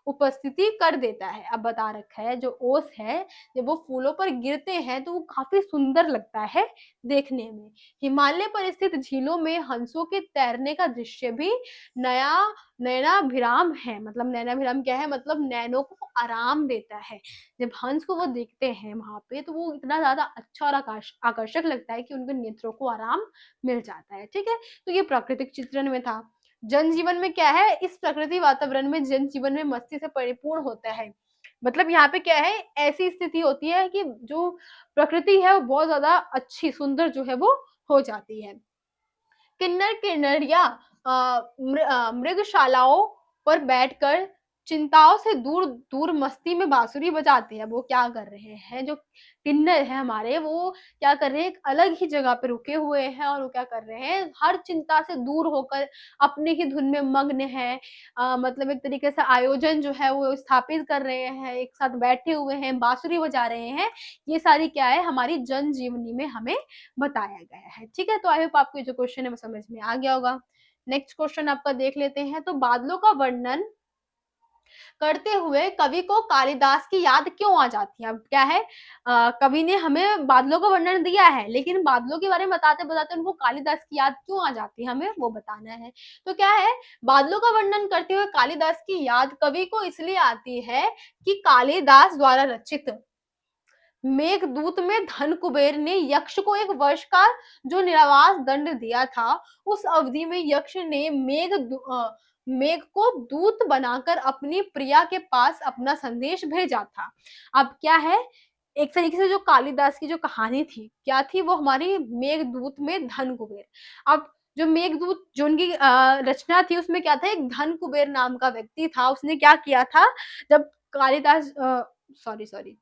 Speaker 1: उपस्थिति कर देता है। अब बता रखा है जो ओस है जब वो फूलों पर गिरते हैं तो वो काफी सुंदर लगता है देखने में। हिमालय पर स्थित झीलों में हंसों के तैरने का दृश्य भी नया नैनाभिराम है। मतलब नैनाभिराम क्या है, मतलब नैनों को आराम देता है। जब हंस को वो देखते हैं वहां पे तो वो इतना ज्यादा अच्छा और आकर्षक लगता है कि उनके नेत्रों को आराम मिल जाता है। ठीक है, तो ये प्राकृतिक चित्रण में था। जनजीवन में क्या है, इस प्रकृति वातावरण में जनजीवन में मस्ती से परिपूर्ण होता है। मतलब यहाँ पे क्या है, ऐसी स्थिति होती है कि जो प्रकृति है वो बहुत ज्यादा अच्छी सुंदर जो है वो हो जाती है। किन्नर किन्नरिया मृगशालाओं पर बैठकर चिंताओं से दूर दूर मस्ती में बांसुरी बजाते हैं। वो क्या कर रहे हैं, जो किन्नर है हमारे वो क्या कर रहे हैं, एक अलग ही जगह पे रुके हुए हैं और वो क्या कर रहे हैं, हर चिंता से दूर होकर अपनी ही धुन में मग्न है। मतलब एक तरीके से आयोजन जो है वो स्थापित कर रहे हैं, एक साथ बैठे हुए हैं, बांसुरी बजा रहे हैं। ये सारी क्या है, हमारी जन जीवनी में हमें बताया गया है। ठीक है, तो आई होप आपको ये जो क्वेश्चन है वो समझ में आ गया होगा। नेक्स्ट क्वेश्चन आपका देख लेते हैं। तो बादलों का वर्णन करते हुए कवि को कालिदास की याद क्यों आ जाती है। अब क्या है, कवि ने हमें बादलों का वर्णन दिया है लेकिन बादलों के बारे में बताते बताते उनको कालिदास की याद क्यों आ जाती है, हमें वो बताना है। तो क्या है, बादलों का वर्णन करते हुए कालिदास की याद कवि को इसलिए आती है कि कालिदास द्वारा रचित मेघदूत में धन कुबेर ने यक्ष को एक वर्ष का जो निरावास दंड दिया था, उस अवधि में यक्ष ने मेघ को दूत बनाकर अपनी प्रिया के पास अपना संदेश भेजा था। अब क्या है, एक तरीके से जो कालिदास की जो कहानी थी क्या थी, वो हमारी मेघदूत में धन कुबेर। अब जो मेघदूत जो उनकी रचना थी उसमें क्या था, एक धन कुबेर नाम का व्यक्ति था, उसने क्या किया था, जब कालिदास सॉरी सॉरी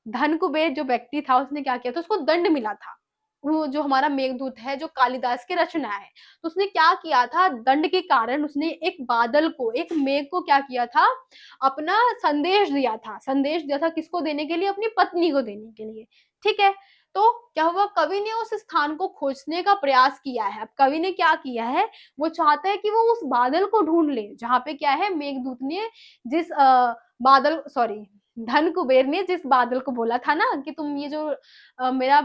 Speaker 1: धन कुबेर जो व्यक्ति था उसने क्या किया था, उसको दंड मिला था। वो जो हमारा मेघदूत है जो कालिदास की रचना है, तो उसने क्या किया था, दंड के कारण उसने एक बादल को, एक मेघ को क्या किया था, अपना संदेश दिया था किसको देने के लिए, अपनी पत्नी को देने के लिए। ठीक है, तो क्या हुआ, कवि ने उस स्थान को खोजने का प्रयास किया है। अब कवि ने क्या किया है, वो चाहता है कि वो उस बादल को ढूंढ ले जहां पे क्या है, मेघदूत ने जिस बादल सॉरी धन कुबेर ने जिस बादल को बोला था ना कि तुम ये जो मेरा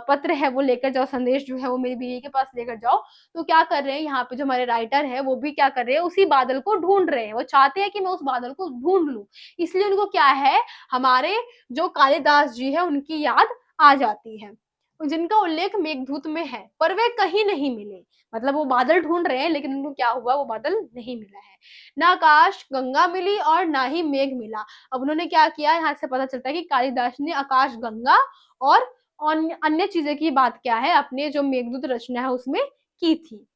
Speaker 1: पत्र है वो लेकर जाओ, संदेश जो है वो मेरी बीवी के पास लेकर जाओ। तो क्या कर रहे हैं यहाँ पे जो हमारे राइटर है वो भी क्या कर रहे हैं, उसी बादल को ढूंढ रहे हैं। वो चाहते हैं कि मैं उस बादल को ढूंढ लूं, इसलिए उनको क्या है, हमारे जो कालिदास जी है उनकी याद आ जाती है, जिनका उल्लेख मेघदूत में है, पर वे कहीं नहीं मिले। मतलब वो बादल ढूंढ रहे हैं लेकिन उनको क्या हुआ, वो बादल नहीं मिला है। ना आकाश गंगा मिली और ना ही मेघ मिला। अब उन्होंने क्या किया, यहाँ से पता चलता है कि कालिदास ने आकाश गंगा और अन्य चीजें की बात क्या है, अपने जो मेघदूत रचना है उसमें की थी।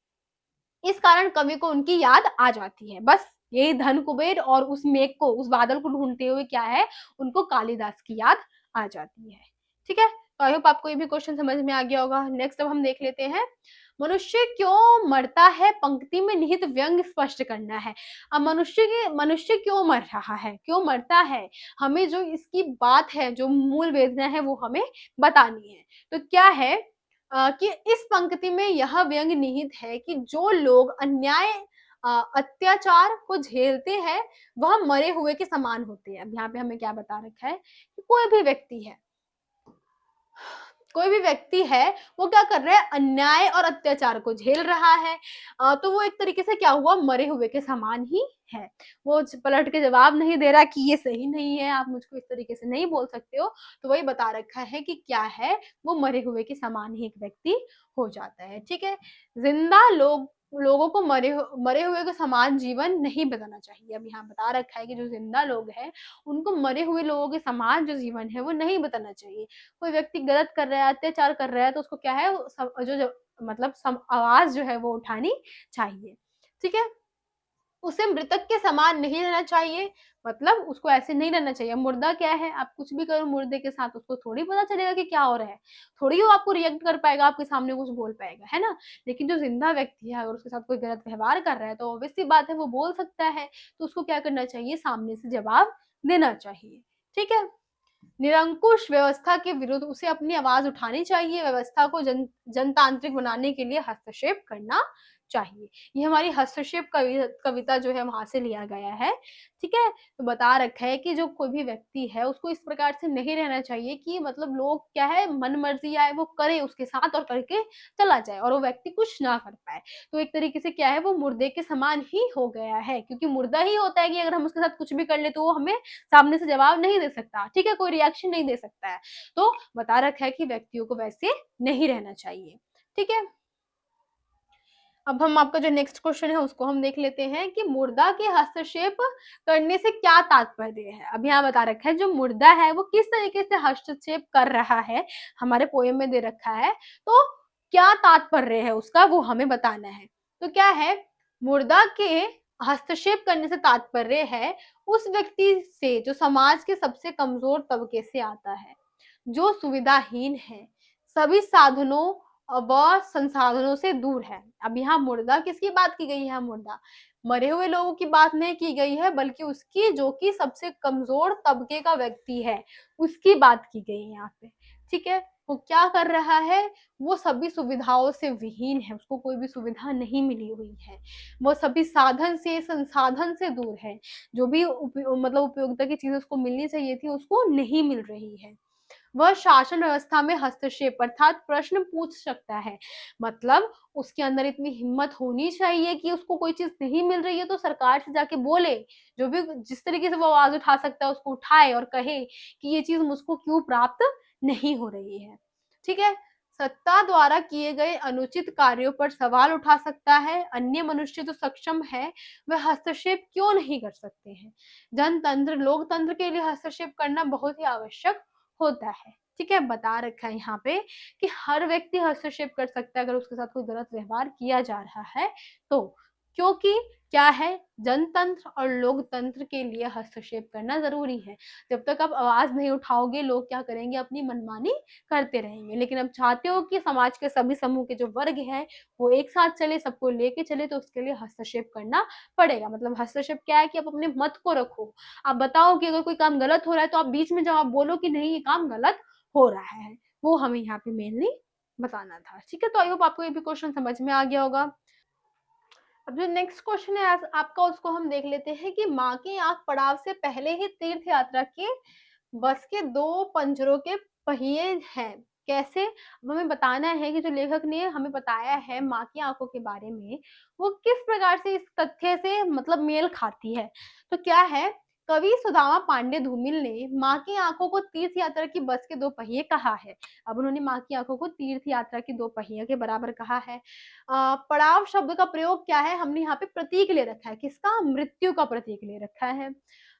Speaker 1: इस कारण कवि को उनकी याद आ जाती है। बस यही धन कुबेर और उस मेघ को, उस बादल को ढूंढते हुए क्या है, उनको कालिदास की याद आ जाती है। ठीक है, तो आई होप आपको ये भी क्वेश्चन समझ में आ गया होगा। नेक्स्ट अब हम देख लेते हैं, मनुष्य क्यों मरता है, पंक्ति में निहित व्यंग स्पष्ट करना है। अब मनुष्य क्यों मर रहा है, क्यों मरता है, हमें जो इसकी बात है, जो मूल वेदना है वो हमें बतानी है। तो क्या है कि इस पंक्ति में यह व्यंग निहित है कि जो लोग अन्याय अत्याचार को झेलते हैं वह मरे हुए के समान होते हैं। अब यहाँ पे हमें क्या बता रखा है कि कोई भी व्यक्ति है वो क्या कर रहा है, अन्याय और अत्याचार को झेल रहा है, तो वो एक तरीके से क्या हुआ, मरे हुए के समान ही है। वो पलट के जवाब नहीं दे रहा कि ये सही नहीं है, आप मुझको इस तरीके से नहीं बोल सकते हो। तो वही बता रखा है कि क्या है, वो मरे हुए के समान ही एक व्यक्ति हो जाता है। ठीक है, जिंदा लोगों को मरे हुए के समान जीवन नहीं बताना चाहिए। अब यहाँ बता रखा है कि जो जिंदा लोग हैं उनको मरे हुए लोगों के समान जो जीवन है वो नहीं बताना चाहिए। कोई व्यक्ति गलत कर रहा है, अत्याचार कर रहा है, तो उसको क्या है, मतलब आवाज जो है वो उठानी चाहिए। ठीक है, उसे मृतक के समान नहीं रहना चाहिए, मतलब उसको ऐसे नहीं रहना चाहिए। मुर्दा क्या है, आप कुछ भी करो मुर्दे के साथ, उसको थोड़ी पता चलेगा कि क्या हो रहा है, थोड़ी वो आपको रिएक्ट कर पाएगा, आपके सामने कुछ बोल पाएगा, है ना। लेकिन जो जिंदा व्यक्ति है अगर उसके साथ कोई गलत व्यवहार कर रहा है तो ऑब्वियस सी बात है वो बोल सकता है, तो उसको क्या करना चाहिए, सामने से जवाब देना चाहिए। ठीक है, निरंकुश व्यवस्था के विरुद्ध उसे अपनी आवाज उठानी चाहिए, व्यवस्था को जनतांत्रिक बनाने के लिए हस्तक्षेप करना चाहिए। ये हमारी हस्तक्षेप कविता जो है वहाँ से लिया गया है, ठीक है? तो बता रखा है कि जो कोई भी व्यक्ति है उसको इस प्रकार से नहीं रहना चाहिए कि मतलब लोग क्या है मन-मर्ज़ी आए वो करे उसके साथ और करके चला जाए और वो व्यक्ति कुछ ना कर पाए। तो एक तरीके से क्या है वो मुर्दे के समान ही हो गया है, क्योंकि मुर्दा ही होता है कि अगर हम उसके साथ कुछ भी कर ले तो वो हमें सामने से जवाब नहीं दे सकता, ठीक है? कोई रिएक्शन नहीं दे सकता है। तो बता रखा है कि व्यक्तियों को वैसे नहीं रहना चाहिए, ठीक है? अब हम आपका जो नेक्स्ट क्वेश्चन है उसको हम देख लेते हैं कि मुर्दा के हस्तक्षेप करने से क्या तात्पर्य है। अब यहाँ बता रखा है जो मुर्दा है वो किस तरीके से हस्तक्षेप कर रहा है, हमारे पोएम में दे रखा है, तो क्या तात्पर्य है उसका वो हमें बताना है। तो क्या है, मुर्दा के हस्तक्षेप करने से तात्पर्य है उस व्यक्ति से जो समाज के सबसे कमजोर तबके से आता है, जो सुविधाहीन है, सभी साधनों व संसाधनों से दूर है। अब यहाँ मुर्दा किसकी बात की गई है, मुर्दा मरे हुए लोगों की बात नहीं की गई है, बल्कि उसकी जो कि सबसे कमजोर तबके का व्यक्ति है उसकी बात की गई है यहाँ पे, ठीक है? वो क्या कर रहा है, वो सभी सुविधाओं से विहीन है, उसको कोई भी सुविधा नहीं मिली हुई है, वो सभी साधन से संसाधन से दूर है, जो भी मतलब उपयोगिता की चीजें उसको मिलनी चाहिए थी उसको नहीं मिल रही है। वह शासन व्यवस्था में हस्तक्षेप अर्थात प्रश्न पूछ सकता है, मतलब उसके अंदर इतनी हिम्मत होनी चाहिए कि उसको कोई चीज नहीं मिल रही है तो सरकार से जाके बोले, जो भी जिस तरीके से वो आवाज उठा सकता है उसको उठाए और कहे कि ये चीज मुझको क्यों प्राप्त नहीं हो रही है, ठीक है? सत्ता द्वारा किए गए अनुचित कार्यों पर सवाल उठा सकता है, अन्य मनुष्य जो सक्षम है वह हस्तक्षेप क्यों नहीं कर सकते हैं। जनतंत्र लोकतंत्र के लिए हस्तक्षेप करना बहुत ही आवश्यक होता है, ठीक है? बता रखा है यहाँ पे कि हर व्यक्ति हस्तक्षेप कर सकता है अगर उसके साथ कोई गलत व्यवहार किया जा रहा है तो, क्योंकि क्या है, जनतंत्र और लोकतंत्र के लिए हस्तक्षेप करना जरूरी है। जब तक आप आवाज नहीं उठाओगे लोग क्या करेंगे, अपनी मनमानी करते रहेंगे। लेकिन अब चाहते हो कि समाज के सभी समूह के जो वर्ग है वो एक साथ चले, सबको लेके चले, तो उसके लिए हस्तक्षेप करना पड़ेगा। मतलब हस्तक्षेप क्या है कि आप अपने मत को रखो, आप बताओ कि अगर कोई काम गलत हो रहा है तो आप बीच में जाओ, आप बोलो कि नहीं ये काम गलत हो रहा है, वो हमें यहाँ पे मेनली बताना था, ठीक है? तो आई होप आपको ये भी क्वेश्चन समझ में आ गया होगा। अब जो नेक्स्ट क्वेश्चन है आपका उसको हम देख लेते हैं कि माँ की आंख पड़ाव से पहले ही तीर्थ यात्रा के बस के दो पंजरों के पहिए हैं, कैसे? अब हमें बताना है कि जो लेखक ने हमें बताया है माँ की आंखों के बारे में वो किस प्रकार से इस तथ्य से मतलब मेल खाती है। तो क्या है, कवि सुदामा पांडे धूमिल ने माँ की आंखों को तीर्थ यात्रा की बस के दो पहिए कहा है। अब उन्होंने माँ की आंखों को तीर्थ यात्रा की दो पहिए के बराबर कहा है। पड़ाव शब्द का प्रयोग क्या है, हमने यहाँ पे प्रतीक ले रखा है, किसका? मृत्यु का प्रतीक ले रखा है।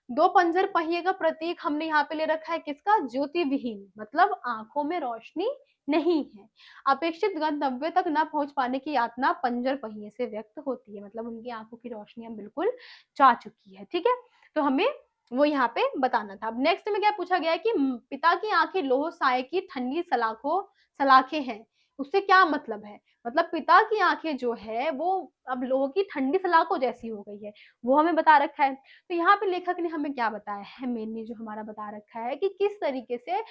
Speaker 1: दो पंजर पहिए का प्रतीक हमने यहाँ पे ले रखा है, किसका? ज्योति विहीन, मतलब आंखों में रोशनी नहीं है। अपेक्षित गंतव्य तक न पहुंच पाने की यातना पंजर पहिए से व्यक्त होती है, मतलब उनकी आंखों की रोशनी अब बिल्कुल जा चुकी है, ठीक है? तो हमें वो यहाँ पे बताना था। अब नेक्स्ट में क्या पूछा गया है कि पिता की आंखें लोह साए की ठंडी सलाखें हैं, उससे क्या मतलब है? मतलब पिता की आंखें जो है वो अब लोह की ठंडी सलाखों जैसी हो गई है, वो हमें बता रखा है। तो यहाँ पे लेखक ने हमें क्या बताया है, मेनली जो हमारा बता रखा है कि किस तरीके से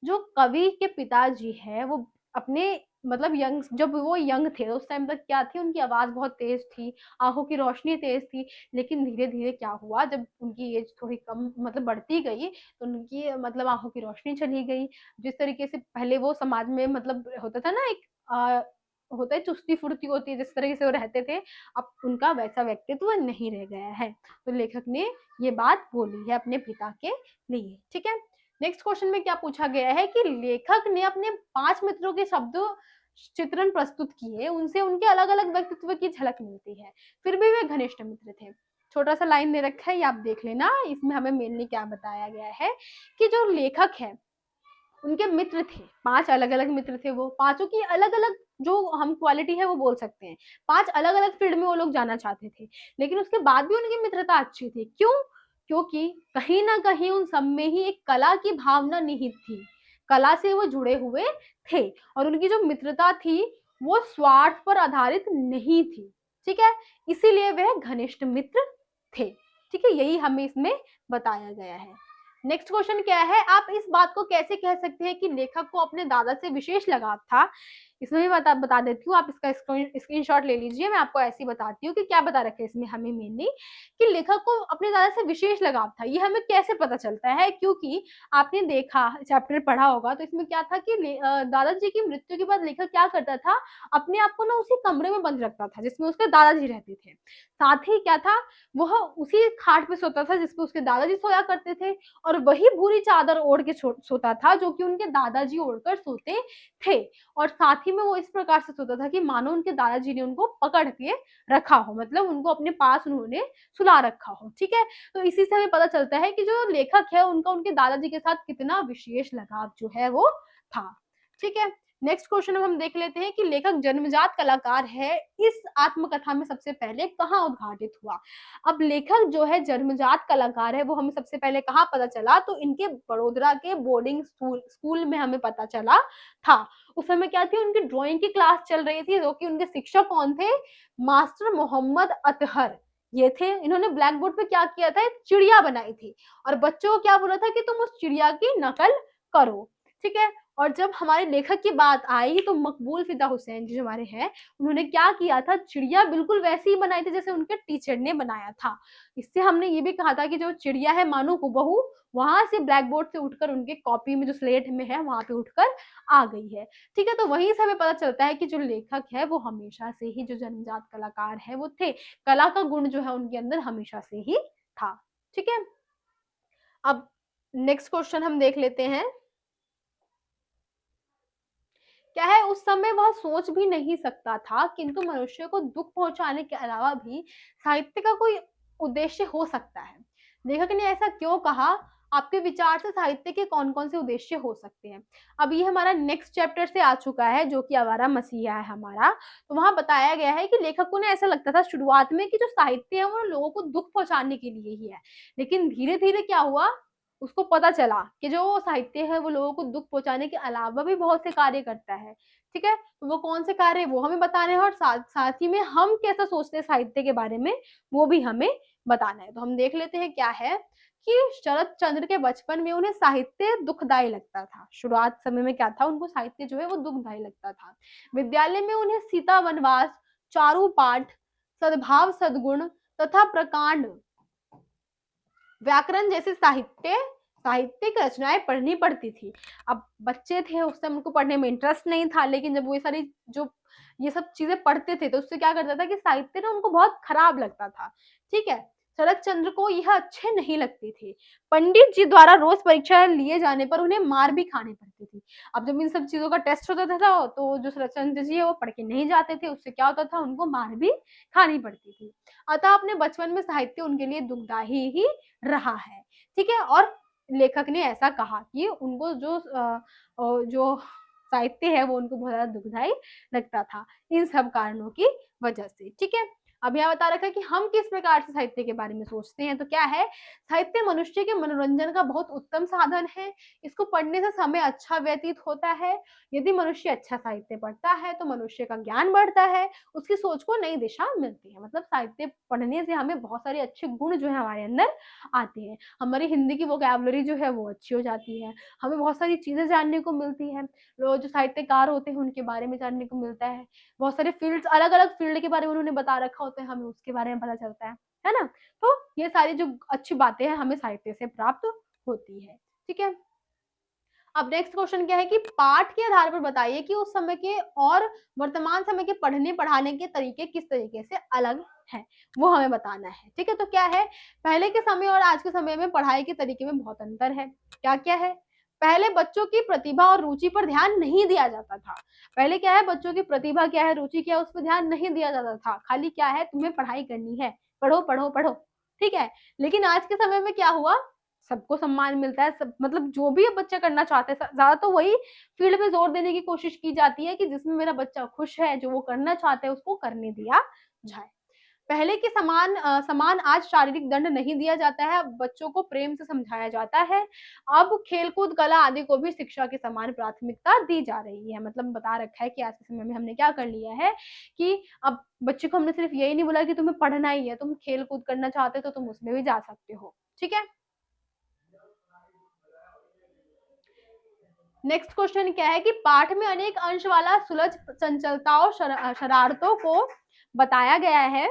Speaker 1: जो कवि के पिताजी है वो अपने मतलब यंग जब वो यंग थे उस टाइम तक क्या थी, उनकी आवाज बहुत तेज थी, आंखों की रोशनी तेज थी, लेकिन धीरे धीरे क्या हुआ, जब उनकी एज थोड़ी कम मतलब बढ़ती गई तो उनकी मतलब आंखों की रोशनी चली गई। जिस तरीके से पहले वो समाज में मतलब होता था ना एक होता है चुस्ती फुर्ती होती है, जिस तरीके से वो रहते थे अब उनका वैसा व्यक्तित्व नहीं रह गया है। तो लेखक ने ये बात बोली है अपने पिता के लिए, ठीक है? नेक्स्ट क्वेश्चन में क्या पूछा गया है कि लेखक ने अपने 5 मित्रों के शब्द चित्रण प्रस्तुत किए, उनसे उनके अलग-अलग व्यक्तित्व की झलक मिलती है, फिर भी वे घनिष्ठ मित्र थे। छोटा सा लाइन दे रखा है, ये आप देख लेना, इसमें हमें मेनली क्या बताया गया है कि जो लेखक है उनके मित्र थे, 5 अलग-अलग मित्र थे, वो पाँचों की अलग-अलग जो हम क्वालिटी है वो बोल सकते हैं। 5 अलग-अलग फील्ड में वो लोग जाना चाहते थे, लेकिन उसके बाद भी उनकी मित्रता अच्छी थी। क्यों? क्योंकि कहीं न कहीं उन सब में ही एक कला की भावना निहित थी। कला से वो जुड़े हुए थे और उनकी जो मित्रता थी, वो स्वार्थ पर आधारित नहीं थी, ठीक है? इसीलिए वह घनिष्ठ मित्र थे, ठीक है? यही हमें इसमें बताया गया है। नेक्स्ट क्वेश्चन क्या है, आप इस बात को कैसे कह सकते हैं कि लेखक को अपने दादा से विशेष लगाव था? इसमें भी बता देती हूँ, आप इसका स्क्रीनशॉट ले लीजिए। मैं आपको ऐसे ही बताती हूँ कि क्या बता रखा है इसमें हमें मेनली, कि लेखक को अपने दादा से विशेष लगाव था। ये हमें कैसे पता चलता है, क्योंकि आपने देखा चैप्टर पढ़ा होगा तो इसमें क्या था कि दादाजी की मृत्यु के बाद लेखक क्या करता था, अपने आप को ना उसी कमरे में बंद रखता था जिसमें उसके दादाजी रहते थे। साथ ही क्या था, वह उसी खाट पे सोता था जिसपे उसके दादाजी सोया करते थे, और वही भूरी चादर ओढ़ के सोता था जो कि उनके दादाजी ओढ़कर सोते थे। और साथ ही में वो इस प्रकार से सोता था कि मानो उनके दादाजी ने उनको पकड़ के रखा हो, मतलब उनको अपने पास उन्होंने सुला रखा हो। ठीक है, तो इसी से हमें पता चलता है कि जो लेखक है उनका उनके दादाजी के साथ कितना विशेष लगाव जो है वो था। ठीक है, नेक्स्ट क्वेश्चन हम देख लेते हैं कि लेखक जन्मजात कलाकार है, इस आत्मकथा में सबसे पहले कहाँ उद्घाटित हुआ। अब लेखक जो है जन्मजात कलाकार है वो हमें सबसे पहले कहाँ पता चला, तो इनके बड़ोदरा के बोर्डिंग स्कूल में हमें पता चला था। उस समय क्या थी, उनकी ड्राइंग की क्लास चल रही थी, जो कि उनके शिक्षक कौन थे, मास्टर मोहम्मद अतहर ये थे। इन्होंने ब्लैक बोर्ड पे क्या किया था, एक चिड़िया बनाई थी और बच्चों को क्या बोला था कि तुम उस चिड़िया की नकल करो। ठीक है, और जब हमारे लेखक की बात आई तो मकबूल फिदा हुसैन जी हमारे हैं, उन्होंने क्या किया था, चिड़िया बिल्कुल वैसे ही बनाई थी जैसे उनके टीचर ने बनाया था। इससे हमने ये भी कहा था कि जो चिड़िया है मानो हूबहू वहां से ब्लैक बोर्ड से उठकर उनके कॉपी में जो स्लेट में है वहां पे उठकर आ गई है। ठीक है, तो वहीं से हमें पता चलता है कि जो लेखक है वो हमेशा से ही जो जन्मजात कलाकार है वो थे, कला का गुण जो है उनके अंदर हमेशा से ही था। ठीक है, अब नेक्स्ट क्वेश्चन हम देख लेते हैं। क्या है, उस समय वह सोच भी नहीं सकता था, किंतु मनुष्य को दुख पहुंचाने के अलावा भी साहित्य का कोई उद्देश्य हो सकता है। लेखक ने ऐसा क्यों कहा, आपके विचार से साहित्य के कौन कौन से उद्देश्य हो सकते हैं। अब ये हमारा नेक्स्ट चैप्टर से आ चुका है जो कि आवारा मसीहा है हमारा। तो वहां बताया गया है कि लेखक को ने ऐसा लगता था शुरुआत में कि जो साहित्य है वो लोगों को दुख पहुंचाने के लिए ही है, लेकिन धीरे धीरे क्या हुआ, उसको पता चला कि जो साहित्य है वो लोगों को दुख पहुंचाने के अलावा भी बहुत से कार्य करता है। ठीक है, तो वो कौन से कार्य वो हमें बताने हैं, और साथ ही में हम कैसा सोचते हैं साहित्य के बारे में वो भी हमें बताना है। तो हम देख लेते हैं क्या है कि शरद चंद्र के बचपन में उन्हें साहित्य दुखदायी लगता था। शुरुआत समय में क्या था, उनको साहित्य जो है वो दुखदायी लगता था। विद्यालय में उन्हें सीता वनवास, चारू पाठ, सद्भाव सद्गुण तथा प्रकांड, व्याकरण जैसे साहित्यिक रचनाएं पढ़नी पड़ती थी। अब बच्चे थे उस समय उनको पढ़ने में इंटरेस्ट नहीं था, लेकिन जब वो ये सब चीजें पढ़ते थे तो उससे क्या करता था कि साहित्य ना उनको बहुत खराब लगता था। ठीक है, शरद चंद्र को यह अच्छे नहीं लगते थे। पंडित जी द्वारा रोज परीक्षा लिए जाने पर उन्हें मार भी खानी पड़ती थी। अब जब इन सब चीजों का टेस्ट होता था तो जो शरद चंद्र जी है वो पढ़ के नहीं जाते थे, उससे क्या होता था, उनको मार भी खानी पड़ती थी। अतः अपने बचपन में साहित्य उनके लिए दुखदायी ही रहा है। ठीक है, और लेखक ने ऐसा कहा कि उनको जो साहित्य है वो उनको बहुत ज्यादा दुखदायी लगता था इन सब कारणों की वजह से। ठीक है, अब यहाँ बता रखा है कि हम किस प्रकार से साहित्य के बारे में सोचते हैं। तो क्या है, साहित्य मनुष्य के मनोरंजन का बहुत उत्तम साधन है। इसको पढ़ने से समय अच्छा व्यतीत होता है। यदि मनुष्य अच्छा साहित्य पढ़ता है तो मनुष्य का ज्ञान बढ़ता है, उसकी सोच को नई दिशा मिलती है। मतलब साहित्य पढ़ने से हमें बहुत सारे अच्छे गुण जो है हमारे अंदर आते हैं। हमारी हिंदी की वोकैबुलरी जो है वो अच्छी हो जाती है, हमें बहुत सारी चीजें जानने को मिलती है, जो साहित्यकार होते हैं उनके बारे में जानने को मिलता है। बहुत सारे फील्ड, अलग अलग फील्ड के बारे में उन्होंने बता रखा होता है, हमें उसके बारे में पता चलता है ना। तो ये सारी जो अच्छी बातें हैं हमें साहित्य से प्राप्त होती है। ठीक है, अब नेक्स्ट क्वेश्चन क्या है कि पाठ के आधार पर बताइए कि उस समय के और वर्तमान समय के पढ़ने पढ़ाने के तरीके किस तरीके से अलग हैं, वो हमें बताना है। ठीक है, तो क्या है, पहले के समय और आज के समय में पढ़ाई के तरीके में बहुत अंतर है। क्या क्या है, पहले बच्चों की प्रतिभा और रुचि पर ध्यान नहीं दिया जाता था। पहले क्या है, बच्चों की प्रतिभा क्या है, रुचि क्या है, उस पर ध्यान नहीं दिया जाता था। खाली क्या है, तुम्हें पढ़ाई करनी है, पढ़ो पढ़ो पढ़ो। ठीक है, लेकिन आज के समय में क्या हुआ, सबको सम्मान मिलता है, सब मतलब जो भी बच्चा करना चाहते हैं ज्यादा तो वही फील्ड में जोर देने की कोशिश की जाती है कि जिसमें मेरा बच्चा खुश है, जो वो करना चाहते हैं उसको करने दिया जाए। पहले के समान आज शारीरिक दंड नहीं दिया जाता है, अब बच्चों को प्रेम से समझाया जाता है। अब खेलकूद कला आदि को भी शिक्षा के समान प्राथमिकता दी जा रही है। मतलब बता रखा है कि आज के समय में हमने क्या कर लिया है कि अब बच्चे को हमने सिर्फ यही नहीं बोला कि तुम्हें पढ़ना ही है, तुम खेल कूद करना चाहते हो तो तुम उसमें भी जा सकते हो। ठीक है, नेक्स्ट क्वेश्चन क्या है कि पाठ में अनेक अंश वाला सुलझ चंचलताओं शरारतों को बताया गया है।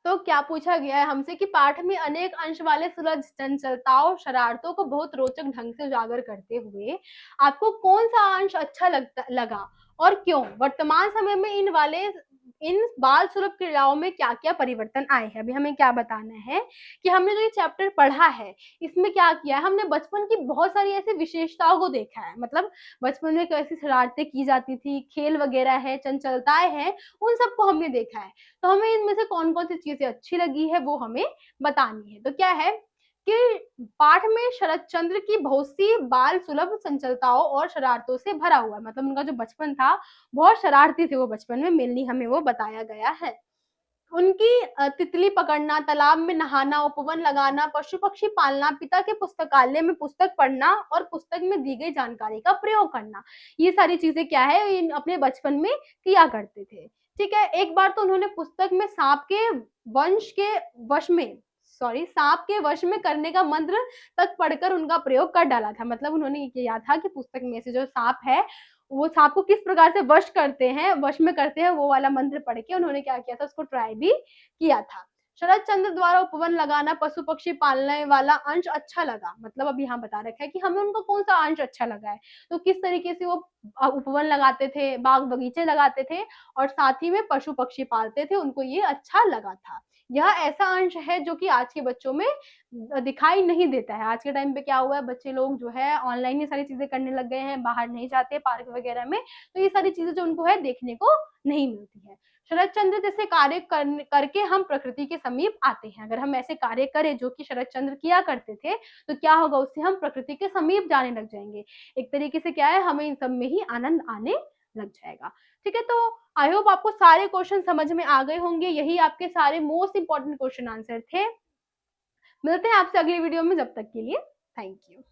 Speaker 1: तो क्या पूछा गया है हमसे कि पाठ में अनेक अंश वाले सुलझ चंचलताओं शरारतों को बहुत रोचक ढंग से उजागर करते हुए आपको कौन सा अंश अच्छा लगा और क्यों? वर्तमान समय में इन बाल सुलभ क्रीड़ाओं में क्या क्या परिवर्तन आए हैं? अभी हमें क्या बताना है कि हमने जो ये चैप्टर पढ़ा है इसमें क्या किया है, हमने बचपन की बहुत सारी ऐसी विशेषताओं को देखा है। मतलब बचपन में कैसी शरारतें की जाती थी, खेल वगैरह है, चंचलताएं हैं, उन सबको हमने देखा है। तो हमें इनमें से कौन कौन सी चीजें अच्छी लगी है वो हमें बतानी है। तो क्या है कि पाठ में शरद चंद्र की बहुत सी बाल सुलभ चंचलताओं और शरारतों से भरा हुआ है। मतलब उनका जो बचपन था बहुत शरारती थे वो बचपन में, मेनली हमें वो बताया गया है। उनकी तितली पकड़ना, तालाब में नहाना, उपवन लगाना, पशु पक्षी पालना, पिता के पुस्तकालय में पुस्तक पढ़ना और पुस्तक में दी गई जानकारी का प्रयोग करना, ये सारी चीजें क्या है इन अपने बचपन में किया करते थे। ठीक है, एक बार तो उन्होंने पुस्तक में सांप के वश में करने का मंत्र तक पढ़कर उनका प्रयोग कर डाला था। मतलब उन्होंने ये किया था कि पुस्तक में से जो सांप है वो सांप को किस प्रकार से वश में करते हैं, वो वाला मंत्र पढ़ के उन्होंने क्या किया था, उसको ट्राई भी किया था। शरद चंद्र द्वारा उपवन लगाना, पशु पक्षी पालने वाला अंश अच्छा लगा। मतलब अब यहाँ बता रखा है कि हमें उनका कौन सा अंश अच्छा लगा है। तो किस तरीके से वो उपवन लगाते थे, बाग बगीचे लगाते थे और साथ ही में पशु पक्षी पालते थे, उनको ये अच्छा लगा था। यह ऐसा अंश है जो कि आज के बच्चों में दिखाई नहीं देता है। आज के टाइम पे क्या हुआ है, बच्चे लोग जो है ऑनलाइन ये सारी चीजें करने लग गए हैं, बाहर नहीं जाते पार्क वगैरह में, तो ये सारी चीजें जो उनको है देखने को नहीं मिलती है। शरद चंद्र जैसे कार्य करके हम प्रकृति के समीप आते हैं। अगर हम ऐसे कार्य करें जो कि शरद चंद्र किया करते थे तो क्या होगा, उससे हम प्रकृति के समीप जाने लग जाएंगे। एक तरीके से क्या है, हमें इन सब में ही आनंद आने लग जाएगा। ठीक है, तो आई होप आपको सारे क्वेश्चन समझ में आ गए होंगे। यही आपके सारे मोस्ट इंपॉर्टेंट क्वेश्चन आंसर थे। मिलते हैं आपसे अगली वीडियो में, जब तक के लिए थैंक यू।